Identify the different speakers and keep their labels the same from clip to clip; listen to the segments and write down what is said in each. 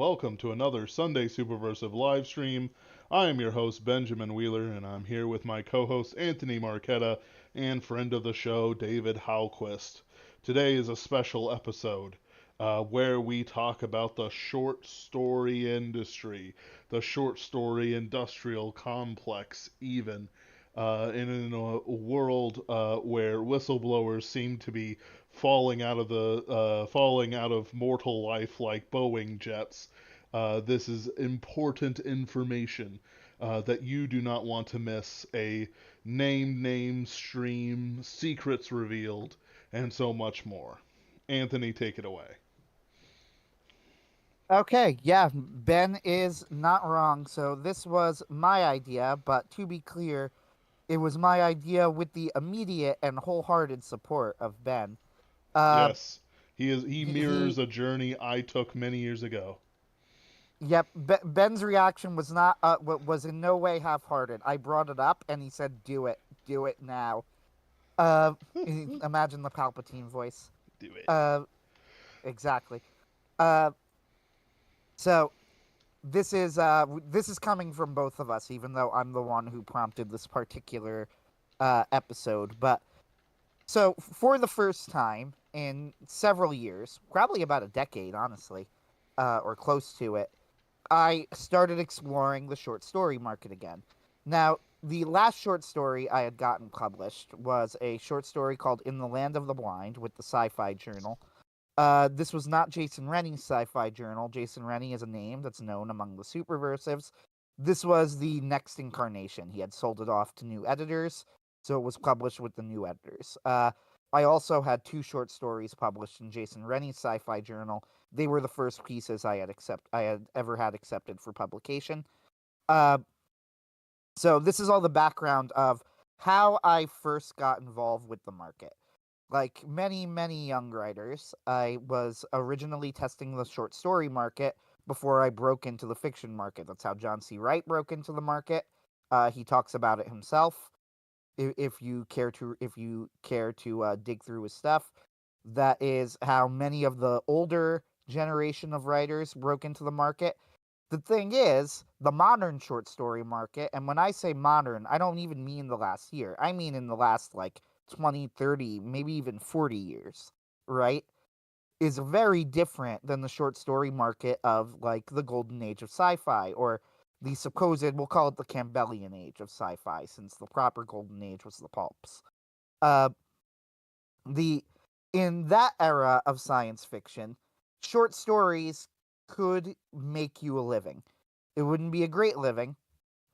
Speaker 1: Welcome to another Sunday Superversive live stream. I am your host, Benjamin Wheeler, and I'm here with my co host, Anthony Marquetta, and friend of the show, David Halquist. Today is a special episode where we talk about the short story industry, the short story industrial complex, even. In a world where whistleblowers seem to be falling out of mortal life like Boeing jets. This is important information that you do not want to miss. A name, stream, secrets revealed, and so much more. Anthony, take it away.
Speaker 2: Okay, yeah, Ben is not wrong. So this was my idea, but to be clear, it was my idea with the immediate and wholehearted support of Ben. Uh,
Speaker 1: Yes, he
Speaker 2: he
Speaker 1: mirrors a journey I took many years ago.
Speaker 2: yep. Ben's reaction was not was in no way half-hearted. I brought it up, and he said, do it now." Uh, Imagine the Palpatine voice.
Speaker 1: Do it.
Speaker 2: Uh, exactly. Uh, so this is coming from both of us, even though I'm the one who prompted this particular episode. But so for the first time in several years, probably about a decade, honestly, or close to it, I started exploring the short story market again. Now, the last short story I had gotten published was a short story called "In the Land of the Blind" with the Sci-Fi Journal. This was not Jason Rennie's sci-fi journal. Jason Rennie is a name that's known among the Superversives. This was the next incarnation. He had sold it off to new editors, so it was published with the new editors. I also had two short stories published in Jason Rennie's sci-fi journal. They were the first pieces I had ever had accepted for publication. Uh, so this is all the background of how I first got involved with the market. Like many young writers, I was originally testing the short story market before I broke into the fiction market. That's how John C. Wright broke into the market. He talks about it himself. If you care to dig through his stuff, that is how many of the older generation of writers broke into the market. The thing is, the modern short story market, and when I say modern, I don't even mean the last year. I mean in the last like 20, 30, maybe even 40 years, right? Is very different than the short story market of like the golden age of sci-fi or the supposed, we'll call it the Campbellian age of sci-fi, since the proper golden age was the pulps. Uh, the In that era of science fiction, short stories could make you a living. It wouldn't be a great living,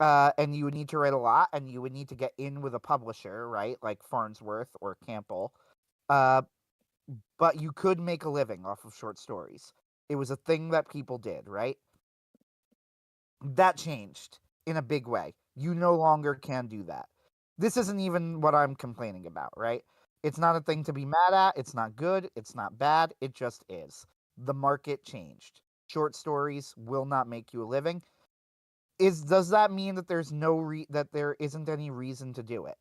Speaker 2: and you would need to write a lot, and you would need to get in with a publisher, right, like Farnsworth or Campbell. Uh, but you could make a living off of short stories. It was a thing that people did, right? That changed in a big way. You no longer can do that. This isn't even what I'm complaining about, right? It's not a thing to be mad at. It's not good. It's not bad. It just is. The market changed. Short stories will not make you a living. Does that mean that that there isn't any reason to do it?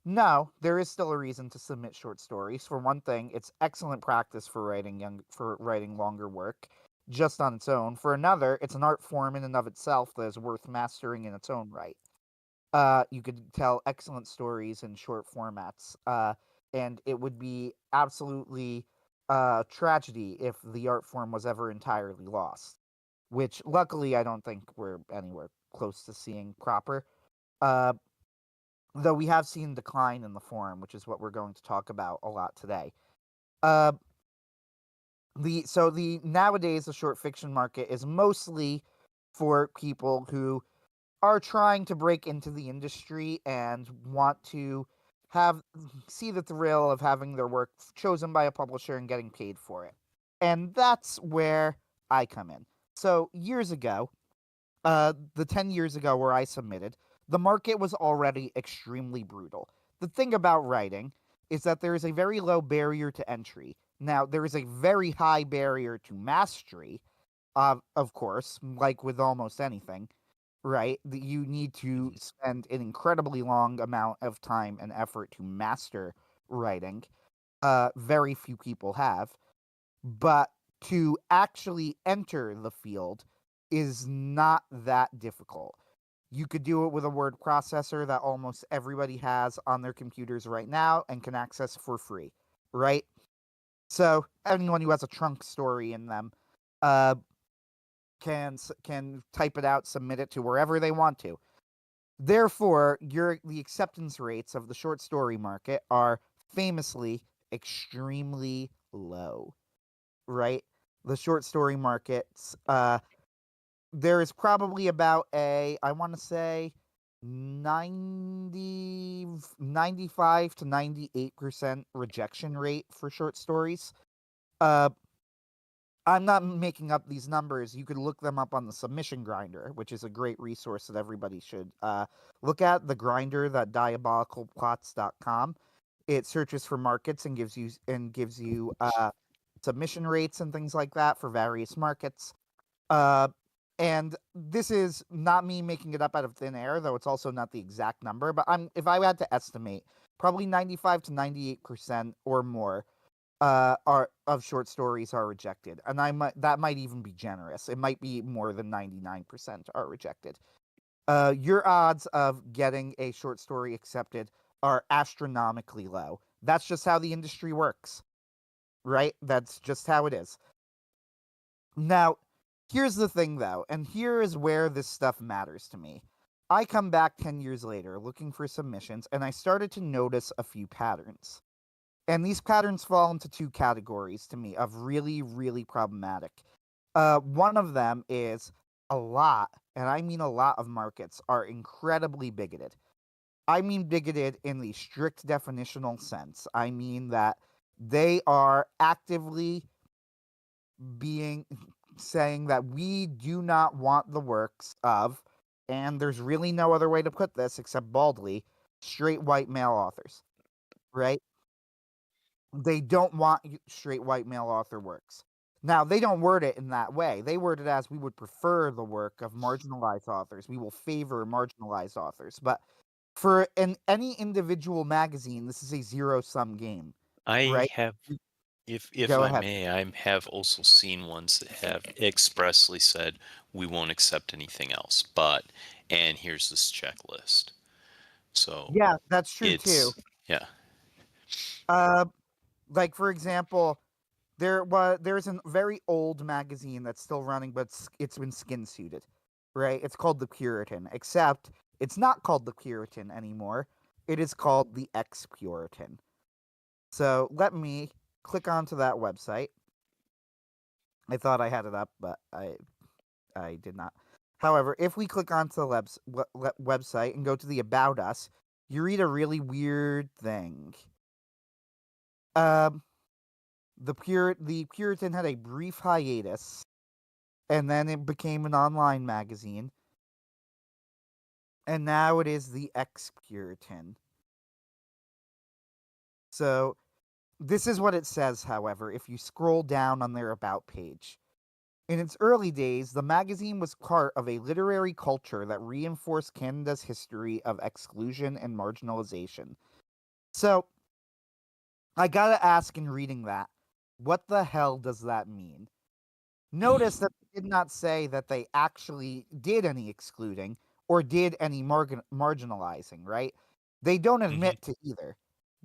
Speaker 2: No, there is still a reason to submit short stories. For one thing, it's excellent practice for writing longer work just on its own. For another, it's an art form in and of itself that is worth mastering in its own right. You could tell excellent stories in short formats, and it would be absolutely tragedy if the art form was ever entirely lost. Which, luckily, I don't think we're anywhere close to seeing proper. Uh, though we have seen decline in the form, which is what we're going to talk about a lot today. Uh, the nowadays the short fiction market is mostly for people who are trying to break into the industry and want to have see the thrill of having their work chosen by a publisher and getting paid for it. And that's where I come in. So years ago, the 10 years ago where I submitted, the market was already extremely brutal. The thing about writing is that there is a very low barrier to entry. Now, there is a very high barrier to mastery, of course, like with almost anything, right? You need to
Speaker 1: Mhm.
Speaker 2: spend an incredibly long amount of time and effort to master writing. Very few people have. But to actually enter the field is not that difficult. You could do it with a word processor that almost everybody has on their computers right now and can access for free, right? So anyone who has a trunk story in them uh, can type it out, submit it to wherever they want to. Therefore, the acceptance rates of the short story market are famously extremely low, right? The short story markets, there is probably about I want to say 95 to 98% rejection rate for short stories. Uh, I'm not making up these numbers. You could look them up on the Submission Grinder, which is a great resource that everybody should look at. The grinder, that diabolicalplots.com. It searches for markets and gives you submission rates and things like that for various markets. And this is not me making it up out of thin air, though it's also not the exact number. But if I had to estimate, probably 95 to 98% or more are of short stories are rejected, and that might even be generous. It might be more than 99% are rejected. Your odds of getting a short story accepted are astronomically low. That's just how the industry works, right? That's just how it is. Now, here's the thing, though, and here is where this stuff matters to me. I come back 10 years later looking for submissions, and I started to notice a few patterns. And these patterns fall into two categories to me of really, really problematic. One of them is a lot, and I mean a lot of markets are incredibly bigoted. I mean bigoted in the strict definitional sense. I mean that they are actively being saying that we do not want the works of, and there's really no other way to put this except baldly, straight white male authors, right? They don't want straight white male author works. Now, they don't word it in that way. They word it as we would prefer the work of marginalized authors. We will favor marginalized authors. But for any individual magazine, this is a zero-sum game,
Speaker 3: I
Speaker 2: right?
Speaker 3: have, if
Speaker 2: Go
Speaker 3: I
Speaker 2: ahead.
Speaker 3: may, I have also seen ones that have expressly said we won't accept anything else, but and here's this checklist. So
Speaker 2: Yeah, that's true too.
Speaker 3: it's yeah.
Speaker 2: Uh, like for example, there's a very old magazine that's still running, but it's been skin suited, right? It's called the Puritan, except it's not called the Puritan anymore. It is called the Ex Puritan. So let me click onto that website. I thought I had it up, but I did not. However, if we click onto the website and go to the About Us, you read a really weird thing. Um, the Puritan had a brief hiatus, and then it became an online magazine, and now it is the Ex Puritan. So this is what it says, however, if you scroll down on their About page. In its early days, the magazine was part of a literary culture that reinforced Canada's history of exclusion and marginalization. So, I gotta ask in reading that, what the hell does that mean? Notice that they did not say that they actually did any excluding or did any marginalizing, right? They don't
Speaker 3: Hmm.
Speaker 2: admit to either.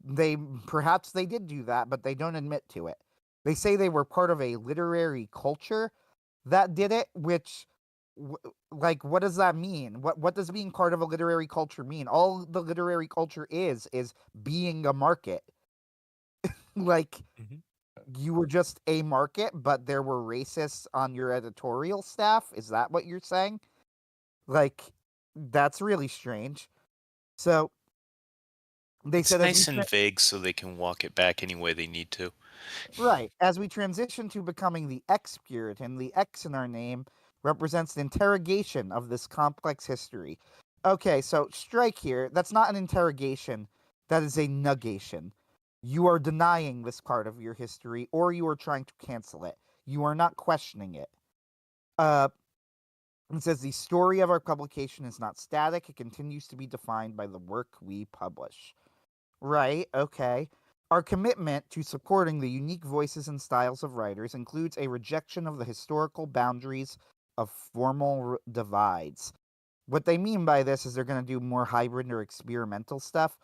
Speaker 2: They perhaps they did do that, but they don't admit to it. They say they were part of a literary culture that did it, which like what does that mean? What does being part of a literary culture mean? All the literary culture is being a market. Like
Speaker 3: Hmm.
Speaker 2: you were just a market, but there were racists on your editorial staff. Is that what you're saying? Like, that's really strange. So they
Speaker 3: It's
Speaker 2: said as we
Speaker 3: nice and vague so they can walk it back any way they need to.
Speaker 2: right as we transition to becoming the X Puritan, the X in our name represents the interrogation of this complex history. Okay, so strike here. That's not an interrogation. That is a negation. You are denying this part of your history, or you are trying to cancel it. You are not questioning it. Uh, it says the story of our publication is not static. It continues to be defined by the work we publish. Right. Okay. Our commitment to supporting the unique voices and styles of writers includes a rejection of the historical boundaries of formal divides. What they mean by this is they're going to do more hybrid or experimental stuff,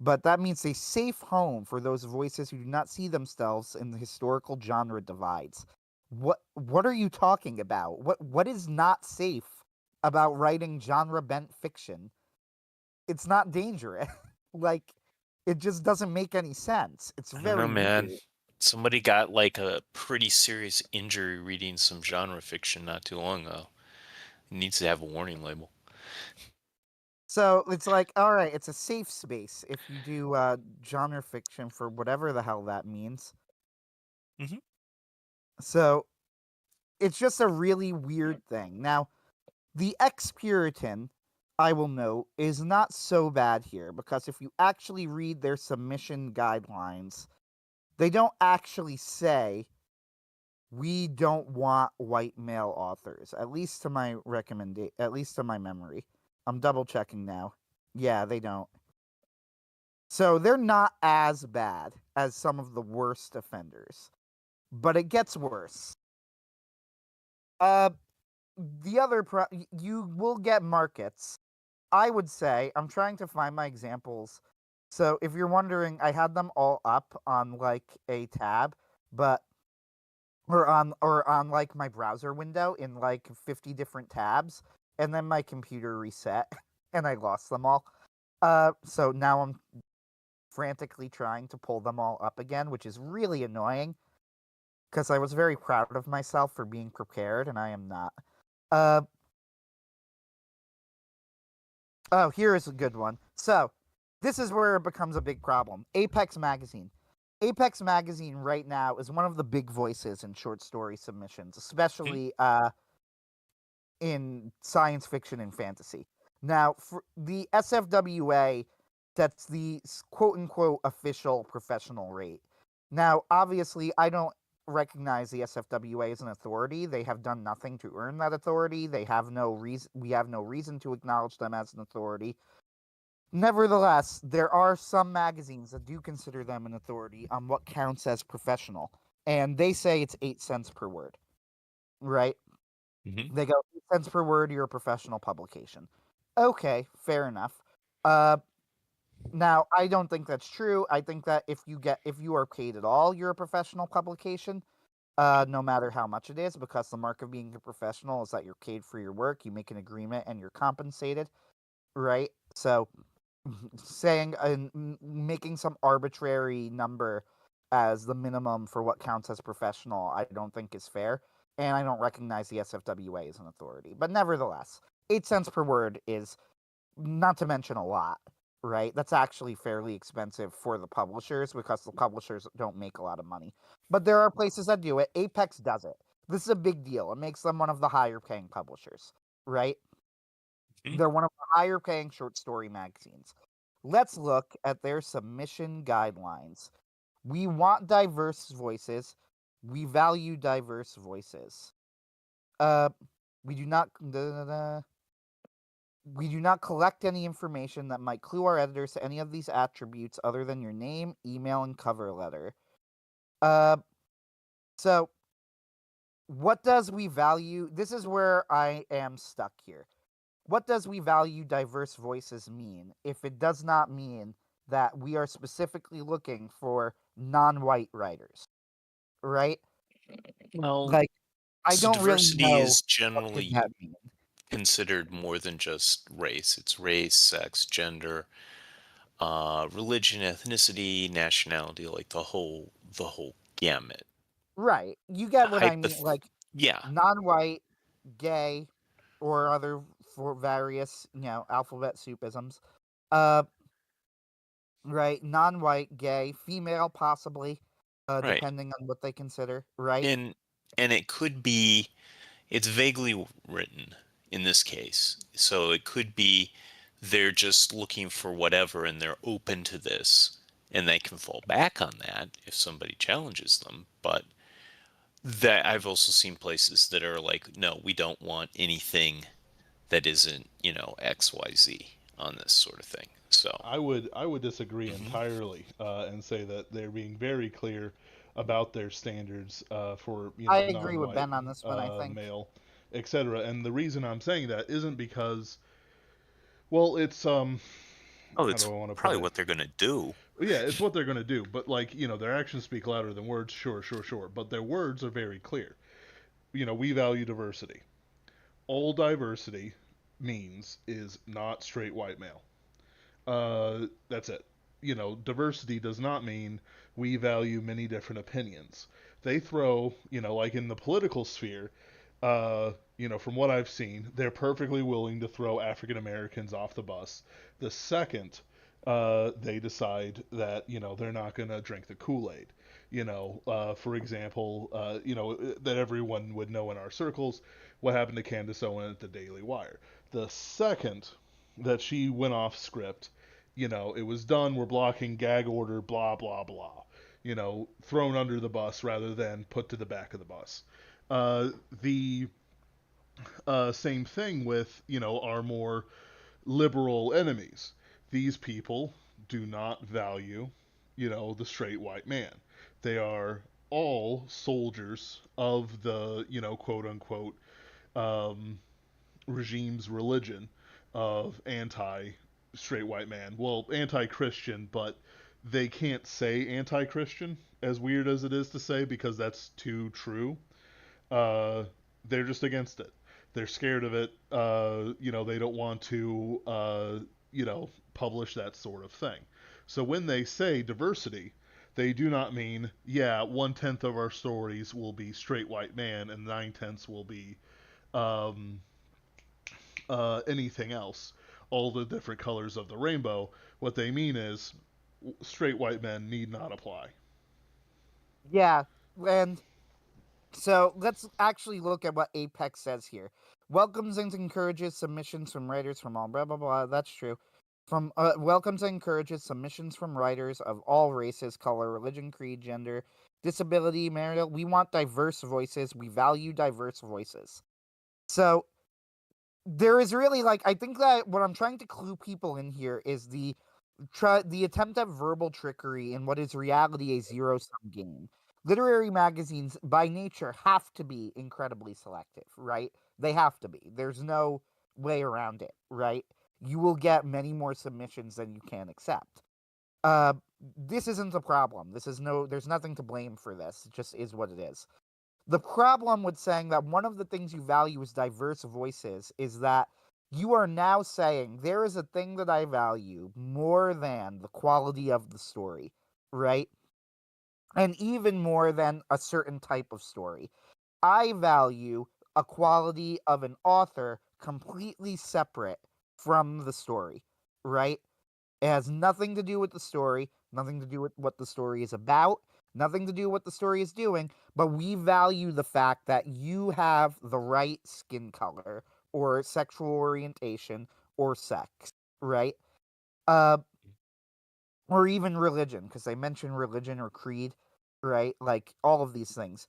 Speaker 2: but that means a safe home for those voices who do not see themselves in the historical genre divides. What are you talking about? What is not safe about writing genre bent fiction? It's not dangerous. Like, it just doesn't make any sense. It's
Speaker 3: I don't know,
Speaker 2: very
Speaker 3: man.
Speaker 2: weird.
Speaker 3: Somebody got like a pretty serious injury reading some genre fiction not too long ago. It needs to have a warning label.
Speaker 2: So it's like, all right, it's a safe space if you do genre fiction for whatever the hell that means.
Speaker 3: Mhm.
Speaker 2: So it's just a really weird thing. Now, the ex-Puritan, I will note, is not so bad here because if you actually read their submission guidelines, they don't actually say we don't want white male authors. At least to my at least to my memory. I'm double checking now. Yeah, they don't. So they're not as bad as some of the worst offenders, but it gets worse. Uh, the other you will get markets. I would say I'm trying to find my examples. So if you're wondering, I had them all up on like a tab, but or on like my browser window in like 50 different tabs, and then my computer reset and I lost them all. So now I'm frantically trying to pull them all up again, which is really annoying because I was very proud of myself for being prepared, and I am not. Uh, oh, here is a good one. So, this is where it becomes a big problem. Apex Magazine. Apex Magazine right now is one of the big voices in short story submissions,
Speaker 3: Mhm.
Speaker 2: especially in science fiction and fantasy. Now, for the SFWA, that's the quote unquote official professional rate. Now, obviously, I don't recognize the SFWA as an authority. They have done nothing to earn that authority. They have no reason. We have no reason to acknowledge them as an authority. Nevertheless, there are some magazines that do consider them an authority on what counts as professional, and they say it's 8 cents per word, right?
Speaker 3: Mhm.
Speaker 2: They go 8 cents per word. You're a professional publication. Okay, fair enough. Uh, Now I don't think that's true. I think that if you are paid at all, you're a professional publication. No matter how much it is, because the mark of being a professional is that you're paid for your work. You make an agreement and you're compensated, right? So saying and making some arbitrary number as the minimum for what counts as professional, I don't think is fair, and I don't recognize the SFWA as an authority. But nevertheless, 8 cents per word is not to mention a lot, right? That's actually fairly expensive for the publishers because the publishers don't make a lot of money. But there are places that do it. Apex does it. This is a big deal. It makes them one of the higher paying publishers, right?
Speaker 3: Mhm.
Speaker 2: They're one of the higher paying short story magazines. Let's look at their submission guidelines. We want diverse voices. We value diverse voices. Uh, we do not. We do not collect any information that might clue our editors to any of these attributes other than your name, email, and cover letter. Uh, so what does we value? This is where I am stuck here. What does we value diverse voices mean if it does not mean that we are specifically looking for non-white writers, right?
Speaker 3: Well,
Speaker 2: Like, I
Speaker 3: so
Speaker 2: don't really
Speaker 3: diversity
Speaker 2: know
Speaker 3: is
Speaker 2: what could
Speaker 3: generally
Speaker 2: that mean.
Speaker 3: considered more than just race. It's race, sex, gender, religion, ethnicity, nationality, like the whole gamut.
Speaker 2: Right. You get what I mean.
Speaker 3: Hypoth
Speaker 2: Like,
Speaker 3: Yeah,
Speaker 2: non-white, gay, or other for various, alphabet soupisms. Uh, right. Non-white, gay, female, possibly,
Speaker 3: right.
Speaker 2: depending on what they consider. Right.
Speaker 3: And it could be it's vaguely written in this case. So it could be they're just looking for whatever and they're open to this and they can fall back on that if somebody challenges them. But that I've also seen places that are like, no, we don't want anything that isn't, XYZ. on this sort of thing. So
Speaker 1: I would disagree entirely and say that they're being very clear about their standards for
Speaker 2: I agree with
Speaker 1: non-white
Speaker 2: Ben on this one, I think.
Speaker 1: male, etc. And the reason I'm saying that isn't because, well, it's
Speaker 3: oh,
Speaker 1: how do
Speaker 3: it's
Speaker 1: I want to put
Speaker 3: probably
Speaker 1: it?
Speaker 3: what they're going to do.
Speaker 1: Yeah, it's what they're going to do. But like their actions speak louder than words. Sure, sure, sure. But their words are very clear. We value diversity. All diversity means is not straight white male. That's it. Diversity does not mean we value many different opinions. They throw, like in the political sphere, from what I've seen, they're perfectly willing to throw African Americans off the bus the second they decide that, they're not going to drink the Kool-Aid. For example, that everyone would know in our circles what happened to Candace Owen at the Daily Wire. The second that she went off script, it was done, we're blocking gag order, blah, blah, blah. Thrown under the bus rather than put to the back of the bus. The same thing with, our more liberal enemies. These people do not value, the straight white man. They are all soldiers of the, quote unquote, um, regime's religion of anti straight white man. Well, anti Christian, but they can't say anti Christian, as weird as it is to say, because that's too true. Uh, they're just against it. They're scared of it. They don't want to, publish that sort of thing. So when they say diversity, they do not mean, yeah, 1/10 of our stories will be straight white man and 9/10 will be um, anything else, all the different colors of the rainbow. What they mean is straight white men need not apply.
Speaker 2: Yeah, and so let's actually look at what Apex says here. Welcomes and encourages submissions from writers from all blah blah blah. That's true. From welcomes and encourages submissions from writers of all races, color, religion, creed, gender, disability, marital. We want diverse voices. We value diverse voices. So there is really I think that what I'm trying to clue people in here is the attempt at verbal trickery in what is reality a zero-sum game. Literary magazines by nature have to be incredibly selective, right? They have to be. There's no way around it, right? You will get many more submissions than you can accept. Uh this isn't a problem. There's nothing to blame for this. It just is what it is. The problem with saying that one of the things you value is diverse voices is that you are now saying there is a thing that I value more than the quality of the story, right? And even more than a certain type of story. I value a quality of an author completely separate from the story, right? It has nothing to do with the story, nothing to do with what the story is about, nothing to do with what the story is doing, but we value the fact that you have the right skin color or sexual orientation or sex, right? Uh, or even religion, because they mention religion or creed, right? Like all of these things.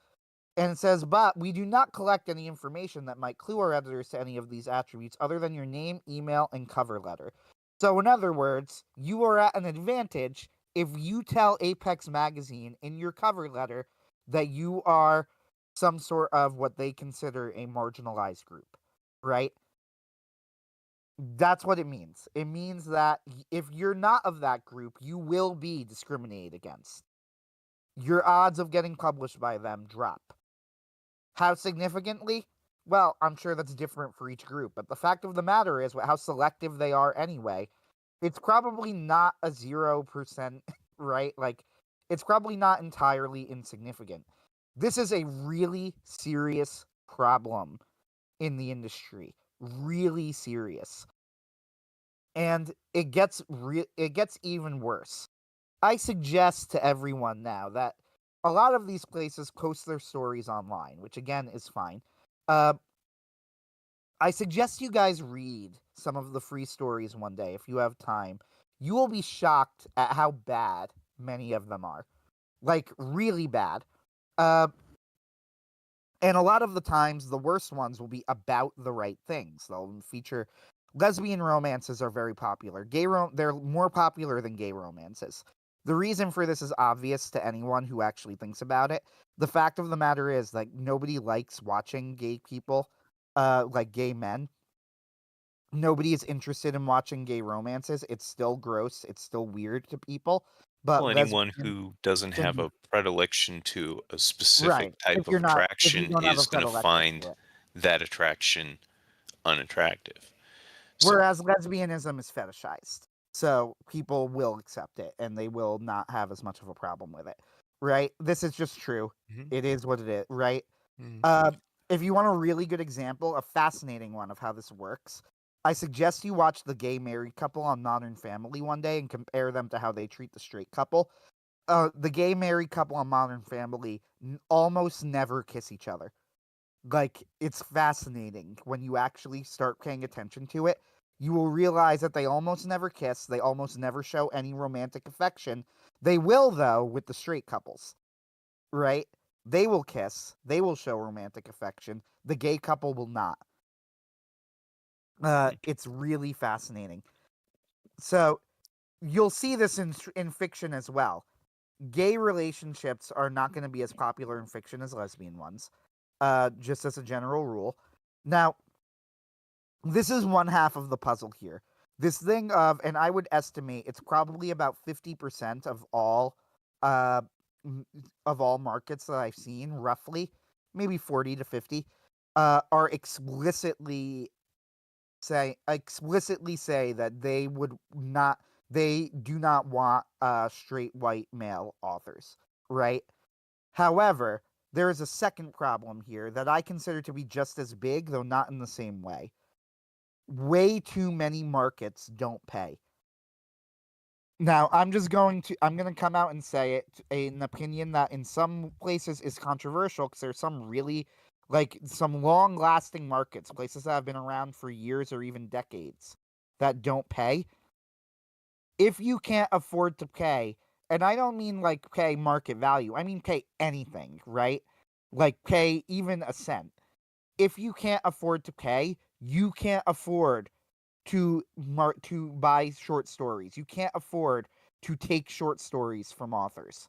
Speaker 2: And it says, but we do not collect any information that might clue our editors to any of these attributes other than your name, email, and cover letter. So, in other words, you are at an advantage if you tell Apex Magazine in your cover letter that you are some sort of what they consider a marginalized group, right? That's what it means. It means that if you're not of that group, you will be discriminated against. Your odds of getting published by them drop. How significantly? Well, I'm sure that's different for each group, but the fact of the matter is how selective they are anyway. It's probably not a 0%, right? It's probably not entirely insignificant. This is a really serious problem in the industry. Really serious. And it gets even worse. I suggest to everyone now that a lot of these places post their stories online, which again is fine. Uh, I suggest you guys read some of the free stories one day if you have time. You will be shocked at how bad many of them are. Like, really bad. Uh, and a lot of the times, the worst ones will be about the right things. They'll feature lesbian romances are very popular. They're more popular than gay romances. The reason for this is obvious to anyone who actually thinks about it. The fact of the matter is, like, nobody likes watching gay people, like gay men. Nobody is interested in watching gay romances. It's still gross. It's still weird to people. But
Speaker 3: Well, anyone
Speaker 2: lesbian,
Speaker 3: who doesn't have a predilection to a
Speaker 2: right?
Speaker 3: specific type of
Speaker 2: If you
Speaker 3: attraction
Speaker 2: don't have a
Speaker 3: is going to
Speaker 2: predilection
Speaker 3: find
Speaker 2: for it.
Speaker 3: that attraction unattractive. So,
Speaker 2: Whereas lesbianism is fetishized. So people will accept it and they will not have as much of a problem with it. Right? This is just true.
Speaker 3: Mhm.
Speaker 2: It is what it is, right?
Speaker 3: Mhm.
Speaker 2: If you want a really good example, a fascinating one of how this works, I suggest you watch the gay married couple on Modern Family one day and compare them to how they treat the straight couple. The gay married couple on Modern Family almost never kiss each other. Like, it's fascinating when you actually start paying attention to it. You will realize that they almost never kiss, they almost never show any romantic affection. They will, though, with the straight couples, right? They will kiss, they will show romantic affection. The gay couple will not. It's really fascinating. So, you'll see this in fiction as well. Gay relationships are not going to be as popular in fiction as lesbian ones, just as a general rule. Now, this is one half of the puzzle here. This thing of, and I would estimate it's probably about 50% uh, of all markets that I've seen, roughly, maybe 40 to 50, are explicitly say that they do not want straight white male authors, right? However, there is a second problem here that I consider to be just as big, though not in the same way. Way too many markets don't pay. Now, I'm going to come out and say it, an opinion that in some places is controversial, because there's some really, like, some long-lasting markets, places that have been around for years or even decades, that don't pay. If you can't afford to pay, and I don't mean like pay market value, I mean pay anything, right? Like pay even a cent. If you can't afford to pay, you can't afford to buy short stories. You can't afford to take short stories from authors.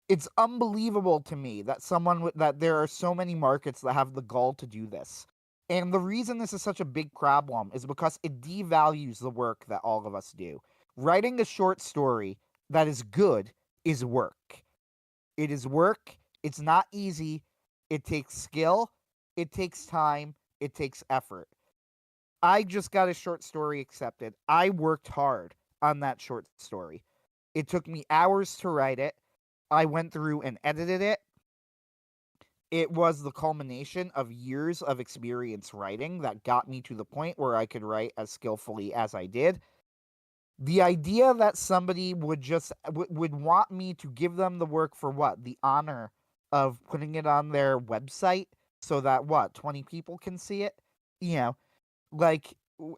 Speaker 2: It's unbelievable to me that that there are so many markets that have the gall to do this. And the reason this is such a big problem is because it devalues the work that all of us do. Writing a short story that is good is work. It is work. It's not easy. It takes skill. It takes time. It takes effort. I just got a short story accepted. I worked hard on that short story. It took me hours to write it. I went through and edited it. It was the culmination of years of experience writing that got me to the point where I could write as skillfully as I did. The idea that somebody would just would want me to give them the work for what? The honor of putting it on their website so that what? 20 people can see it? You know, like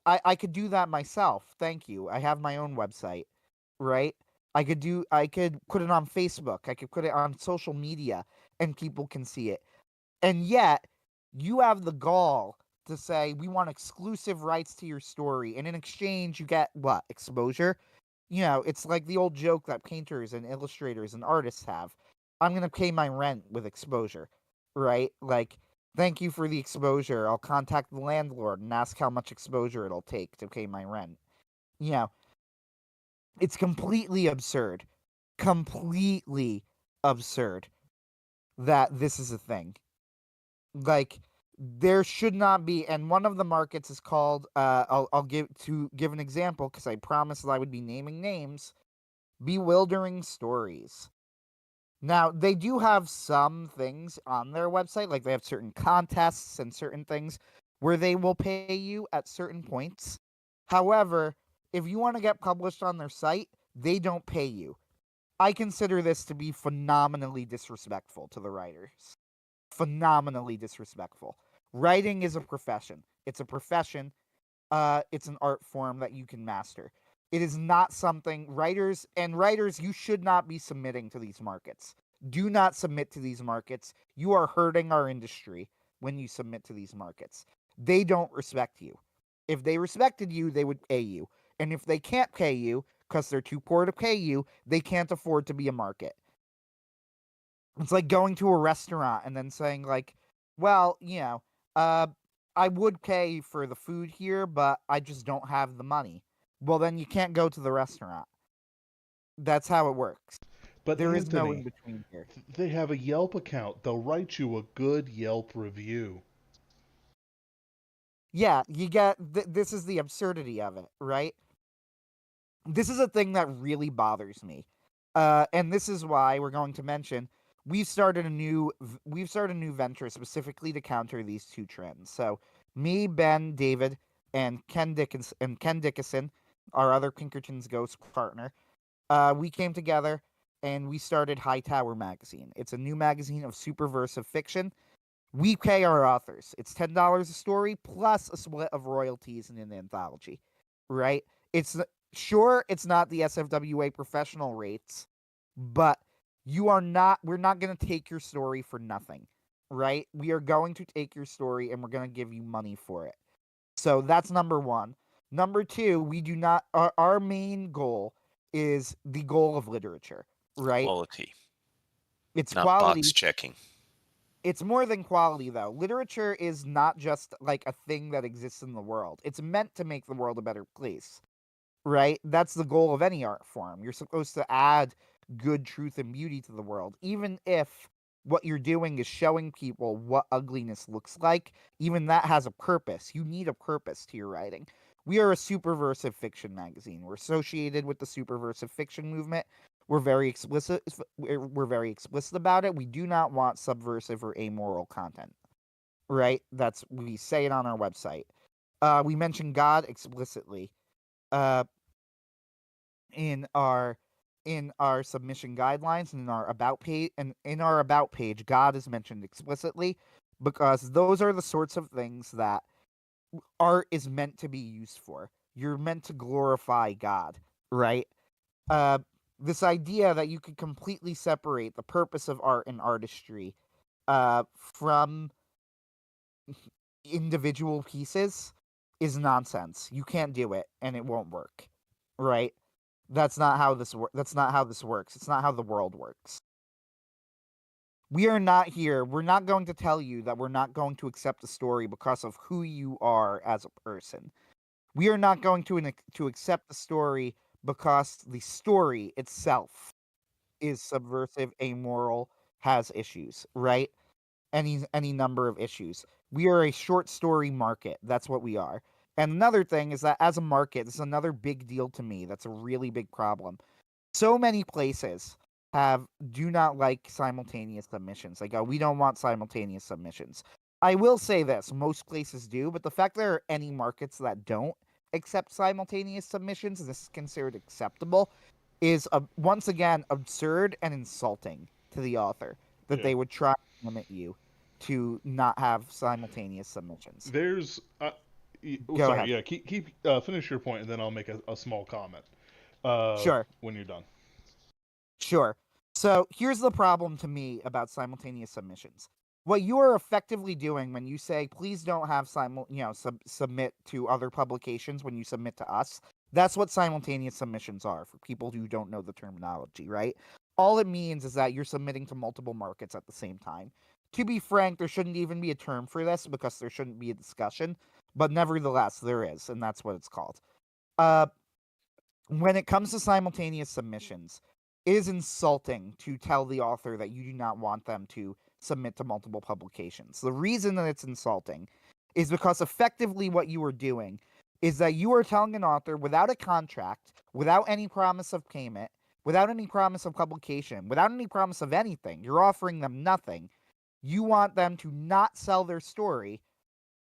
Speaker 2: I could do that myself. Thank you. I have my own website, right? I could put it on Facebook. I could put it on social media and people can see it. And yet, you have the gall to say we want exclusive rights to your story, and in exchange you get what? Exposure. It's like the old joke that painters and illustrators and artists have. I'm going to pay my rent with exposure, right? Like, thank you for the exposure. I'll contact the landlord and ask how much exposure it'll take to pay my rent. You know, it's completely absurd. Completely absurd that this is a thing. Like, there should not be, and one of the markets is called I'll give an example because I promised that I would be naming names. Bewildering Stories. Now, they do have some things on their website, like they have certain contests and certain things where they will pay you at certain points. However, if you want to get published on their site, they don't pay you. I consider this to be phenomenally disrespectful to the writers. Phenomenally disrespectful. Writing is a profession. It's a profession. It's an art form that you can master. It is not something writers, you should not be submitting to these markets. Do not submit to these markets. You are hurting our industry when you submit to these markets. They don't respect you. If they respected you, they would pay you. And if they can't pay you because they're too poor to pay you, they can't afford to be a market. It's like going to a restaurant and then saying like, well, I would pay for the food here, but I just don't have the money. Well, then you can't go to the restaurant. That's how it works.
Speaker 1: But
Speaker 2: There is no in
Speaker 1: Anthony,
Speaker 2: between here.
Speaker 1: they have a Yelp account. They'll write you a good Yelp review.
Speaker 2: Yeah, you get this is the absurdity of it, right? This is a thing that really bothers me. And this is why we're going to mention we've started a new venture specifically to counter these two trends. So me, Ben, David, and Ken Dickinson, our other Pinkerton's Ghost partner, we came together and we started Hightower Magazine. It's a new magazine of superversive fiction. We pay our authors. It's $10 a story plus a split of royalties in an anthology, right? It's sure it's not the SFWA professional rates, but we're not going to take your story for nothing, right? We are going to take your story and we're going to give you money for it. So that's number one. Number two, we do not our main goal is the goal of literature, right?
Speaker 3: Quality,
Speaker 2: It's
Speaker 3: not
Speaker 2: quality.
Speaker 3: box checking.
Speaker 2: It's more than quality, though. Literature is not just like a thing that exists in the world. It's meant to make the world a better place, right? That's the goal of any art form. You're supposed to add good truth and beauty to the world, even if what you're doing is showing people what ugliness looks like. Even that has a purpose. You need a purpose to your writing. We are a superversive fiction magazine. We're associated with the superversive fiction movement. We're very explicit. We're very explicit about it. We do not want subversive or amoral content, right? We say it on our website. We mention God explicitly in our submission guidelines and in our about page. And in our about page, God is mentioned explicitly because those are the sorts of things that art is meant to be used for. You're meant to glorify God, right? This idea that you could completely separate the purpose of art and artistry from individual pieces is nonsense. You can't do it, and it won't work, right? That's not how this works. That's not how this works. It's not how the world works. We are not here. We're not going to tell you that we're not going to accept the story because of who you are as a person. We are not going to accept the story because the story itself is subversive, amoral, has issues, right? Any number of issues. We are a short story market. That's what we are. And another thing is that as a market, this is another big deal to me. That's a really big problem. So many places do not like simultaneous submissions. They go, we don't want simultaneous submissions. I will say this, most places do, but the fact there are any markets that don't accept simultaneous submissions and this is considered acceptable is once again absurd and insulting to the author that they would try to limit you to not have simultaneous submissions.
Speaker 1: There's
Speaker 2: Go
Speaker 1: sorry,
Speaker 2: ahead.
Speaker 1: yeah, keep finish your point and then I'll make a small comment.
Speaker 2: Sure.
Speaker 1: When you're done.
Speaker 2: Sure. So here's the problem to me about simultaneous submissions. What you are effectively doing when you say, please don't have submit to other publications when you submit to us, that's what simultaneous submissions are for people who don't know the terminology, right? All it means is that you're submitting to multiple markets at the same time. To be frank, there shouldn't even be a term for this because there shouldn't be a discussion, but nevertheless, there is, and that's what it's called. When it comes to simultaneous submissions, it is insulting to tell the author that you do not want them to submit to multiple publications. The reason that it's insulting is because effectively what you are doing is that you are telling an author without a contract, without any promise of payment, without any promise of publication, without any promise of anything, you're offering them nothing. You want them to not sell their story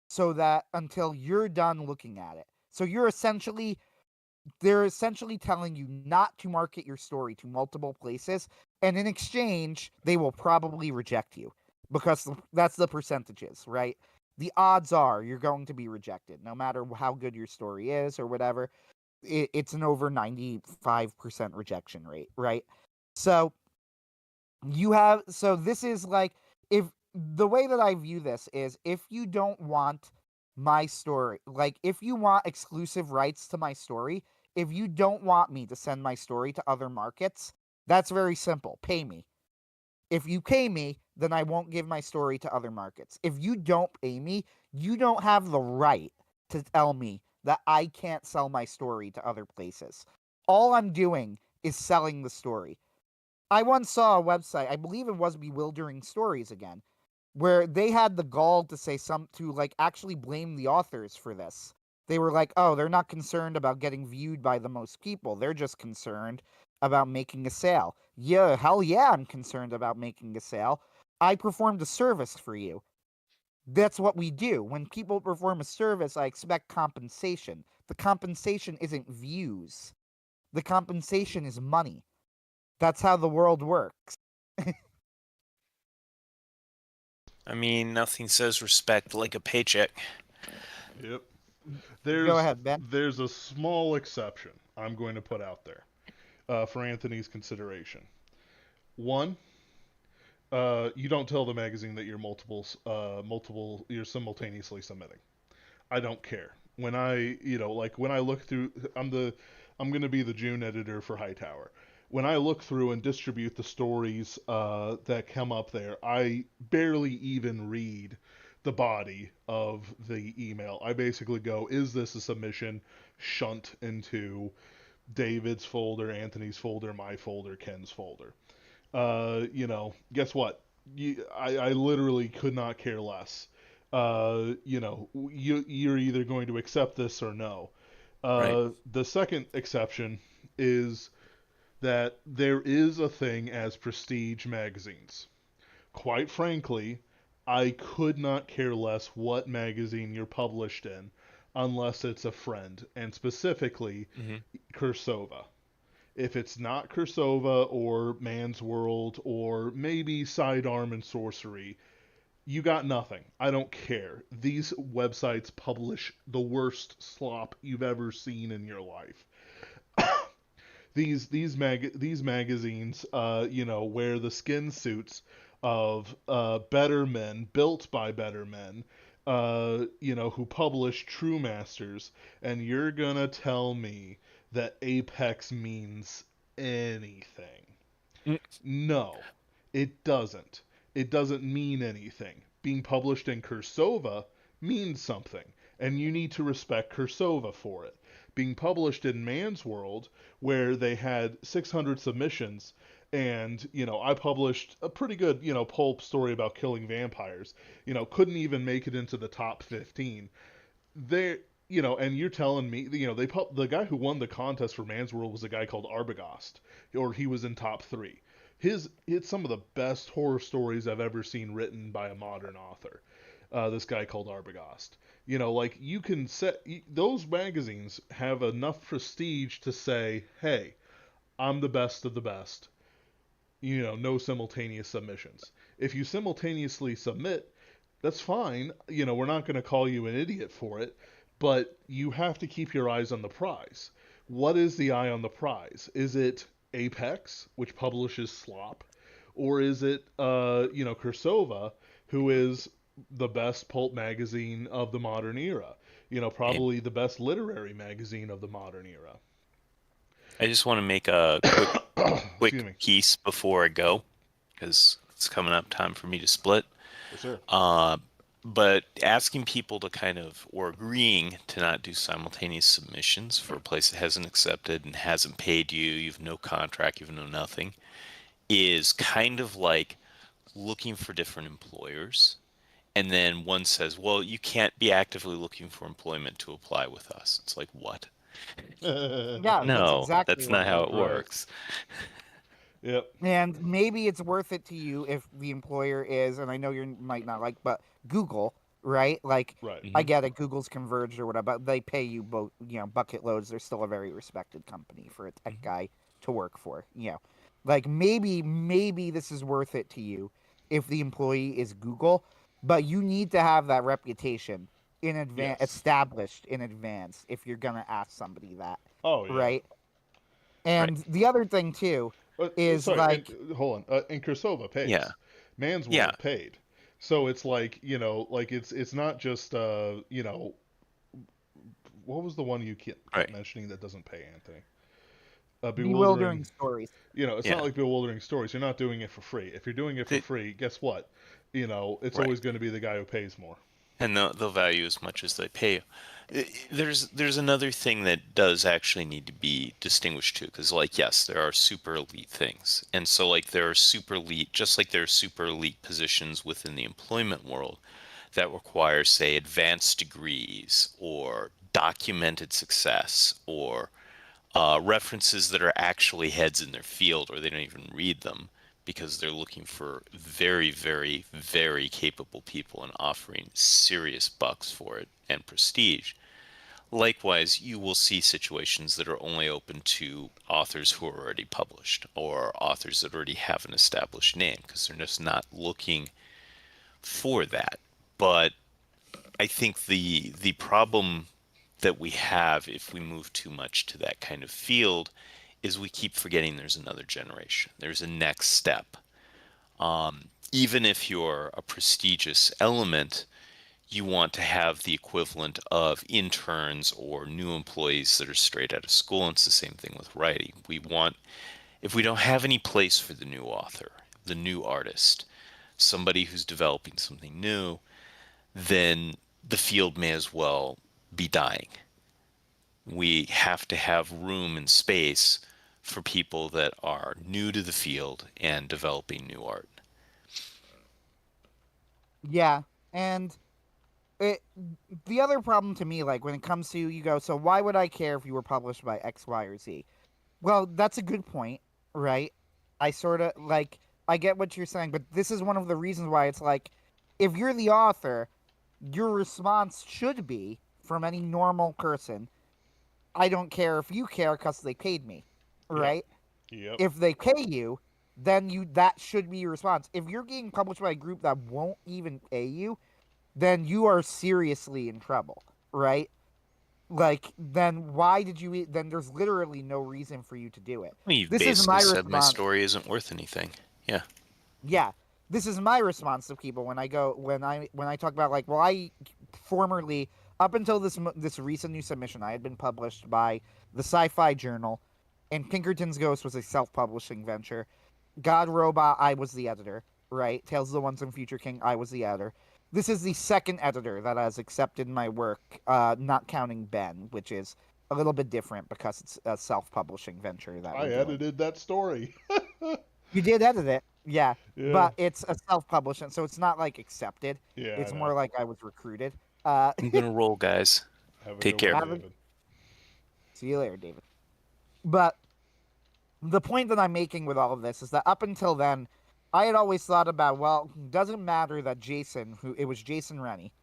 Speaker 2: so that until you're done looking at it. So they're essentially telling you not to market your story to multiple places, and in exchange, they will probably reject you because that's the percentages, right? The odds are you're going to be rejected, no matter how good your story is or whatever. It's an over 95% rejection rate, right? So this is like, if the way that I view this is if you don't want my story. Like, if you want exclusive rights to my story, if you don't want me to send my story to other markets, that's very simple. Pay me. If you pay me, then I won't give my story to other markets. If you don't pay me, you don't have the right to tell me that I can't sell my story to other places. All I'm doing is selling the story. I once saw a website, I believe it was Bewildering Stories again, where they had the gall to say to like actually blame the authors for this. They were like, "Oh, they're not concerned about getting viewed by the most people. They're just concerned about making a sale." Yeah, hell yeah, I'm concerned about making a sale. I performed a service for you. That's what we do. When people perform a service, I expect compensation. The compensation isn't views. The compensation is money. That's how the world works.
Speaker 3: I mean, nothing says respect like a paycheck.
Speaker 1: Yep.
Speaker 2: Go
Speaker 1: There's
Speaker 2: ahead, Ben.
Speaker 1: there's a small exception I'm going to put out there for Anthony's consideration. One, you don't tell the magazine that you're you're simultaneously submitting. I don't care. When like when I look through, I'm going to be the June editor for Hightower. When I look through and distribute the stories that come up there, I barely even read the body of the email. I basically go, is this a submission? Shunt into David's folder, Anthony's folder, my folder, Ken's folder. Guess what? I literally could not care less. You're either going to accept this or no.
Speaker 3: Right.
Speaker 1: The second exception is that there is a thing as prestige magazines. Quite frankly, I could not care less what magazine you're published in unless it's a friend, and specifically
Speaker 3: Mm-hmm.
Speaker 1: Cursova. If it's not Cursova or Man's World or maybe Sidearm and Sorcery, you got nothing. I don't care. These websites publish the worst slop you've ever seen in your life. These magazines, wear the skin suits of better men, built by better men, who publish True Masters, and you're gonna tell me that Apex means anything? No, it doesn't. It doesn't mean anything. Being published in Cursova means something, and you need to respect Cursova for it. Being published in Man's World, where they had 600 submissions, and I published a pretty good pulp story about killing vampires. Couldn't even make it into the top 15. They and you're telling me, the guy who won the contest for Man's World was a guy called Arbogast, or he was in top 3. It's some of the best horror stories I've ever seen written by a modern author. This guy called Arbogast. Like you can those magazines have enough prestige to say, hey, I'm the best of the best. No simultaneous submissions. If you simultaneously submit, that's fine. We're not going to call you an idiot for it, but you have to keep your eyes on the prize. What is the eye on the prize? Is it Apex, which publishes slop, or is it Cursova, who is the best pulp magazine of the modern era?
Speaker 3: And
Speaker 1: Probably the best literary magazine of the modern era.
Speaker 3: I just want to make a
Speaker 1: Excuse me.
Speaker 3: quick piece before I go, because it's coming up time for me to split.
Speaker 1: Yes, sir.
Speaker 3: But asking people to or agreeing to not do simultaneous submissions for a place that hasn't accepted and hasn't paid you, you've no contract, you've no nothing, is kind of like looking for different employers. And then one says, well, you can't be actively looking for employment to apply with us. It's like, what?
Speaker 2: Yeah, that's
Speaker 3: No,
Speaker 2: exactly
Speaker 3: that's
Speaker 2: what
Speaker 3: not
Speaker 2: it
Speaker 3: how
Speaker 2: is.
Speaker 3: it
Speaker 1: Right.
Speaker 3: works.
Speaker 1: Yep.
Speaker 2: And maybe it's worth it to you if the employer is, and I know you might not like, but Google, right? Like,
Speaker 1: Right.
Speaker 2: I
Speaker 3: Hmm.
Speaker 2: get it, Google's converged or whatever, but they pay you both, bucket loads. They're still a very respected company for a tech
Speaker 3: Hmm.
Speaker 2: guy to work for. Like maybe this is worth it to you if the employee is Google, but you need to have that reputation in advance,
Speaker 1: Yes.
Speaker 2: established in advance if you're gonna ask somebody that,
Speaker 1: Oh yeah.
Speaker 2: right?
Speaker 3: Right.
Speaker 2: And the other thing too is
Speaker 1: Sorry.
Speaker 2: like
Speaker 1: And, hold on. And Cursova
Speaker 3: Yeah.
Speaker 1: pays. Man's
Speaker 3: Yeah.
Speaker 1: World paid. So it's like, like it's not just what was the one you kept
Speaker 3: Right.
Speaker 1: mentioning that doesn't pay, Anthony?
Speaker 2: Bewildering
Speaker 1: Bewildering.
Speaker 2: stories.
Speaker 1: It's not
Speaker 3: Yeah.
Speaker 1: like bewildering stories. You're not doing it for free. If you're doing it for
Speaker 3: They,
Speaker 1: free, guess what? It's
Speaker 3: right.
Speaker 1: always going to be the guy who pays more.
Speaker 3: And they'll value as much as they pay you. There's another thing that does actually need to be distinguished too, because like yes, there are super elite things, and so like there are super elite, just like there are super elite positions within the employment world that require, say, advanced degrees or documented success or references that are actually heads in their field, or they don't even read them because they're looking for very, very, very capable people and offering serious bucks for it and prestige. Likewise, you will see situations that are only open to authors who are already published or authors that already have an established name because they're just not looking for that. But I think the problem that we have if we move too much to that kind of field is we keep forgetting there's another generation. There's a next step. Even if you're a prestigious element, you want to have the equivalent of interns or new employees that are straight out of school. And it's the same thing with writing. If we don't have any place for the new author, the new artist, somebody who's developing something new, then the field may as well be dying. We have to have room and space for people that are new to the field and developing new art.
Speaker 2: Yeah, and it, the other problem to me, like when it comes to you go, so why would I care if you were published by X, Y, or Z? Well, that's a good point, right? I sort of like I get what you're saying, but this is one of the reasons why it's like if you're the author, your response should be from any normal person, I don't care if you care because they paid me,
Speaker 1: Yep.
Speaker 2: right?
Speaker 1: Yep.
Speaker 2: If they pay you, then that should be your response. If you're getting published by a group that won't even pay you, then you are seriously in trouble, right? Like, then why did you? Then there's literally no reason for you to do it.
Speaker 3: Well, you've
Speaker 2: This is
Speaker 3: basically
Speaker 2: my
Speaker 3: said my
Speaker 2: response.
Speaker 3: story isn't worth anything. Yeah.
Speaker 2: Yeah, this is my response to people when I talk about like, well, I formerly up until this recent new submission, I had been published by the Sci-Fi Journal, and Pinkerton's Ghost was a self-publishing venture. God Robot, I was the editor, right? Tales of the Once and Future King, I was the editor. This is the second editor that has accepted my work, not counting Ben, which is a little bit different because it's a self-publishing venture that
Speaker 1: I
Speaker 2: we're doing.
Speaker 1: edited that story.
Speaker 2: You did edit it, yeah,
Speaker 1: Yeah.
Speaker 2: but it's a self-publishing, so it's not like accepted.
Speaker 1: Yeah, I
Speaker 2: It's
Speaker 1: know.
Speaker 2: more like I was recruited.
Speaker 3: I'm going to roll, guys.
Speaker 1: Have a
Speaker 3: Take
Speaker 1: good one,
Speaker 3: care.
Speaker 2: Haven't.
Speaker 1: David.
Speaker 2: See you later, David. But the point that I'm making with all of this is that up until then, I had always thought about, well, doesn't matter that it was Jason Rennie,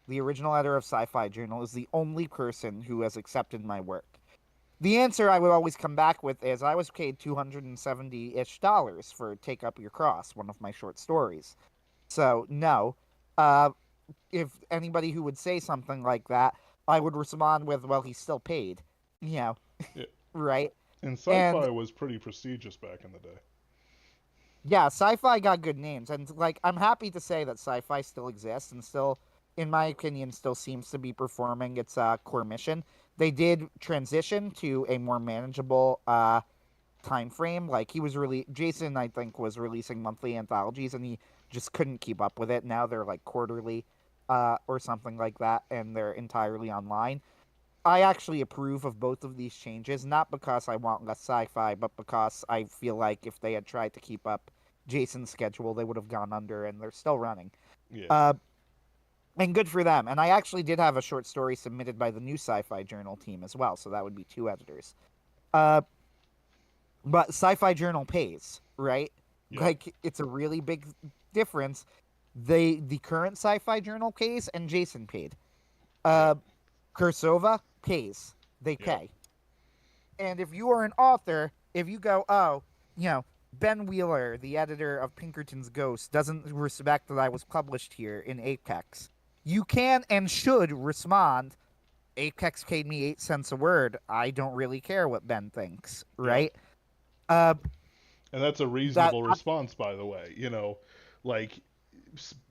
Speaker 2: the original editor of Sci-Fi Journal, is the only person who has accepted my work. The answer I would always come back with is I was paid $270-ish for Take Up Your Cross, one of my short stories. So, no. If anybody who would say something like that, I would respond with, well, he's still paid. You know,
Speaker 1: Yeah.
Speaker 2: right?
Speaker 1: And
Speaker 2: And
Speaker 1: sci-fi was pretty prestigious back in the day.
Speaker 2: yeah, sci-fi got good names, and like I'm happy to say that sci-fi still exists and still, in my opinion, still seems to be performing its core mission. They did transition to a more manageable time frame. Like Jason, I think, was releasing monthly anthologies, and he just couldn't keep up with it. Now they're like quarterly, or something like that, and they're entirely online. I actually approve of both of these changes, not because I want less sci-fi, but because I feel like if they had tried to keep up Jason's schedule, they would have gone under, and they're still running.
Speaker 1: Yeah.
Speaker 2: Uh, and good for them. And I actually did have a short story submitted by the new Sci-Fi Journal team as well, so that would be two editors. Uh, but Sci-Fi Journal pays, right?
Speaker 1: Yep.
Speaker 2: Like it's a really big difference. The current Sci-Fi Journal pays, and Jason paid. Uh,
Speaker 1: Yep.
Speaker 2: Kursova pays. They
Speaker 1: Yep.
Speaker 2: pay. And if you are an author, if you go, oh, Ben Wheeler, the editor of Pinkerton's Ghost, doesn't respect that I was published here in Apex, you can and should respond, Apex paid me 8 cents a word. I don't really care what Ben thinks, right?
Speaker 1: And that's a
Speaker 2: That
Speaker 1: reasonable response, by the way. Like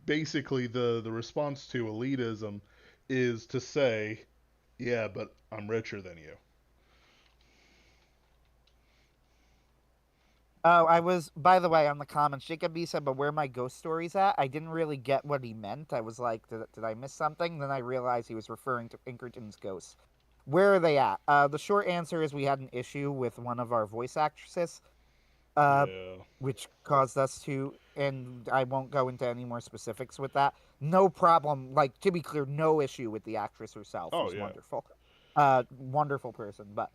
Speaker 1: basically the response to elitism is to say, yeah, but I'm richer than you.
Speaker 2: Oh, I was, by the way, on the comments, Jacob B said, but where are my ghost stories at? I didn't really get what he meant. I was like, did I miss something? Then I realized he was referring to Pinkerton's ghosts. Where are they at? The short answer is we had an issue with one of our voice actresses, uh,
Speaker 1: Yeah.
Speaker 2: which caused us to, and I won't go into any more specifics with that. No problem. Like, to be clear, no issue with the actress herself,
Speaker 1: Oh
Speaker 2: who's
Speaker 1: yeah.
Speaker 2: wonderful. Wonderful person, but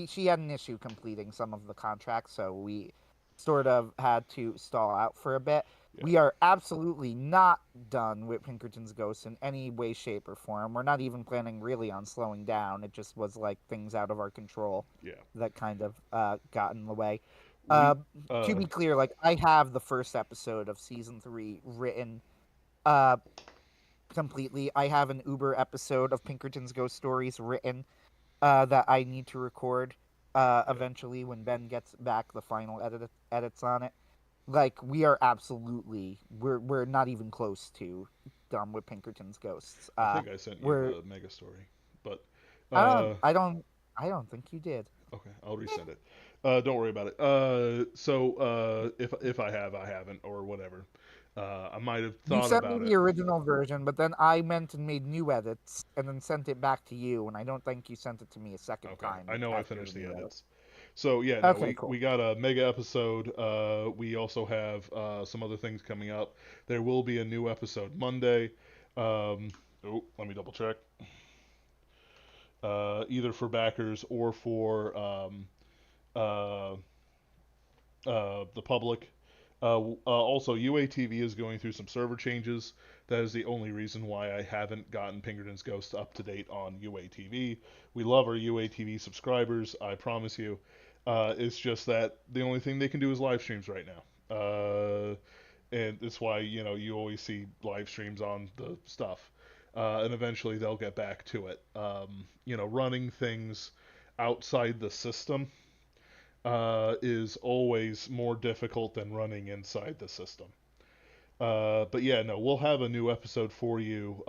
Speaker 2: she had an issue completing some of the contracts, so we sort of had to stall out for a bit.
Speaker 1: Yeah.
Speaker 2: We are absolutely not done with Pinkerton's Ghost in any way, shape, or form. We're not even planning really on slowing down. It just was like things out of our control
Speaker 1: Yeah.
Speaker 2: that kind of got in the way. Uh,
Speaker 1: We
Speaker 2: to be clear, like I have the first episode of season 3 written uh completely. I have an Uber episode of Pinkerton's Ghost Stories written that I need to record
Speaker 1: yeah.
Speaker 2: eventually when Ben gets back the final edits on it. Like we are absolutely we're not even close to done with Pinkerton's Ghosts.
Speaker 1: I think I sent you
Speaker 2: We're
Speaker 1: the mega story, but
Speaker 2: I don't
Speaker 1: uh,
Speaker 2: I don't I don't think you did.
Speaker 1: okay, I'll resend it. Don't worry about it. If I have, I haven't, or whatever. I might have
Speaker 2: You
Speaker 1: thought
Speaker 2: sent me
Speaker 1: about
Speaker 2: the
Speaker 1: it.
Speaker 2: original version, but then I meant and made new edits and then sent it back to you, and I don't think you sent it to me a second
Speaker 1: Okay,
Speaker 2: time
Speaker 1: I know I
Speaker 2: after the
Speaker 1: finished the
Speaker 2: new edit.
Speaker 1: edits. So yeah, no,
Speaker 2: Okay,
Speaker 1: we
Speaker 2: cool.
Speaker 1: got a mega episode. We also have some other things coming up. There will be a new episode Monday. Um, oh, let me double check. Either for backers or for uh, the public. Also, UATV is going through some server changes. That is the only reason why I haven't gotten Pinkerton's Ghost up to date on UATV. We love our UATV subscribers, I promise you. It's just that the only thing they can do is live streams right now. And that's why, you always see live streams on the stuff. And eventually they'll get back to it. Running things outside the system is always more difficult than running inside the system. But yeah, no, we'll have a new episode for you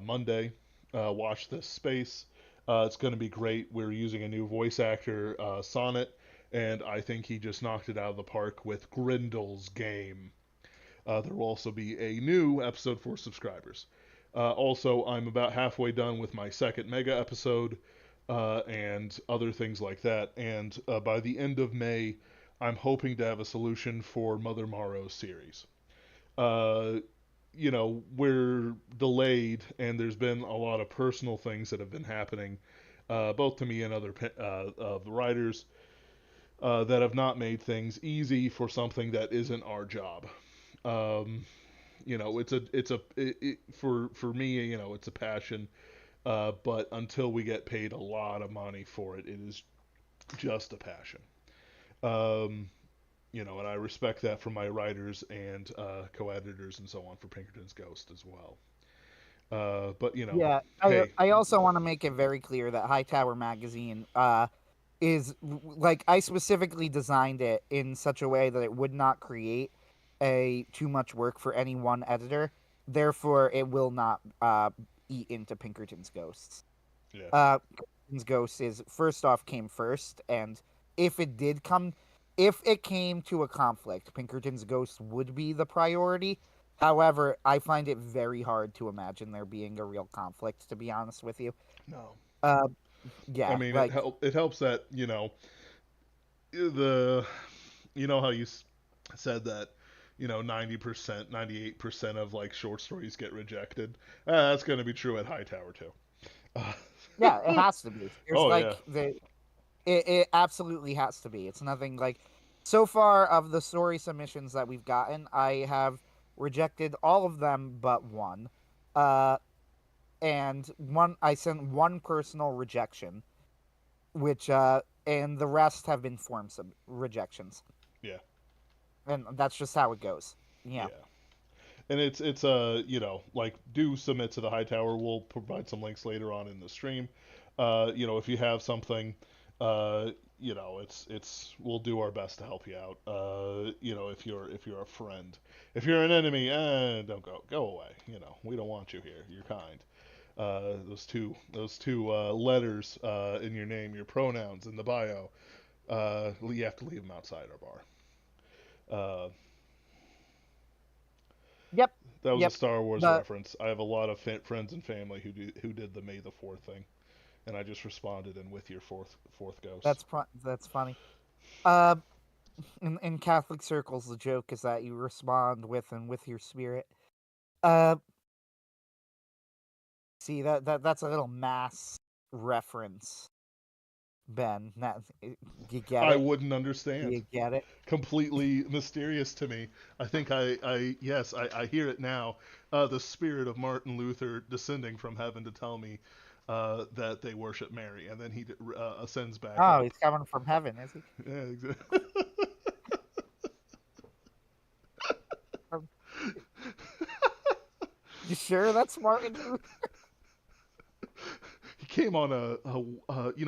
Speaker 1: Monday. Watch this space. It's going to be great. We're using a new voice actor, Sonnet, and I think he just knocked it out of the park with Grindel's game. There will also be a new episode for subscribers. Also, I'm about halfway done with my second mega episode and other things like that. And by the end of May, I'm hoping to have a solution for Mother Morrow's series. Uh, we're delayed, and there's been a lot of personal things that have been happening, both to me and other of the writers, that have not made things easy for something that isn't our job. Um, for me, it's a passion. But until we get paid a lot of money for it, it is just a passion. Um, and I respect that from my writers and co-editors and so on for Pinkerton's Ghost as well. But
Speaker 2: Yeah,
Speaker 1: hey,
Speaker 2: I also want to make it very clear that Hightower Magazine is like I specifically designed it in such a way that it would not create a too much work for any one editor. Therefore, it will not eat into Pinkerton's Ghosts.
Speaker 1: yeah,
Speaker 2: Pinkerton's Ghost is first off came first, and if it did come, if it came to a conflict, Pinkerton's Ghost would be the priority. However, I find it very hard to imagine there being a real conflict. To be honest with you,
Speaker 1: no,
Speaker 2: uh,
Speaker 1: I
Speaker 2: yeah,
Speaker 1: mean
Speaker 2: like
Speaker 1: it helps that the how you said that 90%, 98% of like short stories get rejected. That's going to be true at Hightower too. Uh,
Speaker 2: yeah, it has to be. There's
Speaker 1: oh yeah,
Speaker 2: like it absolutely has to be. It's nothing like so far of the story submissions that we've gotten, I have rejected all of them but one. Uh and one I sent one personal rejection, which and the rest have been rejections.
Speaker 1: yeah,
Speaker 2: And that's just how it goes. Yeah.
Speaker 1: yeah. And it's like do submit to the Hightower. We'll provide some links later on in the stream. If you have something, you know, it's we'll do our best to help you out. You know, if you're a friend, if you're an enemy, don't go away. You know, we don't want you here. You're kind. Those two letters in your name, your pronouns in the bio, you have to leave them outside our bar. Uh,
Speaker 2: Yep,
Speaker 1: that was a
Speaker 2: yep.
Speaker 1: Star Wars
Speaker 2: But
Speaker 1: reference. I have a lot of friends and family who did the May the Fourth thing, and I just responded in with your fourth ghost.
Speaker 2: that's funny. Uh, in Catholic circles, the joke is that you respond with and with your spirit. Uh, see that's a little mass reference, Ben. You get
Speaker 1: I
Speaker 2: it?
Speaker 1: wouldn't understand.
Speaker 2: You get it?
Speaker 1: Completely mysterious to me. I think yes, I hear it now. The spirit of Martin Luther descending from heaven to tell me that they worship Mary, and then he ascends back
Speaker 2: Oh,
Speaker 1: up.
Speaker 2: he's coming from heaven, is he?
Speaker 1: Yeah, exactly.
Speaker 2: Um, You sure that's Martin Luther?
Speaker 1: He came on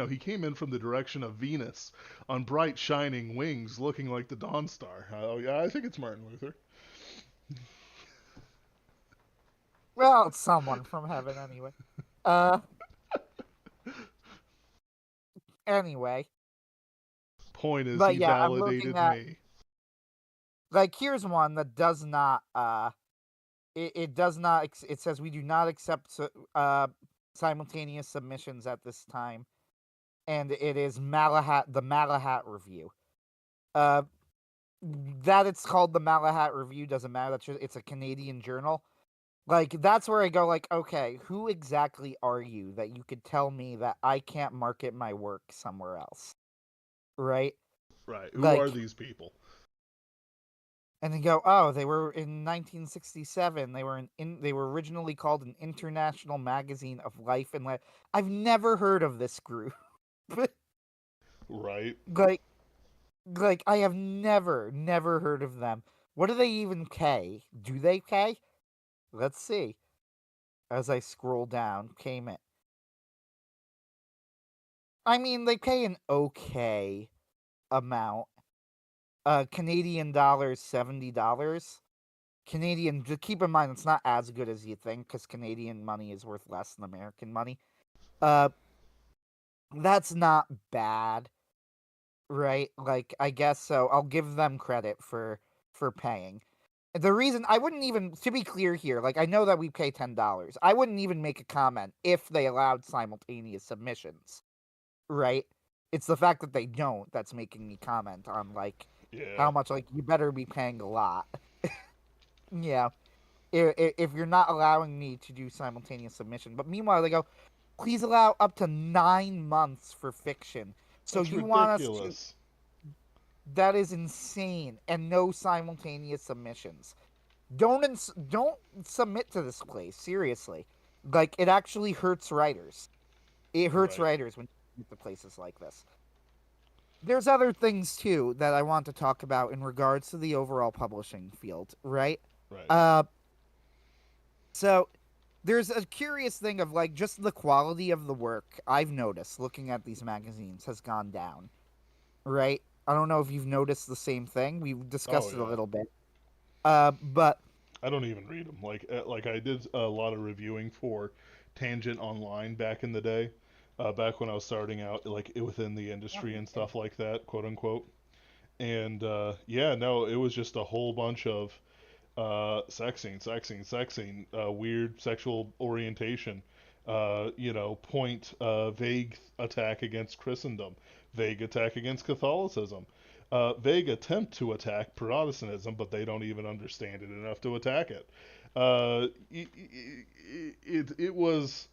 Speaker 1: he came in from the direction of Venus on bright shining wings, looking like the Dawn Star. Oh yeah, I think it's Martin Luther.
Speaker 2: Well, it's someone from heaven anyway. Uh, anyway,
Speaker 1: Point is,
Speaker 2: but
Speaker 1: he
Speaker 2: yeah, I'm looking
Speaker 1: validated
Speaker 2: at
Speaker 1: me.
Speaker 2: like here's one that does not it does not it says we do not accept simultaneous submissions at this time, and it is the Malahat review. Uh, that it's called the Malahat review doesn't matter. It's a Canadian journal. Like that's where I go. Like, okay, who exactly are you that you could tell me that I can't market my work somewhere else, right?
Speaker 1: Right. Who are
Speaker 2: Like,
Speaker 1: these people?
Speaker 2: and then go, oh, they were in 1967. They were originally called an International Magazine of Life and Life. I've never heard of this group.
Speaker 1: Right.
Speaker 2: like like I have never heard of them. What do they even pay? Do they pay? Let's see. As I scroll down, payment. I mean, they pay an okay amount. Canadian dollars, $70. Canadian, just keep in mind, it's not as good as you think because Canadian money is worth less than American money. Uh, that's not bad, right? Like, I guess so. I'll give them credit for paying. The reason I wouldn't even, to be clear here, like I know that we pay $10. I wouldn't even make a comment if they allowed simultaneous submissions, right? It's the fact that they don't that's making me comment on like
Speaker 1: Yeah.
Speaker 2: how much like you better be paying a lot. Yeah, if you're not allowing me to do simultaneous submission. But meanwhile, they go, please allow up to 9 months for fiction. So
Speaker 1: That's
Speaker 2: you want us to?
Speaker 1: ridiculous.
Speaker 2: That is insane, and no simultaneous submissions. Don't submit to this place seriously. Like it actually hurts writers. It hurts
Speaker 1: Right.
Speaker 2: writers when you get to places like this. There's other things too that I want to talk about in regards to the overall publishing field, right?
Speaker 1: Right.
Speaker 2: Uh, so there's a curious thing of like just the quality of the work I've noticed looking at these magazines has gone down, right? I don't know if you've noticed the same thing. We've
Speaker 1: Oh
Speaker 2: discussed it a
Speaker 1: yeah.
Speaker 2: little bit. But
Speaker 1: I don't even read them. Like I did a lot of reviewing for Tangent Online back in the day, back when I was starting out, like within the industry and stuff like that, quote unquote. And yeah, no, it was just a whole bunch of sex scene, weird sexual orientation, vague attack against Christendom, vague attack against Catholicism, vague attempt to attack Protestantism, but they don't even understand it enough to attack it. It was,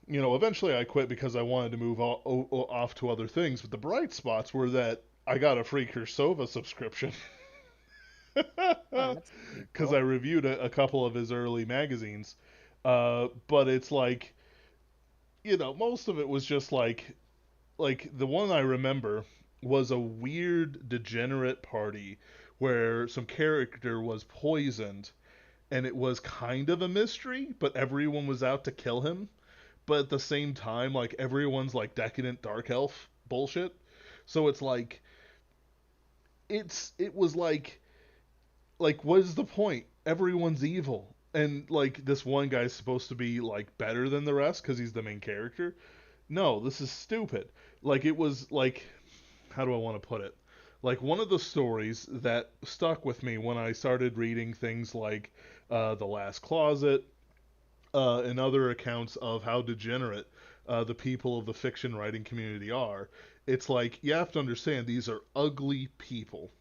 Speaker 1: eventually I quit because I wanted to move off to other things, but the bright spots were that I got a free Kursova subscription.
Speaker 2: oh, that's pretty
Speaker 1: Because I
Speaker 2: cool.
Speaker 1: reviewed a couple of his early magazines. But it's like, most of it was just like the one I remember was a weird degenerate party where some character was poisoned and it was kind of a mystery, but everyone was out to kill him. But at the same time, like everyone's like decadent dark elf bullshit. So it's like it was like what is the point? Everyone's evil. And like this one guy's supposed to be like better than the rest cuz he's the main character. No, this is stupid. Like it was like how do I want to put it? Like one of the stories that stuck with me when I started reading things like The Last Closet and other accounts of how degenerate the people of the fiction writing community are. It's like you have to understand these are ugly people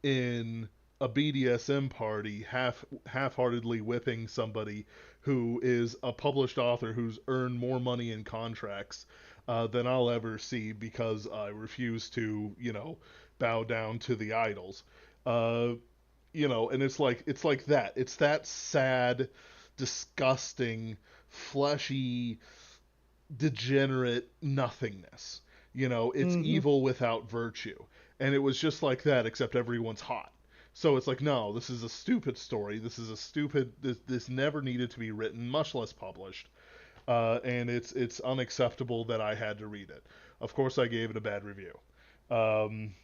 Speaker 1: in a BDSM party half-heartedly whipping somebody who is a published author who's earned more money in contracts than I'll ever see because I refuse to, bow down to the idols. Uh, and it's like that. It's that sad, disgusting, fleshy, degenerate nothingness. It's
Speaker 2: Mm-hmm.
Speaker 1: evil without virtue. And it was just like that, except everyone's hot. So it's like, no, this is a stupid story. This is a stupid. This never needed to be written, much less published. And it's unacceptable that I had to read it. Of course, I gave it a bad review. Um,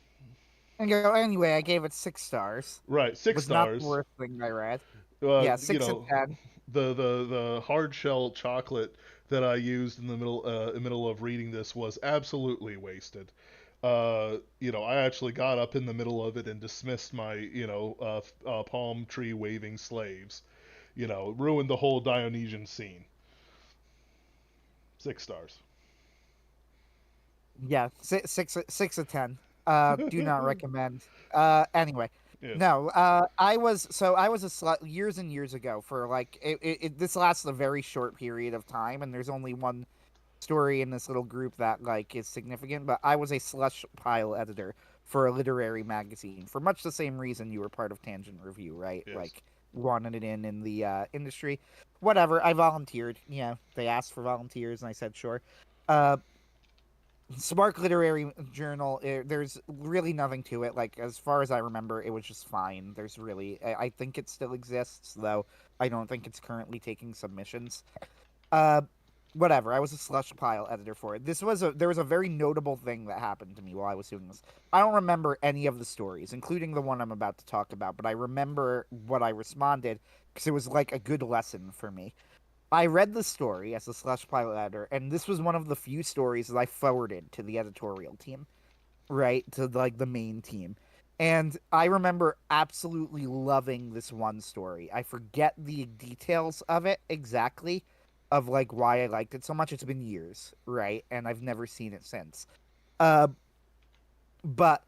Speaker 2: And anyway, I gave it 6 stars.
Speaker 1: right, six
Speaker 2: Was not the
Speaker 1: stars.
Speaker 2: worst thing I read.
Speaker 1: Uh,
Speaker 2: Yeah,
Speaker 1: you
Speaker 2: 6 and
Speaker 1: know,
Speaker 2: 10.
Speaker 1: the hard shell chocolate that I used in the middle of reading this was absolutely wasted. I actually got up in the middle of it and dismissed my palm tree waving slaves. Ruined the whole Dionysian scene. 6 stars.
Speaker 2: Yeah, six of 10. Do not recommend. Anyway,
Speaker 1: Yes.
Speaker 2: no. I was a slut years and years ago for like this lasts a very short period of time, and there's only one story in this little group that like is significant. But I was a slush pile editor for a literary magazine for much the same reason you were part of Tangent Review, right?
Speaker 1: Yes.
Speaker 2: Like wanted it in the industry. Whatever. I volunteered. They asked for volunteers, and I said sure. Uh, Spark Literary Journal, there's really nothing to it. Like, as far as I remember, it was just fine. I think it still exists, though I don't think it's currently taking submissions. Uh, Whatever. I was a slush pile editor for it. There was a very notable thing that happened to me while I was doing this. I don't remember any of the stories, including the one I'm about to talk about, but I remember what I responded because it was like a good lesson for me. I read the story as a slush pile editor, and this was one of the few stories that I forwarded to the editorial team, right? To like the main team. And I remember absolutely loving this one story. I forget the details of it exactly, of like why I liked it so much. It's been years, right? And I've never seen it since. Uh, but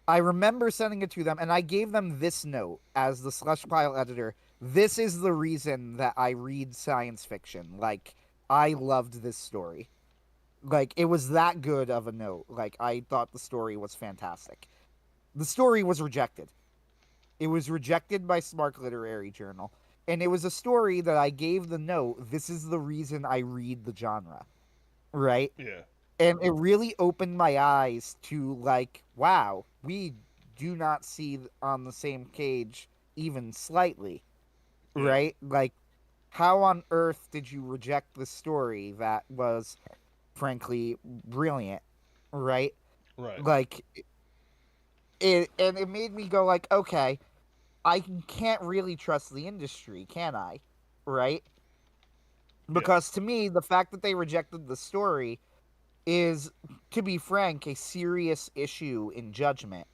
Speaker 2: I remember sending it to them, and I gave them this note as the slush pile editor. This is the reason that I read science fiction. Like, I loved this story. Like, it was that good of a note. Like, I thought the story was fantastic. The story was rejected. It was rejected by Spark Literary Journal. And it was a story that I gave the note. This is the reason I read the genre. Right?
Speaker 1: Yeah.
Speaker 2: And it really opened my eyes to like, wow, we do not see on the same page even slightly,
Speaker 1: Yeah.
Speaker 2: right? Like, how on earth did you reject the story that was frankly brilliant, right?
Speaker 1: Right.
Speaker 2: Like, it made me go like, okay, I can't really trust the industry, can I? Right? Because
Speaker 1: Yes.
Speaker 2: to me, the fact that they rejected the story is, to be frank, a serious issue in judgment,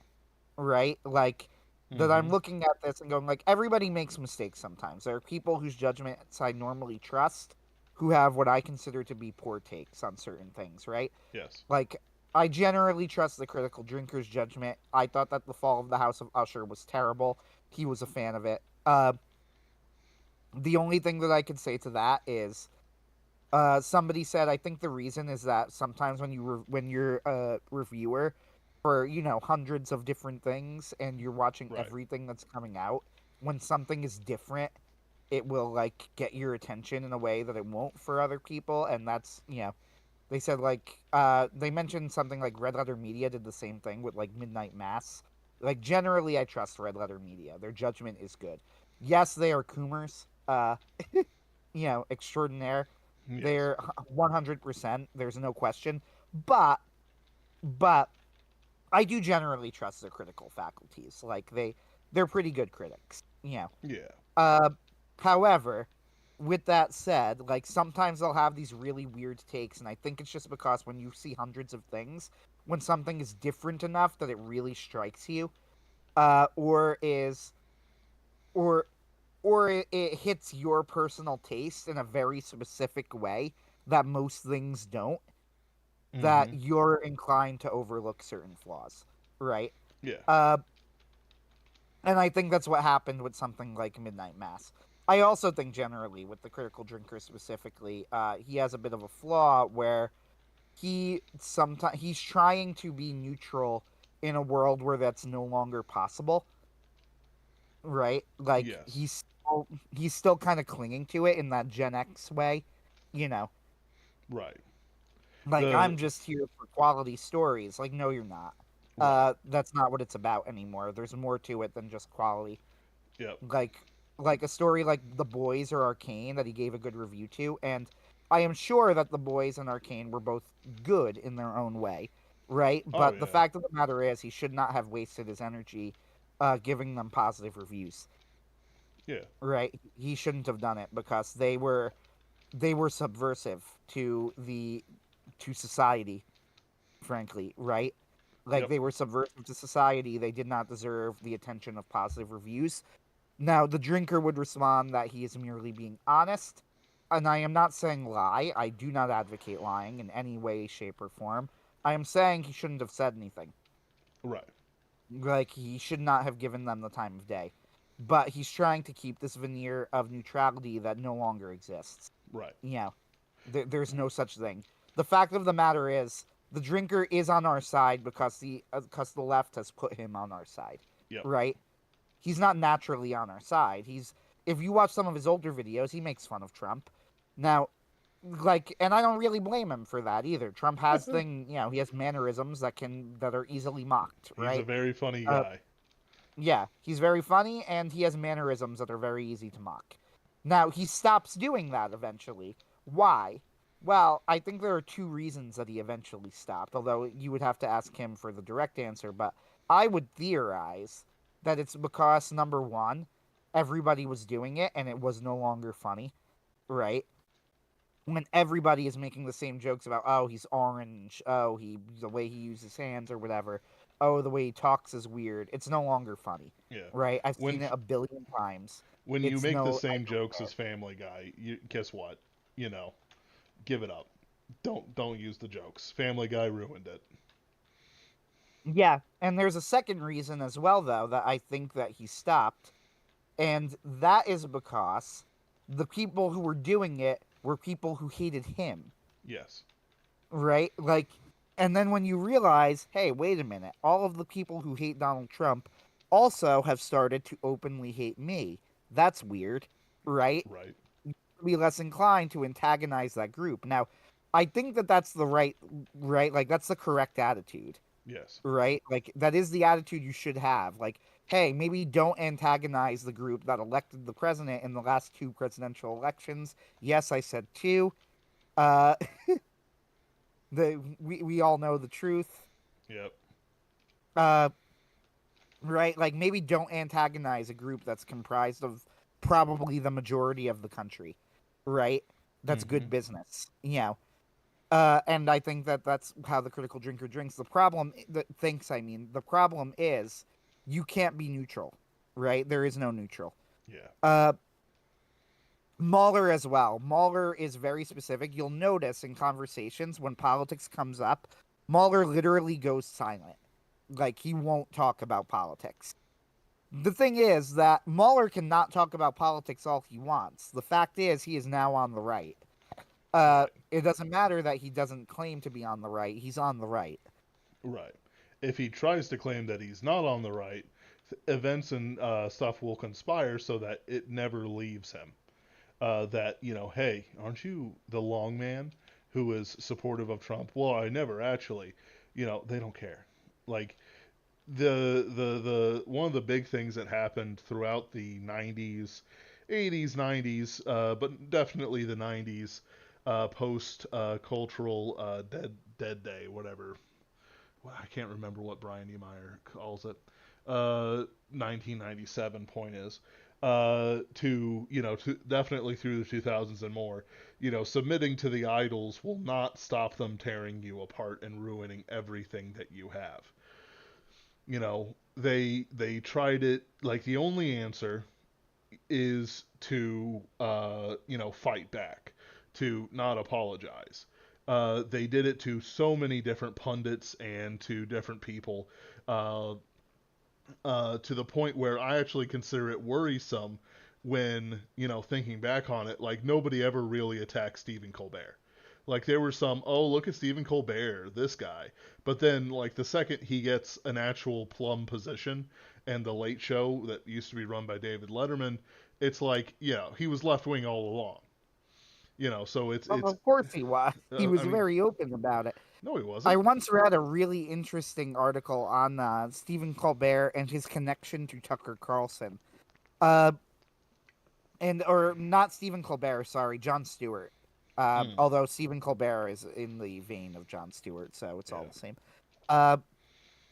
Speaker 2: right? Like, that I'm
Speaker 1: Mm-hmm.
Speaker 2: looking at this and going, like, everybody makes mistakes sometimes. There are people whose judgments I normally trust who have what I consider to be poor takes on certain things, right?
Speaker 1: Yes.
Speaker 2: Like, I generally trust the critical drinker's judgment. I thought that The Fall of the House of Usher was terrible. He was a fan of it. The only thing that I can say to that is somebody said I think the reason is that sometimes when you're a reviewer for hundreds of different things and you're watching
Speaker 1: Right.
Speaker 2: everything that's coming out, when something is different, it will like get your attention in a way that it won't for other people, and that's they said like they mentioned something like Red Letter Media did the same thing with like Midnight Mass. Like generally, I trust Red Letter Media. Their judgment is good. Yes, they are coomers. Extraordinaire.
Speaker 1: Yes.
Speaker 2: They're 100%. There's no question. But I do generally trust their critical faculties. Like they're pretty good critics.
Speaker 1: Yeah.
Speaker 2: Uh, however, with that said, like sometimes they'll have these really weird takes, and I think it's just because when you see hundreds of things, when something is different enough that it really strikes you, or is or it hits your personal taste in a very specific way that most things don't, that
Speaker 1: Mm-hmm.
Speaker 2: you're inclined to overlook certain flaws, right?
Speaker 1: Yeah.
Speaker 2: Uh, and I think that's what happened with something like Midnight Mass. I also think generally with the Critical Drinker specifically, he has a bit of a flaw where he's trying to be neutral in a world where that's no longer possible, right? Like
Speaker 1: Yes.
Speaker 2: he's still kind of clinging to it in that Gen X way, you know.
Speaker 1: Right.
Speaker 2: Like
Speaker 1: The
Speaker 2: I'm just here for quality stories. Like no, you're not.
Speaker 1: right.
Speaker 2: That's not what it's about anymore. There's more to it than just quality.
Speaker 1: Yep.
Speaker 2: like like a story like The Boys or Arcane that he gave a good review to, and I am sure that The Boys and Arcane were both good in their own way, right?
Speaker 1: Oh
Speaker 2: But the
Speaker 1: yeah.
Speaker 2: fact of the matter is, he should not have wasted his energy giving them positive reviews,
Speaker 1: Yeah.
Speaker 2: right? He shouldn't have done it because they were subversive to society, frankly, right? Like
Speaker 1: Yep.
Speaker 2: they were subversive to society. They did not deserve the attention of positive reviews. Now, the drinker would respond that he is merely being honest, and I am not saying lie. I do not advocate lying in any way, shape, or form. I am saying he shouldn't have said anything.
Speaker 1: Right.
Speaker 2: Like, he should not have given them the time of day. But he's trying to keep this veneer of neutrality that no longer exists.
Speaker 1: Right.
Speaker 2: There's no such thing. The fact of the matter is, the drinker is on our side because the left has put him on our side,
Speaker 1: Yep.
Speaker 2: right? He's not naturally on our side. If you watch some of his older videos, he makes fun of Trump. Now, like, and I don't really blame him for that either. Trump has he has mannerisms that are easily mocked,
Speaker 1: He's a
Speaker 2: right?
Speaker 1: very funny
Speaker 2: Uh,
Speaker 1: guy.
Speaker 2: yeah, he's very funny and he has mannerisms that are very easy to mock. Now, he stops doing that eventually. Why? Well, I think there are two reasons that he eventually stopped, although you would have to ask him for the direct answer, but I would theorize that it's because number one, everybody was doing it and it was no longer funny, right? When everybody is making the same jokes about, oh, he's orange, oh, the way he uses his hands or whatever, oh, the way he talks is weird. It's no longer funny,
Speaker 1: Yeah.
Speaker 2: right? I've
Speaker 1: When
Speaker 2: seen it a billion times.
Speaker 1: when you
Speaker 2: It's
Speaker 1: make the
Speaker 2: no, I
Speaker 1: same
Speaker 2: don't
Speaker 1: jokes
Speaker 2: care.
Speaker 1: as Family Guy, you guess what? You know, give it up. Don't use the jokes. Family Guy ruined it.
Speaker 2: Yeah, and there's a second reason as well, though, that I think that he stopped, and that is because the people who were doing it were people who hated him,
Speaker 1: Yes.
Speaker 2: right? Like, and then when you realize, hey, wait a minute, all of the people who hate Donald Trump also have started to openly hate me. That's weird, right?
Speaker 1: Right.
Speaker 2: Be less inclined to antagonize that group. Now, I think that that's the right, like that's the correct attitude,
Speaker 1: Yes.
Speaker 2: right? Like that is the attitude you should have. Like, hey, maybe don't antagonize the group that elected the president in the last two presidential elections. Yes, I said two. Uh, we all know the truth.
Speaker 1: Yep.
Speaker 2: Uh, right? Like maybe don't antagonize a group that's comprised of probably the majority of the country, right? That's
Speaker 1: Mm-hmm.
Speaker 2: good business, and I think that that's how the critical drinker drinks. The problem is you can't be neutral, right? There is no neutral.
Speaker 1: Yeah.
Speaker 2: Uh, Mahler as well. Mahler is very specific. You'll notice in conversations when politics comes up, Mahler literally goes silent. Like he won't talk about politics. The thing is that Mahler cannot talk about politics all he wants. The fact is he is now on the right.
Speaker 1: Right.
Speaker 2: It doesn't matter that he doesn't claim to be on the right. He's on the right.
Speaker 1: Right. If he tries to claim that he's not on the right, events and stuff will conspire so that it never leaves him. That, hey, aren't you the long man who is supportive of Trump? Well, I never actually. They don't care. Like the one of the big things that happened throughout the 90s, 80s, 90s, but definitely the 90s, post cultural dead day, whatever I can't remember what Brian E. Meyer calls it. 1997 point is to to definitely through the 2000s and more. Submitting to the idols will not stop them tearing you apart and ruining everything that you have. They tried it, like the only answer is to fight back, to not apologize. They did it to so many different pundits and to different people, uh, to the point where I actually consider it worrisome when, thinking back on it, like nobody ever really attacked Stephen Colbert. Like there were some, oh, look at Stephen Colbert, this guy. But then, like the second he gets an actual plum position, and the Late Show that used to be run by David Letterman, it's like, he was left wing all along. So
Speaker 2: Well,
Speaker 1: it's.
Speaker 2: of course he was. He was
Speaker 1: I mean,
Speaker 2: very open about it.
Speaker 1: no, he
Speaker 2: I
Speaker 1: wasn't.
Speaker 2: once read a really interesting article on Stephen Colbert and his connection to Tucker Carlson. Uh, or not Stephen Colbert, sorry, Jon Stewart.
Speaker 1: Mm,
Speaker 2: Although Stephen Colbert is in the vein of Jon Stewart, so it's all
Speaker 1: yeah.
Speaker 2: the same. Uh,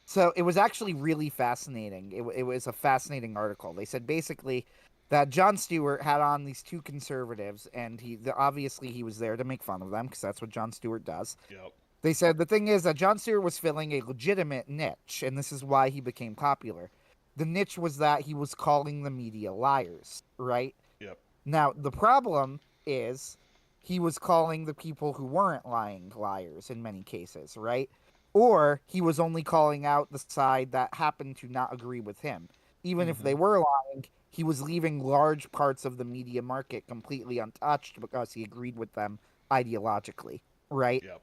Speaker 2: so it was actually really fascinating. It was a fascinating article. They said basically that Jon Stewart had on these two conservatives, and obviously he was there to make fun of them because that's what Jon Stewart does.
Speaker 1: Yep.
Speaker 2: They said the thing is that Jon Stewart was filling a legitimate niche, and this is why he became popular. The niche was that he was calling the media liars, right?
Speaker 1: Yep.
Speaker 2: Now, the problem is he was calling the people who weren't lying liars in many cases, right? Or he was only calling out the side that happened to not agree with him. Even if
Speaker 1: Mm-hmm.
Speaker 2: they were lying, he was leaving large parts of the media market completely untouched because he agreed with them ideologically, right?
Speaker 1: Yep.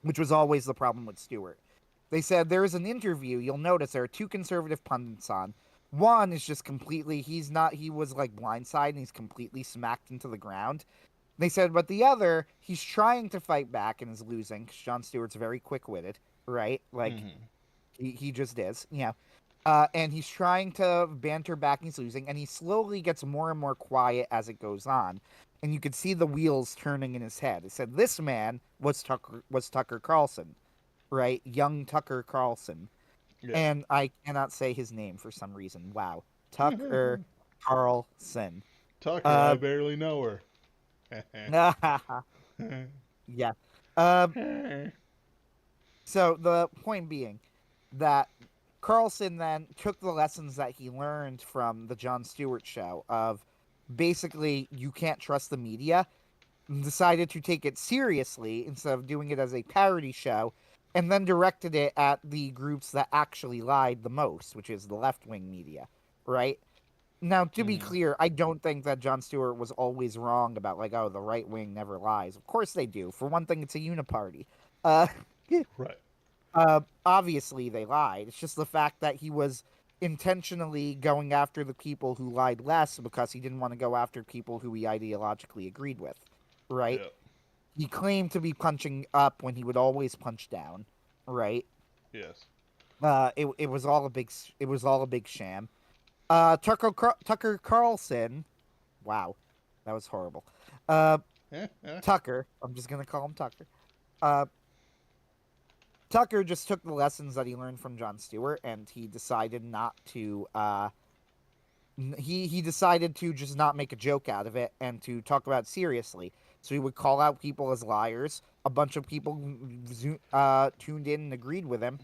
Speaker 2: Which was always the problem with Stewart. They said there is an interview. You'll notice there are two conservative pundits on. One is just completely, he was like blindsided and he's completely smacked into the ground. They said, but the other, he's trying to fight back and is losing because Jon Stewart's very quick witted, right? Like,
Speaker 1: Mm-hmm.
Speaker 2: he just is, and he's trying to banter back and he's losing, and he slowly gets more and more quiet as it goes on. And you could see the wheels turning in his head. It said this man was Tucker Carlson, right? Young Tucker Carlson.
Speaker 1: Yeah.
Speaker 2: And I cannot say his name for some reason. Wow. Tucker Carlson.
Speaker 1: Tucker, I
Speaker 2: Uh,
Speaker 1: barely know her.
Speaker 2: yeah. Um, so the point being that Carlson then took the lessons that he learned from the Jon Stewart show of basically you can't trust the media, and decided to take it seriously instead of doing it as a parody show, and then directed it at the groups that actually lied the most, which is the left-wing media, right? Now, to be
Speaker 1: Mm-hmm.
Speaker 2: clear, I don't think that Jon Stewart was always wrong about, like, oh, the right wing never lies. Of course they do. For one thing, it's a uniparty. Uh,
Speaker 1: Right.
Speaker 2: obviously they lied. It's just the fact that he was intentionally going after the people who lied less because he didn't want to go after people who he ideologically agreed with, right?
Speaker 1: Yep.
Speaker 2: He claimed to be punching up when he would always punch down, right?
Speaker 1: Yes.
Speaker 2: It was all a big sham. Tucker Carlson, wow, that was horrible. Uh, Tucker, I'm just gonna call him Tucker. Uh, Tucker just took the lessons that he learned from Jon Stewart, and he decided not to. He decided to just not make a joke out of it and to talk about it seriously. So he would call out people as liars. A bunch of people tuned in and agreed with him.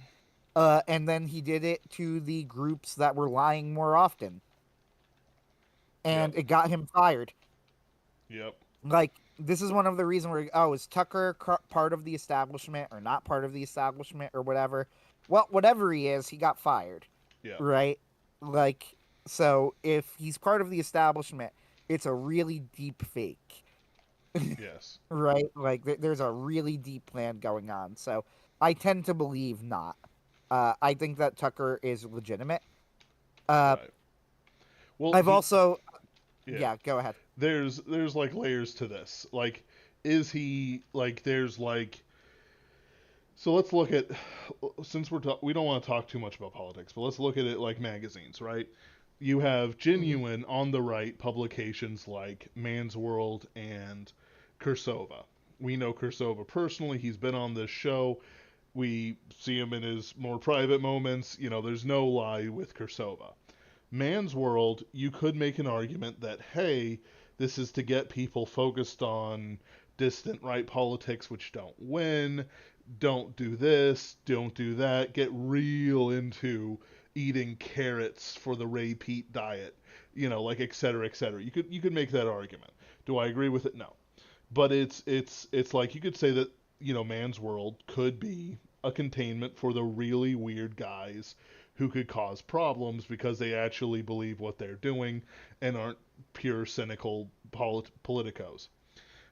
Speaker 2: And then he did it to the groups that were lying more often, and
Speaker 1: Yep.
Speaker 2: it got him fired.
Speaker 1: Yep.
Speaker 2: Like, this is one of the reasons where, oh, is Tucker part of the establishment or not part of the establishment or whatever? Well, whatever he is, he got fired,
Speaker 1: Yep.
Speaker 2: right? Like, so if he's part of the establishment, it's a really deep fake,
Speaker 1: Yes.
Speaker 2: right? Like, there's a really deep plan going on. So I tend to believe not. I think that Tucker is legitimate. Uh,
Speaker 1: Right. Well,
Speaker 2: I've also,
Speaker 1: yeah.
Speaker 2: yeah, go ahead.
Speaker 1: There's like layers to this. Like, is he like? There's like. So let's look at, since we don't want to talk too much about politics, but let's look at it like magazines, right? You have
Speaker 2: Mhm.
Speaker 1: genuine on the right publications like Man's World and Kursova. We know Kursova personally. He's been on this show. We see him in his more private moments. There's no lie with Kursova. Man's World, you could make an argument that, hey, this is to get people focused on distant right politics which don't win, don't do this, don't do that, get real into eating carrots for the Ray Pete diet, like et cetera, et cetera. You could make that argument. Do I agree with it? No. But it's like you could say that, Man's World could be a containment for the really weird guys who could cause problems because they actually believe what they're doing and aren't pure cynical politicos.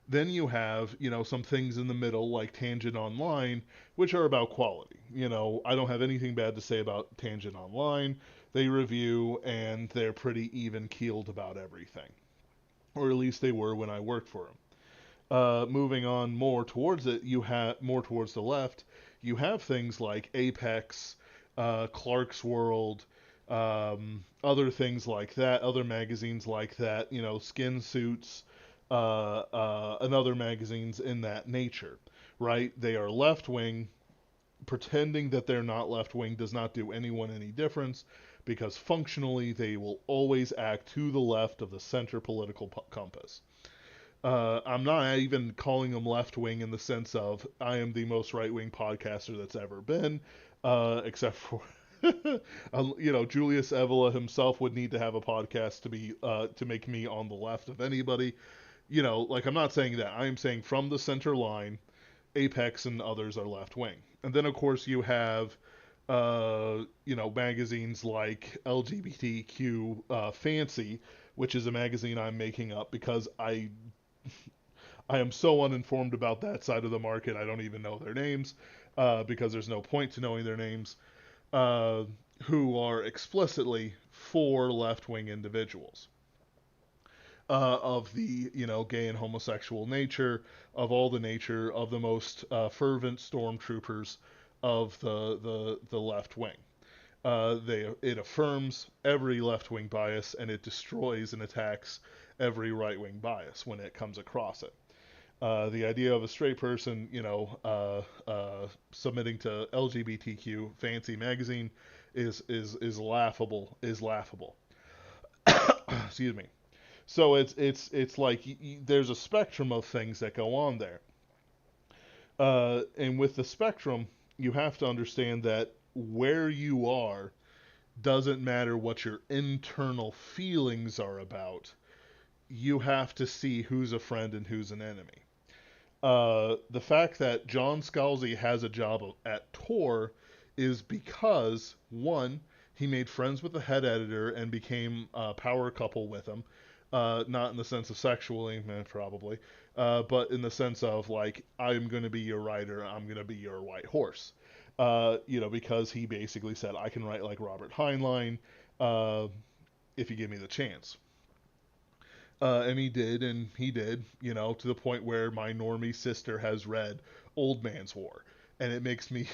Speaker 1: Then you have, some things in the middle like Tangent Online, which are about quality. I don't have anything bad to say about Tangent Online. They review and they're pretty even keeled about everything. Or at least they were when I worked for them. Moving on more towards it, you have more towards the left. You have things like Apex, Clark's World, other things like that, other magazines like that. Skin Suits, and other magazines in that nature. Right? They are left wing. Pretending that they're not left wing does not do anyone any difference because functionally they will always act to the left of the center political compass. I'm not even calling them left wing in the sense of I am the most right wing podcaster that's ever been, except for Julius Evola himself would need to have a podcast to make me on the left of anybody. Like I'm not saying that. I am saying from the center line, Apex and others are left wing, and then of course you have magazines like LGBTQ Fancy, which is a magazine I'm making up because I am so uninformed about that side of the market. I don't even know their names because there's no point to knowing their names. Uh, who are explicitly for left-wing individuals of the gay and homosexual nature, of all the nature of the most fervent stormtroopers of the left wing. It affirms every left-wing bias and it destroys and attacks every right-wing bias when it comes across it. The idea of a straight person, submitting to LGBTQ fancy magazine is laughable. Is laughable. Excuse me. So it's like there's a spectrum of things that go on there, and with the spectrum, you have to understand that where you are doesn't matter what your internal feelings are about. You have to see who's a friend and who's an enemy. The fact that John Scalzi has a job at Tor is because, one, he made friends with the head editor and became a power couple with him. Not in the sense of sexually, probably, but in the sense of, like, I'm going to be your rider, I'm going to be your white horse. Because he basically said, I can write like Robert Heinlein if you give me the chance. And he did, to the point where my normie sister has read Old Man's War. And it makes me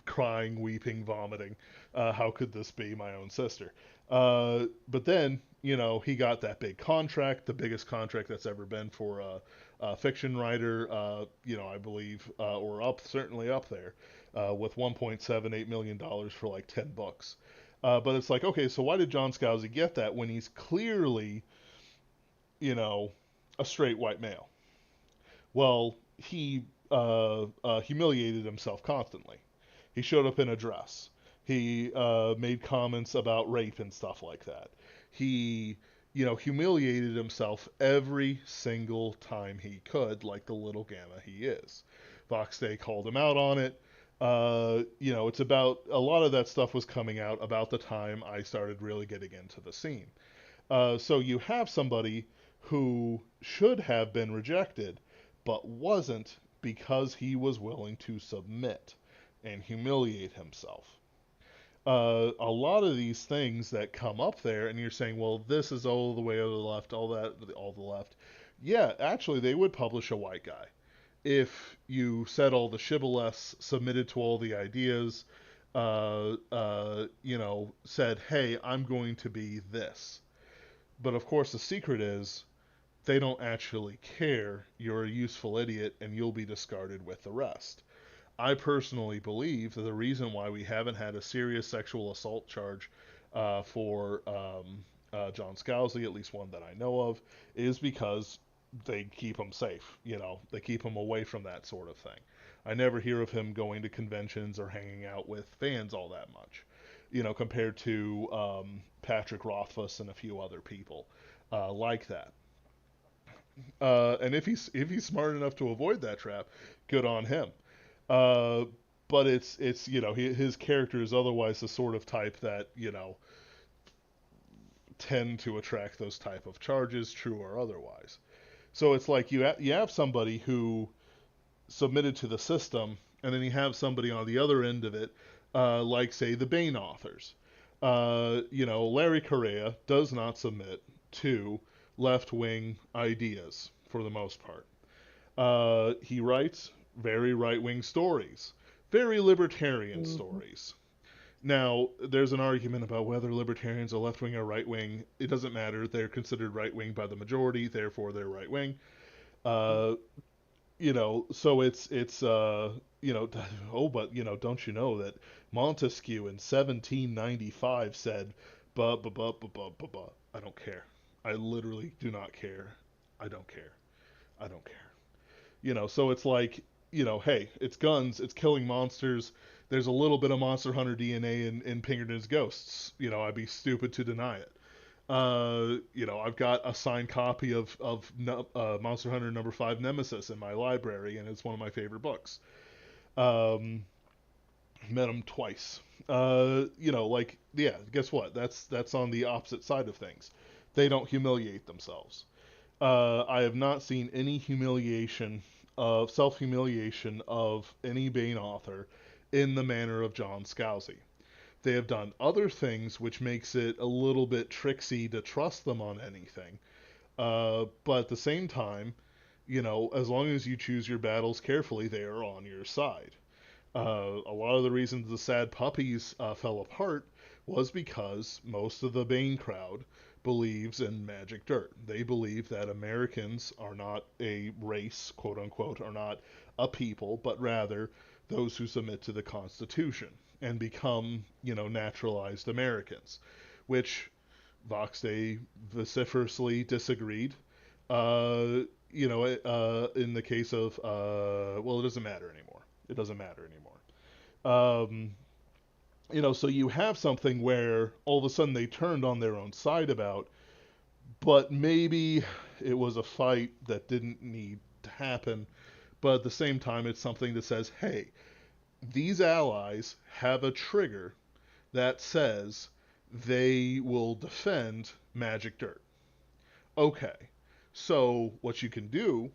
Speaker 1: crying, weeping, vomiting. How could this be my own sister? But then, he got that big contract, the biggest contract that's ever been for a fiction writer, I believe, or certainly up there, with $1.78 million for like 10 books. But it's like, okay, so why did John Scalzi get that when he's clearly, a straight white male? Well, he humiliated himself constantly. He showed up in a dress. He made comments about rape and stuff like that. He, humiliated himself every single time he could, like the little gamma he is. Vox Day called him out on it. It's about a lot of that stuff was coming out about the time I started really getting into the scene. So you have somebody who should have been rejected, but wasn't because he was willing to submit and humiliate himself. A lot of these things that come up there, and you're saying, well, this is all the way to the left, all the left. Yeah, actually, they would publish a white guy if you said all the shibboleths, submitted to all the ideas, said, hey, I'm going to be this. But of course, the secret is they don't actually care. You're a useful idiot, and you'll be discarded with the rest. I personally believe that the reason why we haven't had a serious sexual assault charge for John Scalzi, at least one that I know of, is because they keep him safe. You know, they keep him away from that sort of thing. I never hear of him going to conventions or hanging out with fans all that much. You know, compared to Patrick Rothfuss and a few other people like that. And if he's smart enough to avoid that trap, good on him. Uh, but it's his character is otherwise the sort of type that tend to attract those type of charges, true or otherwise. So it's like you have somebody who submitted to the system, and then you have somebody on the other end of it, like say the Bane authors. Larry Correa does not submit to left wing ideas for the most part. He writes very right wing stories, very libertarian stories. Now, there's an argument about whether libertarians are left wing or right wing. It doesn't matter. They're considered right wing by the majority, therefore they're right wing. Uh, so oh, but don't you know that Montesquieu in 1795 said, but, I don't care. I literally do not care. I don't care. I don't care. So it's like, hey, it's guns, it's killing monsters. There's a little bit of Monster Hunter DNA in Pinkerton's Ghosts. I'd be stupid to deny it. I've got a signed copy of Monster Hunter #5 Nemesis in my library, and it's one of my favorite books. Um, Met him twice. Yeah, guess what? That's on the opposite side of things. They don't humiliate themselves. I have not seen any self-humiliation of any Bane author in the manner of John Scalzi. They have done other things which makes it a little bit tricksy to trust them on anything. But at the same time, as long as you choose your battles carefully, they are on your side. A lot of the reasons the Sad Puppies fell apart was because most of the Bane crowd believes in magic dirt. They believe that Americans are not a race, quote unquote, are not a people, but rather those who submit to the Constitution and become, naturalized Americans, which Vox Day vociferously disagreed. In the case of, it doesn't matter anymore. It doesn't matter anymore. Um, so you have something where all of a sudden they turned on their own side about, but maybe it was a fight that didn't need to happen. But at the same time, it's something that says, hey, these allies have a trigger that says they will defend magic dirt. Okay, so what you can do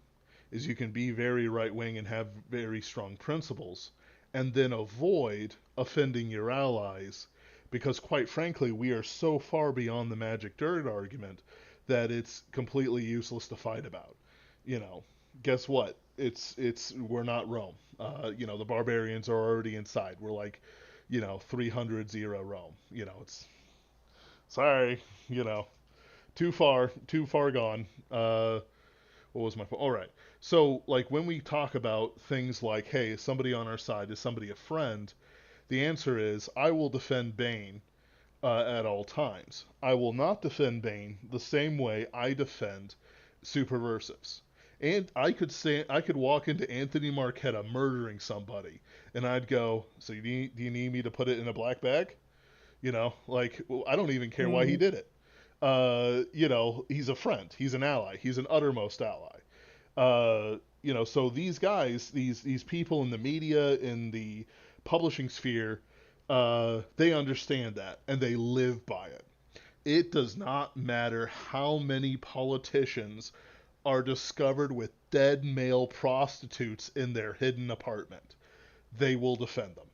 Speaker 1: is you can be very right wing and have very strong principles, and then avoid offending your allies, because quite frankly, we are so far beyond the magic dirt argument that it's completely useless to fight about. You know, guess what? We're not Rome. The barbarians are already inside. We're like, 300 0 Rome. It's sorry, too far gone. What was my point? All right. So, like, when we talk about things like, hey, is somebody on our side? Is somebody a friend? The answer is, I will defend Bane at all times. I will not defend Bane the same way I defend Superversives. And I could walk into Anthony Marchetta murdering somebody, and I'd go, so do you need me to put it in a black bag? I don't even care why he did it. He's a friend. He's an ally. He's an uttermost ally. So these guys, these people in the media, in the publishing sphere, they understand that and they live by it. It does not matter how many politicians are discovered with dead male prostitutes in their hidden apartment. They will defend them.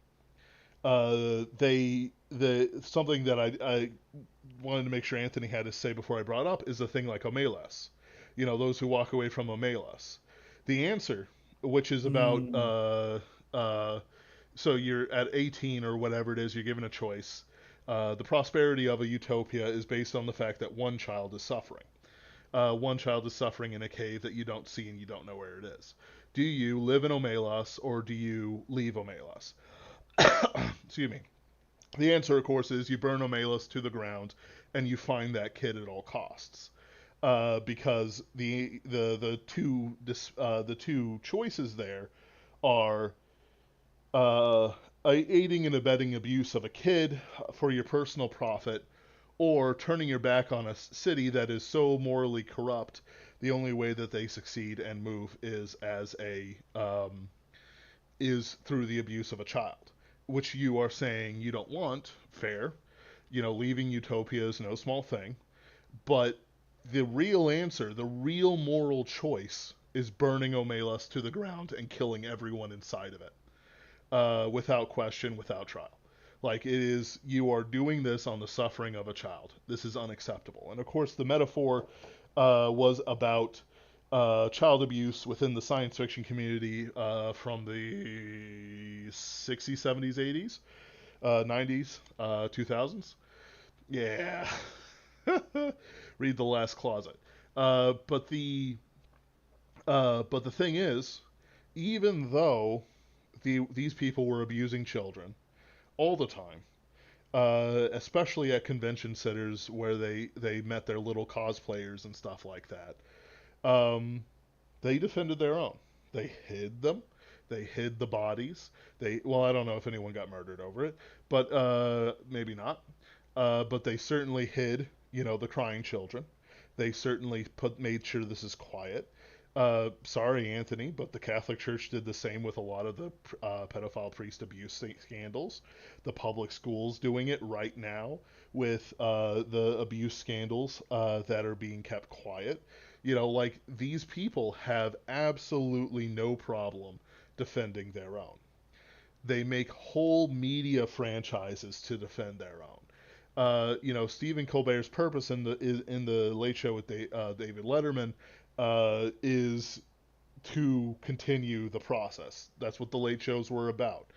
Speaker 1: Something that I wanted to make sure Anthony had to say before I brought up is a thing like Omelas. Those who walk away from Omelas. The answer, which is about, so you're at 18 or whatever it is, you're given a choice. The prosperity of a utopia is based on the fact that one child is suffering. One child is suffering in a cave that you don't see and you don't know where it is. Do you live in Omelas or do you leave Omelas? Excuse me. The answer, of course, is you burn Omelas to the ground and you find that kid at all costs. Because the two choices there are uh, aiding and abetting abuse of a kid for your personal profit, or turning your back on a city that is so morally corrupt. The only way that they succeed and move is through the abuse of a child, which you are saying you don't want. Fair, leaving Utopia is no small thing, but the real answer, the real moral choice, is burning Omelas to the ground and killing everyone inside of it, without question, without trial. Like, it is, you are doing this on the suffering of a child. This is unacceptable. And of course, the metaphor was about child abuse within the science fiction community from the 60s, 70s, 80s, 90s, 2000s. Yeah. Read The Last Closet. Uh, but the but the thing is, even though these people were abusing children all the time, especially at convention centers where they met their little cosplayers and stuff like that. Um, they defended their own. They hid them. They hid the bodies. I don't know if anyone got murdered over it, but maybe not. But they certainly hid, the crying children. They certainly made sure this is quiet. Sorry, Anthony, but the Catholic Church did the same with a lot of the pedophile priest abuse scandals. The public schools doing it right now with the abuse scandals that are being kept quiet. Like, these people have absolutely no problem defending their own. They make whole media franchises to defend their own. Stephen Colbert's purpose in the Late Show with David Letterman is to continue the process. That's what the late shows were about.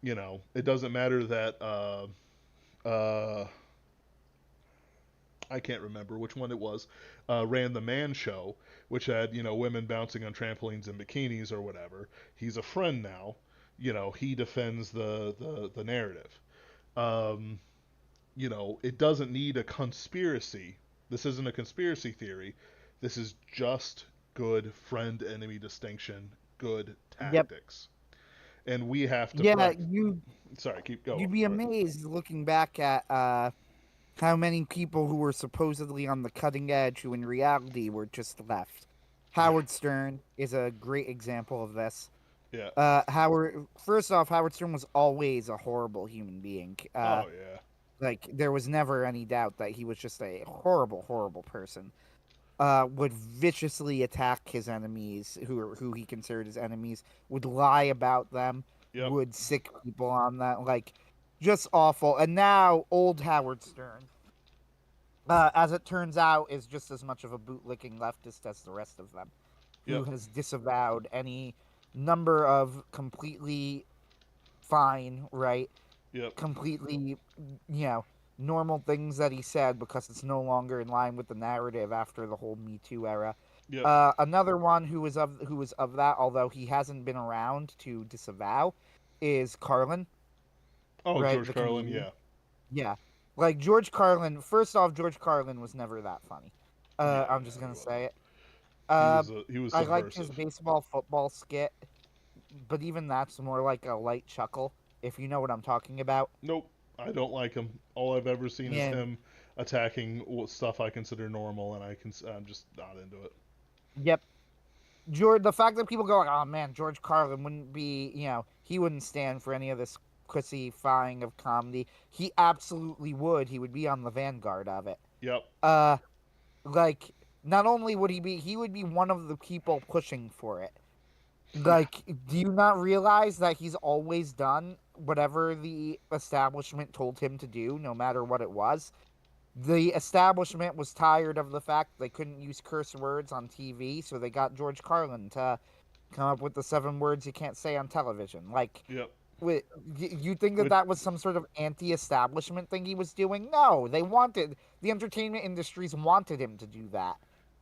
Speaker 1: It doesn't matter that uh, I can't remember which one it was, ran the Man Show, which had women bouncing on trampolines in bikinis or whatever. He's a friend now. He defends the narrative. Um, it doesn't need a conspiracy. This isn't a conspiracy theory. This is just good friend enemy distinction, good
Speaker 2: Yep.
Speaker 1: tactics. And we have to
Speaker 2: Yeah,
Speaker 1: Sorry, keep going.
Speaker 2: you'd be amazed looking back at how many people who were supposedly on the cutting edge who in reality were just left. Howard Stern is a great example of this.
Speaker 1: Yeah.
Speaker 2: First off, Howard Stern was always a horrible human being.
Speaker 1: Oh yeah.
Speaker 2: Like, there was never any doubt that he was just a horrible, horrible person. Would viciously attack his enemies, who he considered his enemies, would lie about them,
Speaker 1: Yep.
Speaker 2: would sick people on that, like, just awful. And now, old Howard Stern, as it turns out, is just as much of a bootlicking leftist as the rest of them, who
Speaker 1: Yep.
Speaker 2: has disavowed any number of completely fine, right,
Speaker 1: Yep.
Speaker 2: completely, normal things that he said because it's no longer in line with the narrative after the whole Me Too era.
Speaker 1: Yep.
Speaker 2: Another one who was of that, although he hasn't been around to disavow, is Carlin.
Speaker 1: Oh,
Speaker 2: Right,
Speaker 1: George
Speaker 2: the
Speaker 1: Carlin.
Speaker 2: comedian.
Speaker 1: Yeah.
Speaker 2: Yeah, like George Carlin. First off, George Carlin was never that funny.
Speaker 1: Yeah.
Speaker 2: I'm just
Speaker 1: No,
Speaker 2: gonna
Speaker 1: he
Speaker 2: say
Speaker 1: wasn't.
Speaker 2: it. Uh,
Speaker 1: He was
Speaker 2: I liked his
Speaker 1: subversive.
Speaker 2: baseball football skit, but even that's more like a light chuckle, if you know what I'm talking about.
Speaker 1: Nope. I don't like him. All I've ever seen is
Speaker 2: And
Speaker 1: him attacking stuff I consider normal, and I'm just not into it.
Speaker 2: yep, George. The fact that people go, "Oh man, George Carlin wouldn't be," he wouldn't stand for any of this pussy-fying of comedy. He absolutely would. He would be on the vanguard of it.
Speaker 1: Yep.
Speaker 2: Uh, like, not only would he would be one of the people pushing for it.
Speaker 1: Yeah.
Speaker 2: Like, do you not realize that he's always done whatever the establishment told him to do, no matter what it was? The establishment was tired of the fact they couldn't use curse words on TV, so they got George Carlin to come up with the 7 words you can't say on television. Like,
Speaker 1: Yep.
Speaker 2: you think that
Speaker 1: Which
Speaker 2: that was some sort of anti-establishment thing he was doing? No, the entertainment industries wanted him to do that.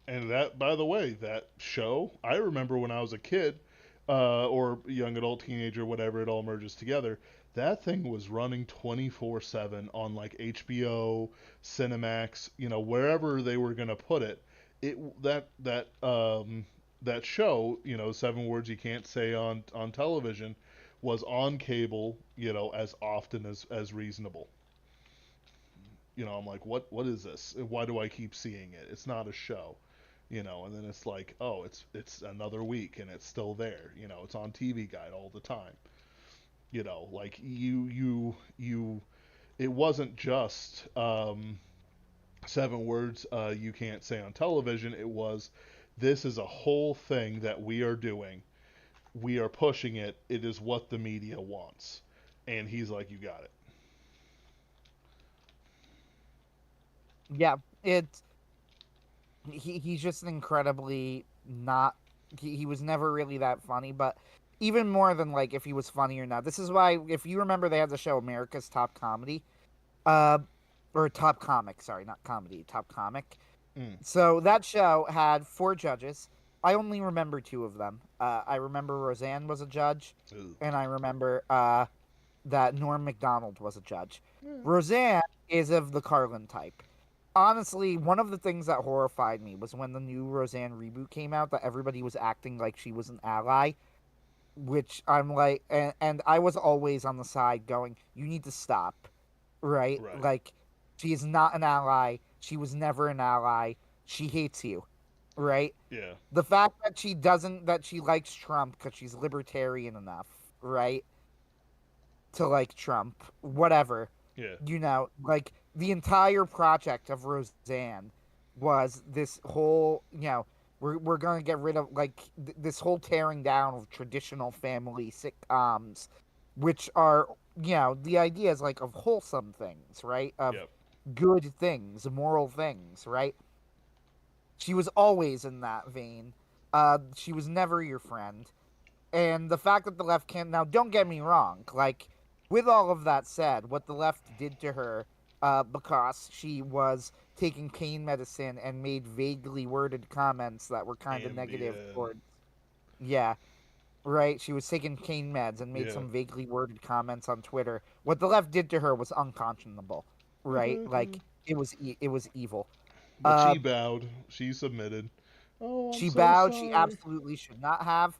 Speaker 1: And that, by the way, that show, I remember when I was a kid, or young adult, teenager, whatever, it all merges together. That thing was running 24/7 on like HBO, Cinemax, wherever they were gonna put it. That show, Seven Words You Can't Say on television, was on cable, as often as reasonable. I'm like, what is this? Why do I keep seeing it? It's not a show. And then it's like, oh, it's another week and it's still there. It's on TV Guide all the time. Like it wasn't just seven words you can't say on television. It was, this is a whole thing that we are doing. We are pushing it. It is what the media wants. And he's like, you got it.
Speaker 2: Yeah, it's he's just incredibly not. He was never really that funny, but even more than like if he was funny or not. This is why, if you remember, they had the show America's Top Comedy, uh, or Top Comic. Sorry, not comedy, Top Comic.
Speaker 1: Mm.
Speaker 2: So that show had 4 judges. I only remember 2 of them. I remember Roseanne was a judge,
Speaker 1: Ugh.
Speaker 2: and I remember that Norm Macdonald was a judge.
Speaker 1: Yeah.
Speaker 2: Roseanne is of the Carlin type. Honestly, one of the things that horrified me was when the new Roseanne reboot came out, that everybody was acting like she was an ally, which I'm like, and I was always on the side going, you need to stop, right?
Speaker 1: Right.
Speaker 2: Like, she is not an ally. She was never an ally. She hates you, right?
Speaker 1: Yeah.
Speaker 2: The fact that she likes Trump because she's libertarian enough, right? To like Trump, whatever.
Speaker 1: Yeah.
Speaker 2: Like the entire project of Roseanne was this whole, we're going to get rid of like this whole tearing down of traditional family sitcoms, which are, the idea is like of wholesome things, right? Of
Speaker 1: Yep.
Speaker 2: good things, moral things, right? She was always in that vein. She was never your friend. And the fact that the left can't, now don't get me wrong, like, with all of that said, what the left did to her, because she was taking pain medicine and made vaguely worded comments that were kind of negative
Speaker 1: Ambien.
Speaker 2: towards, yeah, right. She was taking pain meds and made
Speaker 1: Yeah.
Speaker 2: some vaguely worded comments on Twitter. What the left did to her was unconscionable, right? Like it was evil.
Speaker 1: But
Speaker 2: Uh,
Speaker 1: she bowed. She submitted. Oh, I'm
Speaker 2: she
Speaker 1: so
Speaker 2: bowed. She
Speaker 1: sorry.
Speaker 2: absolutely should not have.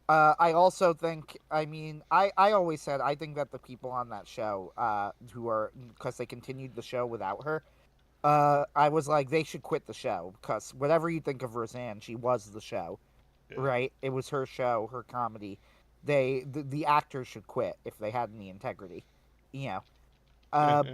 Speaker 2: I also think, I always said, I think that the people on that show, who are, because they continued the show without her, I was like, they should quit the show, because whatever you think of Roseanne, she was the show,
Speaker 1: Yeah.
Speaker 2: right? It was her show, her comedy. The actors should quit if they had any integrity, you know. Uh,